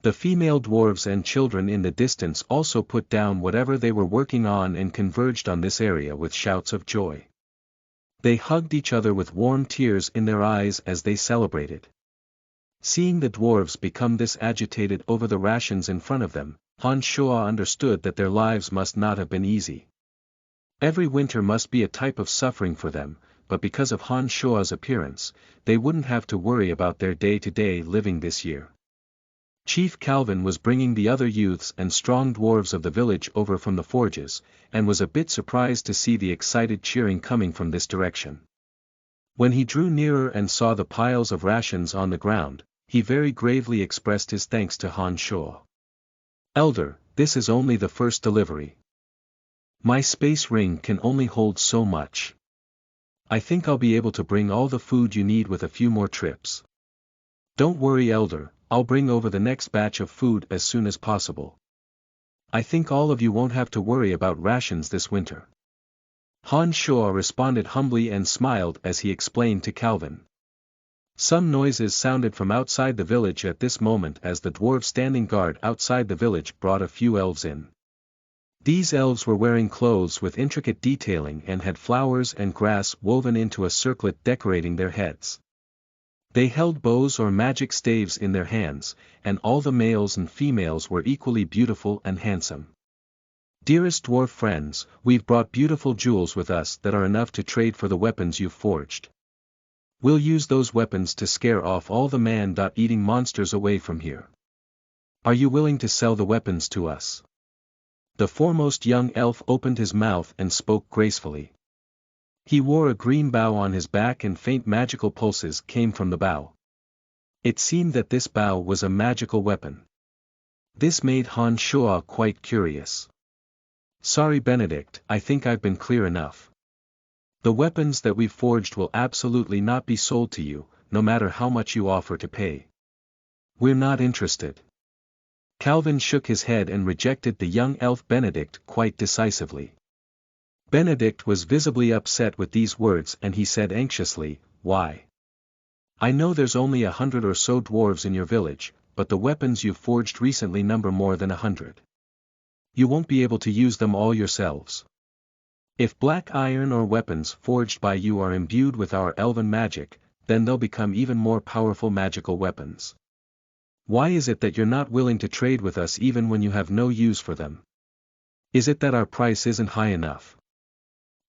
The female dwarves and children in the distance also put down whatever they were working on and converged on this area with shouts of joy. They hugged each other with warm tears in their eyes as they celebrated. Seeing the dwarves become this agitated over the rations in front of them, Han Shoa understood that their lives must not have been easy. Every winter must be a type of suffering for them, but because of Han Shoa's appearance, they wouldn't have to worry about their day-to-day living this year. Chief Calvin was bringing the other youths and strong dwarves of the village over from the forges, and was a bit surprised to see the excited cheering coming from this direction. When he drew nearer and saw the piles of rations on the ground, he very gravely expressed his thanks to Han Shoa. "Elder, this is only the first delivery. My space ring can only hold so much. I think I'll be able to bring all the food you need with a few more trips." "Don't worry, Elder, I'll bring over the next batch of food as soon as possible. I think all of you won't have to worry about rations this winter." Han Shoa responded humbly and smiled as he explained to Calvin. Some noises sounded from outside the village at this moment as the dwarves standing guard outside the village brought a few elves in. These elves were wearing clothes with intricate detailing and had flowers and grass woven into a circlet decorating their heads. They held bows or magic staves in their hands, and all the males and females were equally beautiful and handsome. "Dearest dwarf friends, we've brought beautiful jewels with us that are enough to trade for the weapons you've forged. We'll use those weapons to scare off all the man-eating monsters away from here. Are you willing to sell the weapons to us?" The foremost young elf opened his mouth and spoke gracefully. He wore a green bow on his back and faint magical pulses came from the bow. It seemed that this bow was a magical weapon. This made Han Shoa quite curious. Sorry Benedict, I think I've been clear enough. The weapons that we've forged will absolutely not be sold to you, no matter how much you offer to pay. We're not interested. Calvin shook his head and rejected the young elf Benedict quite decisively. Benedict was visibly upset with these words and he said anxiously, "Why? I know there's only 100 or so dwarves in your village, but the weapons you've forged recently number more than 100. You won't be able to use them all yourselves. If black iron or weapons forged by you are imbued with our elven magic, then they'll become even more powerful magical weapons. Why is it that you're not willing to trade with us even when you have no use for them? Is it that our price isn't high enough?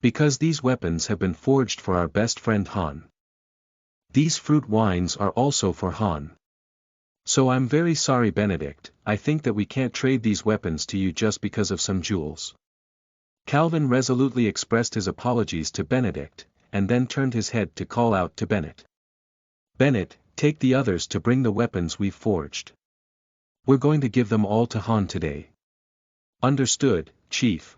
Because these weapons have been forged for our best friend Han. These fruit wines are also for Han. So I'm very sorry Benedict, I think that we can't trade these weapons to you just because of some jewels." Calvin resolutely expressed his apologies to Benedict, and then turned his head to call out to Bennett. "Bennett, take the others to bring the weapons we've forged. We're going to give them all to Han today." "Understood, Chief."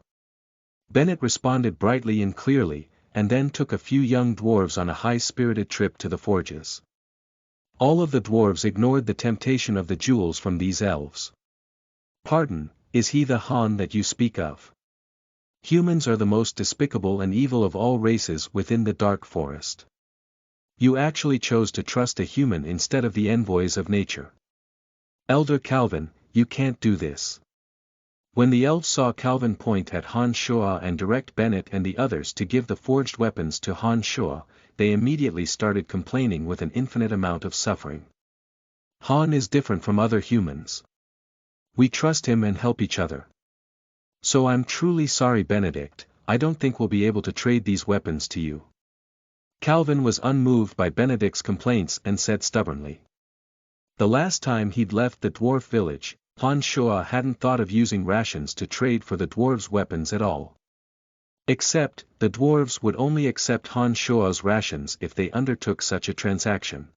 Bennett responded brightly and clearly, and then took a few young dwarves on a high-spirited trip to the forges. All of the dwarves ignored the temptation of the jewels from these elves. "Pardon, is he the Han that you speak of? Humans are the most despicable and evil of all races within the dark forest. You actually chose to trust a human instead of the envoys of nature. Elder Calvin, you can't do this." When the elves saw Calvin point at Han Shuo and direct Bennett and the others to give the forged weapons to Han Shuo, they immediately started complaining with an infinite amount of suffering. "Han is different from other humans. We trust him and help each other. So I'm truly sorry Benedict, I don't think we'll be able to trade these weapons to you." Calvin was unmoved by Benedict's complaints and said stubbornly. The last time he'd left the dwarf village, Han Shuo hadn't thought of using rations to trade for the dwarves' weapons at all. Except, the dwarves would only accept Han Shuo's rations if they undertook such a transaction.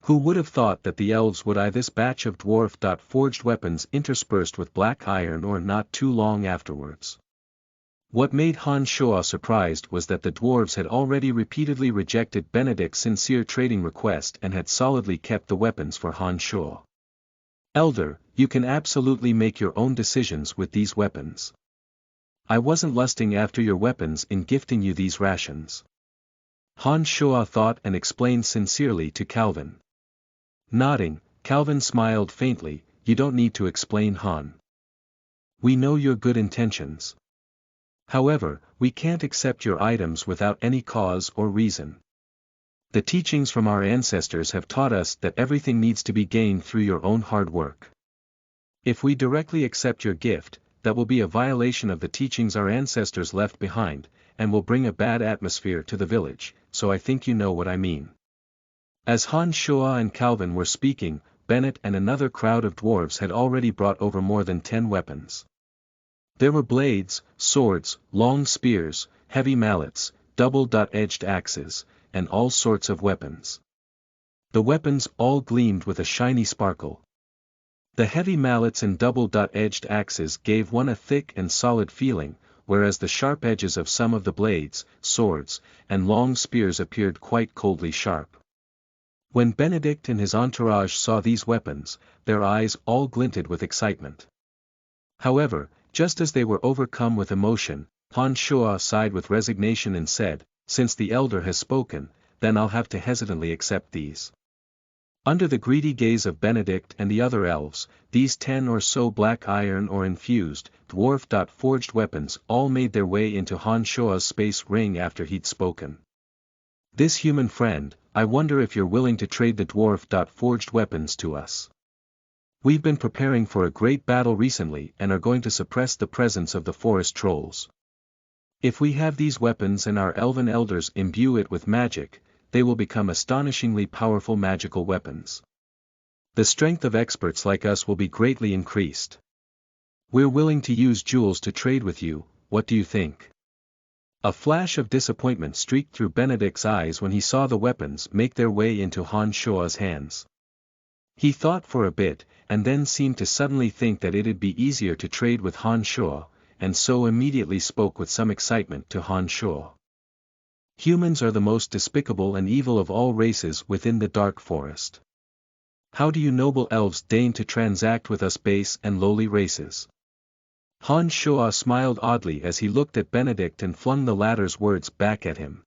Who would have thought that the elves would eye this batch of dwarf-forged weapons interspersed with black iron or not too long afterwards? What made Han Shuo surprised was that the dwarves had already repeatedly rejected Benedict's sincere trading request and had solidly kept the weapons for Han Shuo. "Elder, you can absolutely make your own decisions with these weapons. I wasn't lusting after your weapons in gifting you these rations." Han Shuo thought and explained sincerely to Calvin. Nodding, Calvin smiled faintly, "You don't need to explain Han. We know your good intentions. However, we can't accept your items without any cause or reason. The teachings from our ancestors have taught us that everything needs to be gained through your own hard work. If we directly accept your gift, that will be a violation of the teachings our ancestors left behind, and will bring a bad atmosphere to the village, so I think you know what I mean." As Han Shuo and Calvin were speaking, Bennett and another crowd of dwarves had already brought over more than 10 weapons. There were blades, swords, long spears, heavy mallets, double-edged axes, and all sorts of weapons. The weapons all gleamed with a shiny sparkle. The heavy mallets and double-edged axes gave one a thick and solid feeling, whereas the sharp edges of some of the blades, swords, and long spears appeared quite coldly sharp. When Benedict and his entourage saw these weapons, their eyes all glinted with excitement. However, just as they were overcome with emotion, Han Shuo sighed with resignation and said, "Since the elder has spoken, then I'll have to hesitantly accept these." Under the greedy gaze of Benedict and the other elves, these 10 or so black iron or infused, dwarf-forged weapons all made their way into Han Shuo's space ring after he'd spoken. "This human friend, I wonder if you're willing to trade the dwarf-forged weapons to us. We've been preparing for a great battle recently and are going to suppress the presence of the forest trolls. If we have these weapons and our elven elders imbue it with magic, they will become astonishingly powerful magical weapons. The strength of experts like us will be greatly increased. We're willing to use jewels to trade with you, what do you think?" A flash of disappointment streaked through Benedict's eyes when he saw the weapons make their way into Han Shuo's hands. He thought for a bit, and then seemed to suddenly think that it'd be easier to trade with Han Shuo, and so immediately spoke with some excitement to Han Shuo. Humans are the most despicable and evil of all races within the dark forest. How do you noble elves deign to transact with us base and lowly races? Han Shuo smiled oddly as he looked at Benedict and flung the latter's words back at him.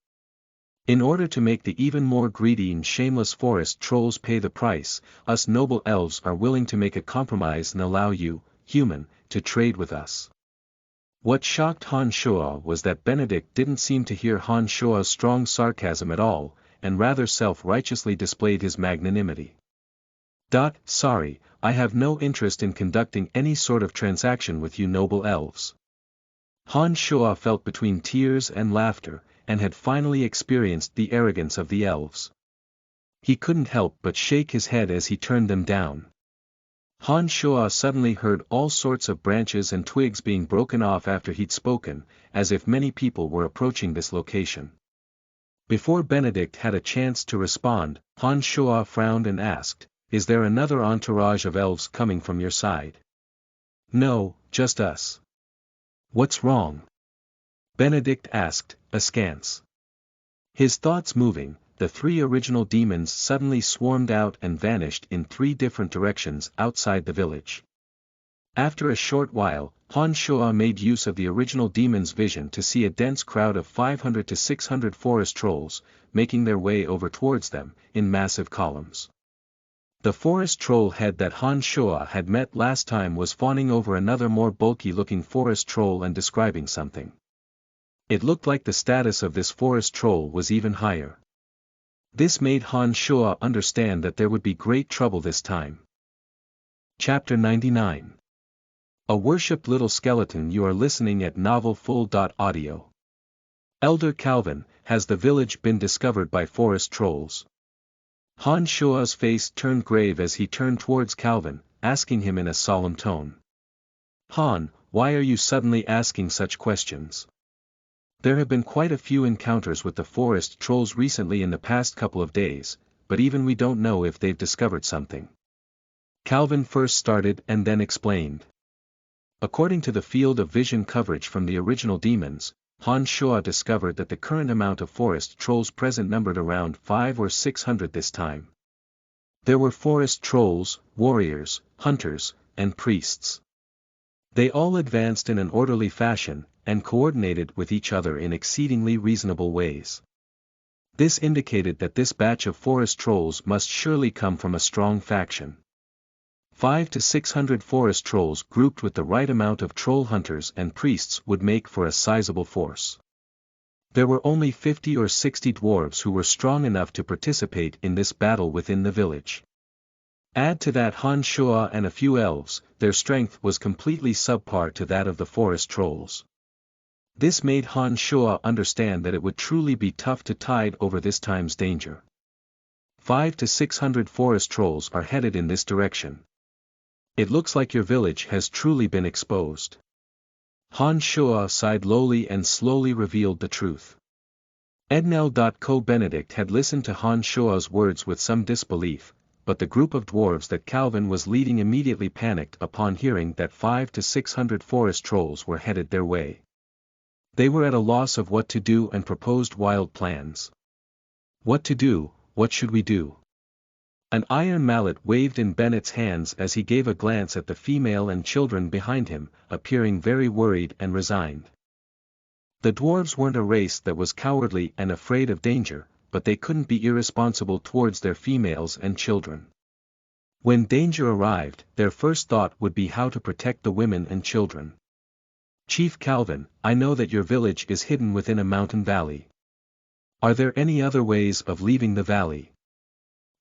In order to make the even more greedy and shameless forest trolls pay the price, us noble elves are willing to make a compromise and allow you, human, to trade with us. What shocked Han Shuo was that Benedict didn't seem to hear Han Shuo's strong sarcasm at all, and rather self-righteously displayed his magnanimity. Sorry, I have no interest in conducting any sort of transaction with you noble elves. Han Shuo felt between tears and laughter, and had finally experienced the arrogance of the elves. He couldn't help but shake his head as he turned them down. Han Shuo suddenly heard all sorts of branches and twigs being broken off after he'd spoken, as if many people were approaching this location. Before Benedict had a chance to respond, Han Shuo frowned and asked, "Is there another entourage of elves coming from your side?" "No, just us." "What's wrong?" Benedict asked, askance. His thoughts moving, the three original demons suddenly swarmed out and vanished in three different directions outside the village. After a short while, Han Shuo made use of the original demon's vision to see a dense crowd of 500 to 600 forest trolls, making their way over towards them, in massive columns. The forest troll head that Han Shuo had met last time was fawning over another more bulky-looking forest troll and describing something. It looked like the status of this forest troll was even higher. This made Han Shuo understand that there would be great trouble this time. Chapter 99. A worshipped little skeleton. You are listening at novelfull.audio. Elder Calvin, has the village been discovered by forest trolls? Han Shuo's face turned grave as he turned towards Calvin, asking him in a solemn tone. "Han, why are you suddenly asking such questions? There have been quite a few encounters with the forest trolls recently in the past couple of days, but even we don't know if they've discovered something." Calvin first started and then explained. According to the field of vision coverage from the original demons, Han Shuo discovered that the current amount of forest trolls present numbered around 500 or 600 this time. There were forest trolls, warriors, hunters, and priests. They all advanced in an orderly fashion, and coordinated with each other in exceedingly reasonable ways. This indicated that this batch of forest trolls must surely come from a strong faction. 500 to 600 forest trolls grouped with the right amount of troll hunters and priests would make for a sizable force. There were only 50 or 60 dwarves who were strong enough to participate in this battle within the village. Add to that Han Shuo and a few elves, their strength was completely subpar to that of the forest trolls. This made Han Shuo understand that it would truly be tough to tide over this time's danger. 500 to 600 forest trolls are headed in this direction. It looks like your village has truly been exposed. Han Shuo sighed lowly and slowly revealed the truth. Ednel.co Benedict had listened to Han Shuo's words with some disbelief, but the group of dwarves that Calvin was leading immediately panicked upon hearing that 500 to 600 forest trolls were headed their way. They were at a loss of what to do and proposed wild plans. "What to do, what should we do?" An iron mallet waved in Bennett's hands as he gave a glance at the female and children behind him, appearing very worried and resigned. The dwarves weren't a race that was cowardly and afraid of danger, but they couldn't be irresponsible towards their females and children. When danger arrived, their first thought would be how to protect the women and children. "Chief Calvin, I know that your village is hidden within a mountain valley. Are there any other ways of leaving the valley?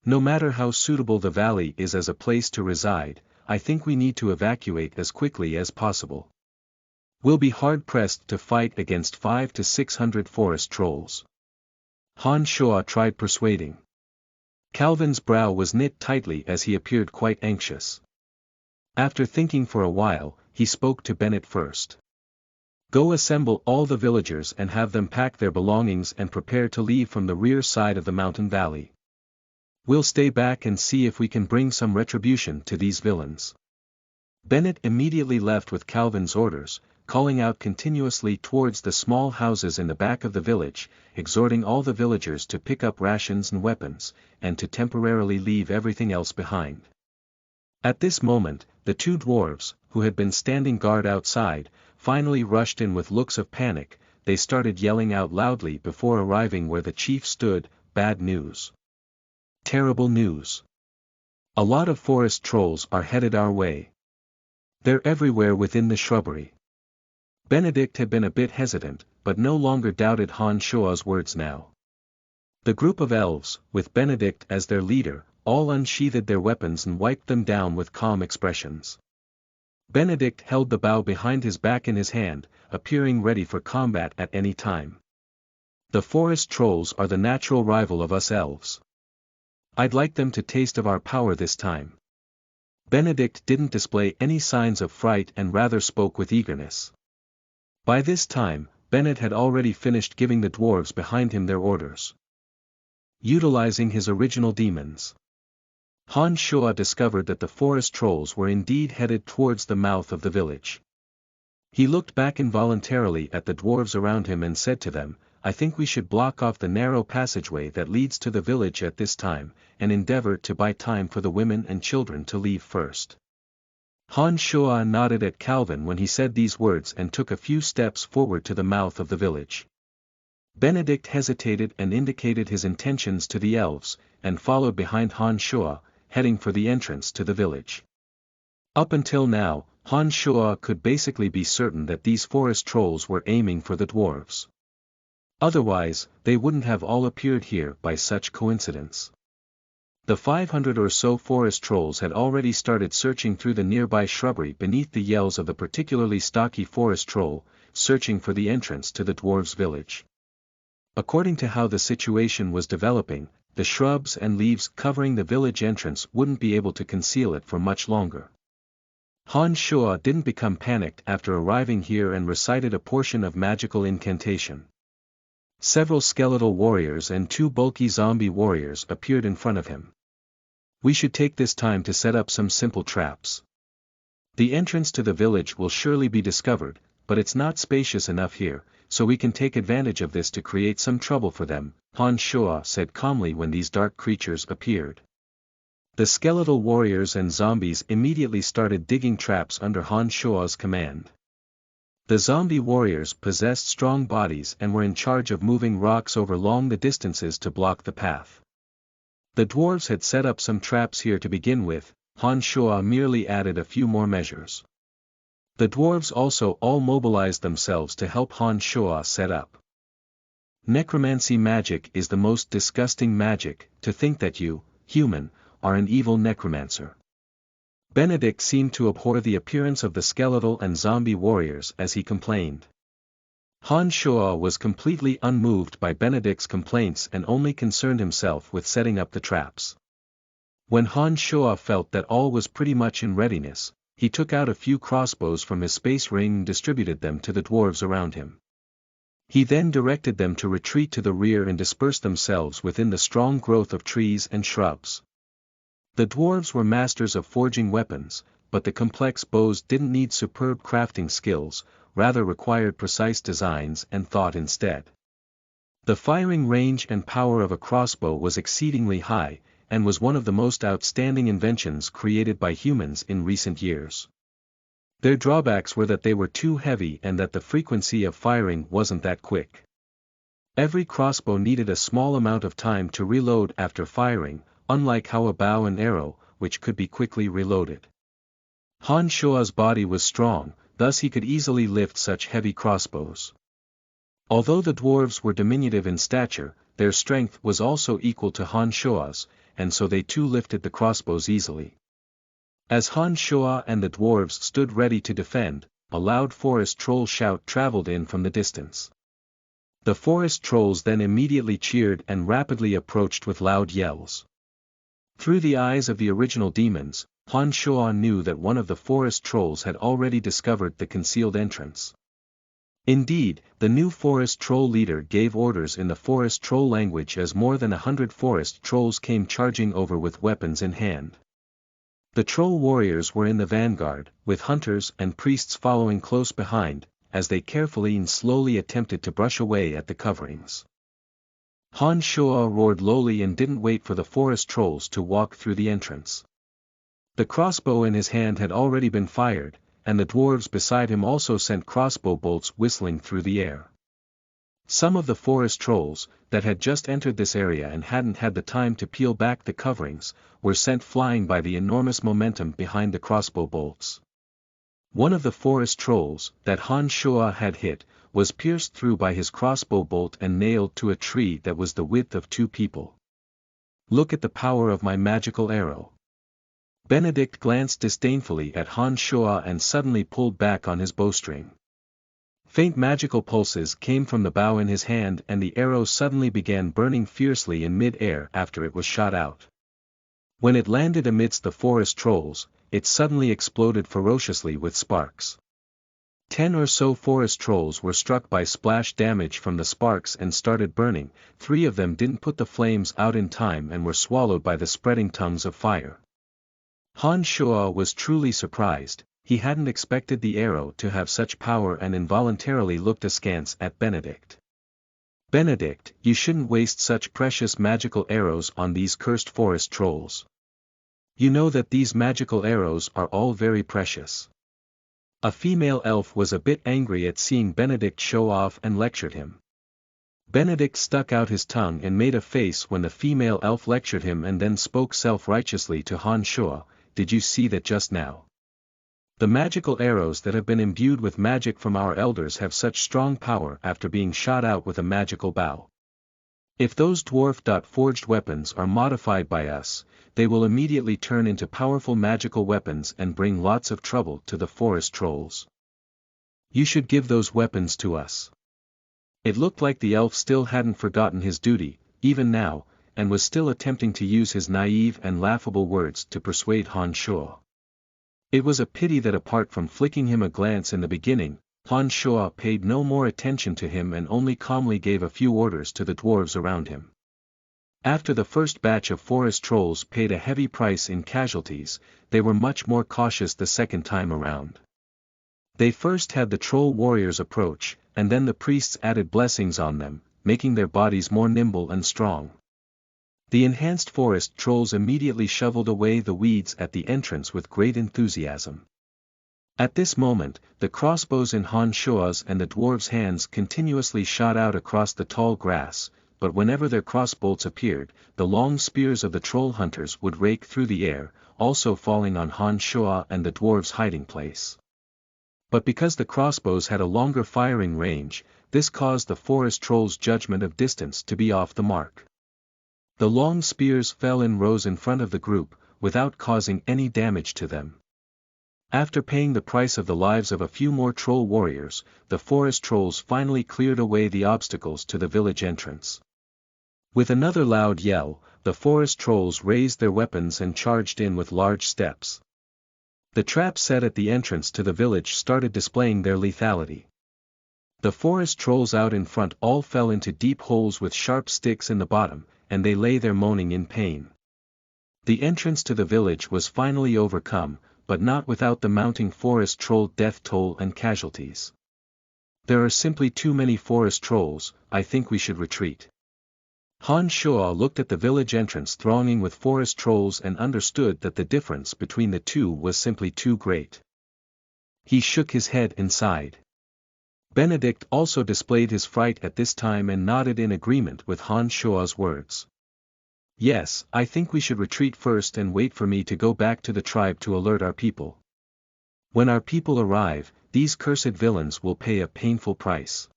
No matter how suitable the valley is as a place to reside, I think we need to evacuate as quickly as possible. We'll be hard-pressed to fight against 500 to 600 forest trolls." Han Shuo tried persuading. Calvin's brow was knit tightly as he appeared quite anxious. After thinking for a while, he spoke to Bennett first. "Go assemble all the villagers and have them pack their belongings and prepare to leave from the rear side of the mountain valley. We'll stay back and see if we can bring some retribution to these villains." Bennett immediately left with Calvin's orders, calling out continuously towards the small houses in the back of the village, exhorting all the villagers to pick up rations and weapons, and to temporarily leave everything else behind. At this moment, the two dwarves, who had been standing guard outside, finally rushed in with looks of panic. They started yelling out loudly before arriving where the chief stood, "Bad news. Terrible news. A lot of forest trolls are headed our way. They're everywhere within the shrubbery." Benedict had been a bit hesitant, but no longer doubted Han Shuo's words now. The group of elves, with Benedict as their leader, all unsheathed their weapons and wiped them down with calm expressions. Benedict held the bow behind his back in his hand, appearing ready for combat at any time. "The forest trolls are the natural rival of us elves. I'd like them to taste of our power this time." Benedict didn't display any signs of fright and rather spoke with eagerness. By this time, Bennett had already finished giving the dwarves behind him their orders. Utilizing his original demons, Han Shuo discovered that the forest trolls were indeed headed towards the mouth of the village. He looked back involuntarily at the dwarves around him and said to them, "I think we should block off the narrow passageway that leads to the village at this time, and endeavor to buy time for the women and children to leave first." Han Shuo nodded at Calvin when he said these words and took a few steps forward to the mouth of the village. Benedict hesitated and indicated his intentions to the elves, and followed behind Han Shuo, heading for the entrance to the village. Up until now, Han Shuo could basically be certain that these forest trolls were aiming for the dwarves. Otherwise, they wouldn't have all appeared here by such coincidence. The 500 or so forest trolls had already started searching through the nearby shrubbery beneath the yells of the particularly stocky forest troll, searching for the entrance to the dwarves' village. According to how the situation was developing, the shrubs and leaves covering the village entrance wouldn't be able to conceal it for much longer. Han Shuo didn't become panicked after arriving here and recited a portion of magical incantation. Several skeletal warriors and two bulky zombie warriors appeared in front of him. "We should take this time to set up some simple traps. The entrance to the village will surely be discovered, but it's not spacious enough here, so we can take advantage of this to create some trouble for them," Han Shuo said calmly when these dark creatures appeared. The skeletal warriors and zombies immediately started digging traps under Han Shuo's command. The zombie warriors possessed strong bodies and were in charge of moving rocks over long distances to block the path. The dwarves had set up some traps here to begin with. Han Shuo merely added a few more measures. The dwarves also all mobilized themselves to help Han Shuo set up. Necromancy magic is the most disgusting magic. To think that you, human, are an evil necromancer. Benedict seemed to abhor the appearance of the skeletal and zombie warriors as he complained. Han Shuo was completely unmoved by Benedict's complaints and only concerned himself with setting up the traps. When Han Shuo felt that all was pretty much in readiness, he took out a few crossbows from his space ring and distributed them to the dwarves around him. He then directed them to retreat to the rear and disperse themselves within the strong growth of trees and shrubs. The dwarves were masters of forging weapons, but the complex bows didn't need superb crafting skills, rather required precise designs and thought instead. The firing range and power of a crossbow was exceedingly high, and was one of the most outstanding inventions created by humans in recent years. Their drawbacks were that they were too heavy and that the frequency of firing wasn't that quick. Every crossbow needed a small amount of time to reload after firing, unlike how a bow and arrow, which could be quickly reloaded. Han Shuo's body was strong, thus he could easily lift such heavy crossbows. Although the dwarves were diminutive in stature, their strength was also equal to Han Shuo's, and so they too lifted the crossbows easily. As Han Shuo and the dwarves stood ready to defend, a loud forest troll shout traveled in from the distance. The forest trolls then immediately cheered and rapidly approached with loud yells. Through the eyes of the original demons, Han Shuo knew that one of the forest trolls had already discovered the concealed entrance. Indeed, the new forest troll leader gave orders in the forest troll language as more than 100 forest trolls came charging over with weapons in hand. The troll warriors were in the vanguard, with hunters and priests following close behind, as they carefully and slowly attempted to brush away at the coverings. Han Shuo roared lowly and didn't wait for the forest trolls to walk through the entrance. The crossbow in his hand had already been fired, and the dwarves beside him also sent crossbow bolts whistling through the air. Some of the forest trolls, that had just entered this area and hadn't had the time to peel back the coverings, were sent flying by the enormous momentum behind the crossbow bolts. One of the forest trolls, that Han Shuo had hit, was pierced through by his crossbow bolt and nailed to a tree that was the width of 2 people. "Look at the power of my magical arrow." Benedict glanced disdainfully at Han Shuo and suddenly pulled back on his bowstring. Faint magical pulses came from the bow in his hand and the arrow suddenly began burning fiercely in mid-air after it was shot out. When it landed amidst the forest trolls, it suddenly exploded ferociously with sparks. 10 or so forest trolls were struck by splash damage from the sparks and started burning. 3 of them didn't put the flames out in time and were swallowed by the spreading tongues of fire. Han Shuo was truly surprised. He hadn't expected the arrow to have such power and involuntarily looked askance at Benedict. "Benedict, you shouldn't waste such precious magical arrows on these cursed forest trolls. You know that these magical arrows are all very precious." A female elf was a bit angry at seeing Benedict show off and lectured him. Benedict stuck out his tongue and made a face when the female elf lectured him and then spoke self-righteously to Han Shuo. "Did you see that just now? The magical arrows that have been imbued with magic from our elders have such strong power after being shot out with a magical bow. If those dwarf-forged weapons are modified by us, they will immediately turn into powerful magical weapons and bring lots of trouble to the forest trolls. You should give those weapons to us." It looked like the elf still hadn't forgotten his duty, even now, and was still attempting to use his naive and laughable words to persuade Han Shuo. It was a pity that apart from flicking him a glance in the beginning, Han Shuo paid no more attention to him and only calmly gave a few orders to the dwarves around him. After the first batch of forest trolls paid a heavy price in casualties, they were much more cautious the second time around. They first had the troll warriors approach, and then the priests added blessings on them, making their bodies more nimble and strong. The enhanced forest trolls immediately shoveled away the weeds at the entrance with great enthusiasm. At this moment, the crossbows in Han Shuo's and the dwarves' hands continuously shot out across the tall grass, but whenever their crossbolts appeared, the long spears of the troll hunters would rake through the air, also falling on Han Shuo and the dwarves' hiding place. But because the crossbows had a longer firing range, this caused the forest trolls' judgment of distance to be off the mark. The long spears fell in rows in front of the group, without causing any damage to them. After paying the price of the lives of a few more troll warriors, the forest trolls finally cleared away the obstacles to the village entrance. With another loud yell, the forest trolls raised their weapons and charged in with large steps. The traps set at the entrance to the village started displaying their lethality. The forest trolls out in front all fell into deep holes with sharp sticks in the bottom, and they lay there moaning in pain. The entrance to the village was finally overcome, but not without the mounting forest troll death toll and casualties. "There are simply too many forest trolls. I think we should retreat." Han Shuo looked at the village entrance thronging with forest trolls and understood that the difference between the two was simply too great. He shook his head and sighed. Benedict also displayed his fright at this time and nodded in agreement with Han Shuo's words. "Yes, I think we should retreat first and wait for me to go back to the tribe to alert our people. When our people arrive, these cursed villains will pay a painful price."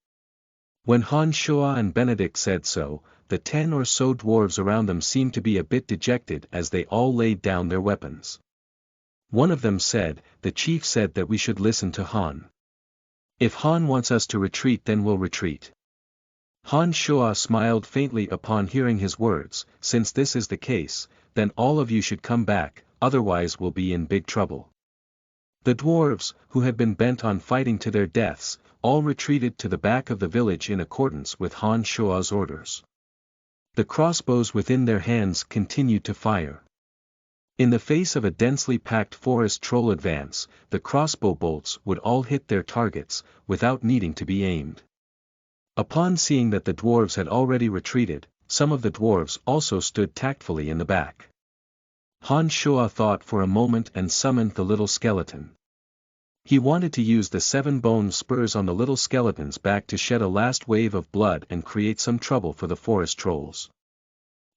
When Han Shuo and Benedict said so, the 10 or so dwarves around them seemed to be a bit dejected as they all laid down their weapons. One of them said, "The chief said that we should listen to Han. If Han wants us to retreat, then we'll retreat." Han Shuo smiled faintly upon hearing his words. "Since this is the case, then all of you should come back, otherwise we'll be in big trouble." The dwarves, who had been bent on fighting to their deaths, all retreated to the back of the village in accordance with Han Shuo's orders. The crossbows within their hands continued to fire. In the face of a densely packed forest troll advance, the crossbow bolts would all hit their targets, without needing to be aimed. Upon seeing that the dwarves had already retreated, some of the dwarves also stood tactfully in the back. Han Shuo thought for a moment and summoned the little skeleton. He wanted to use the 7-bone spurs on the little skeleton's back to shed a last wave of blood and create some trouble for the forest trolls.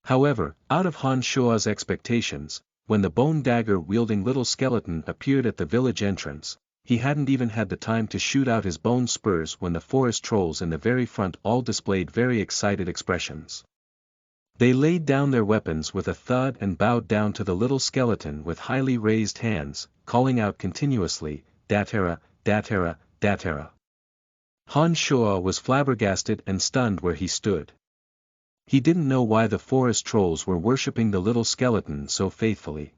However, out of Han Shuo's expectations, when the bone dagger-wielding little skeleton appeared at the village entrance, he hadn't even had the time to shoot out his bone spurs when the forest trolls in the very front all displayed very excited expressions. They laid down their weapons with a thud and bowed down to the little skeleton with highly raised hands, calling out continuously, "Datara, Datara, Datara." Han Shuo was flabbergasted and stunned where he stood. He didn't know why the forest trolls were worshipping the little skeleton so faithfully.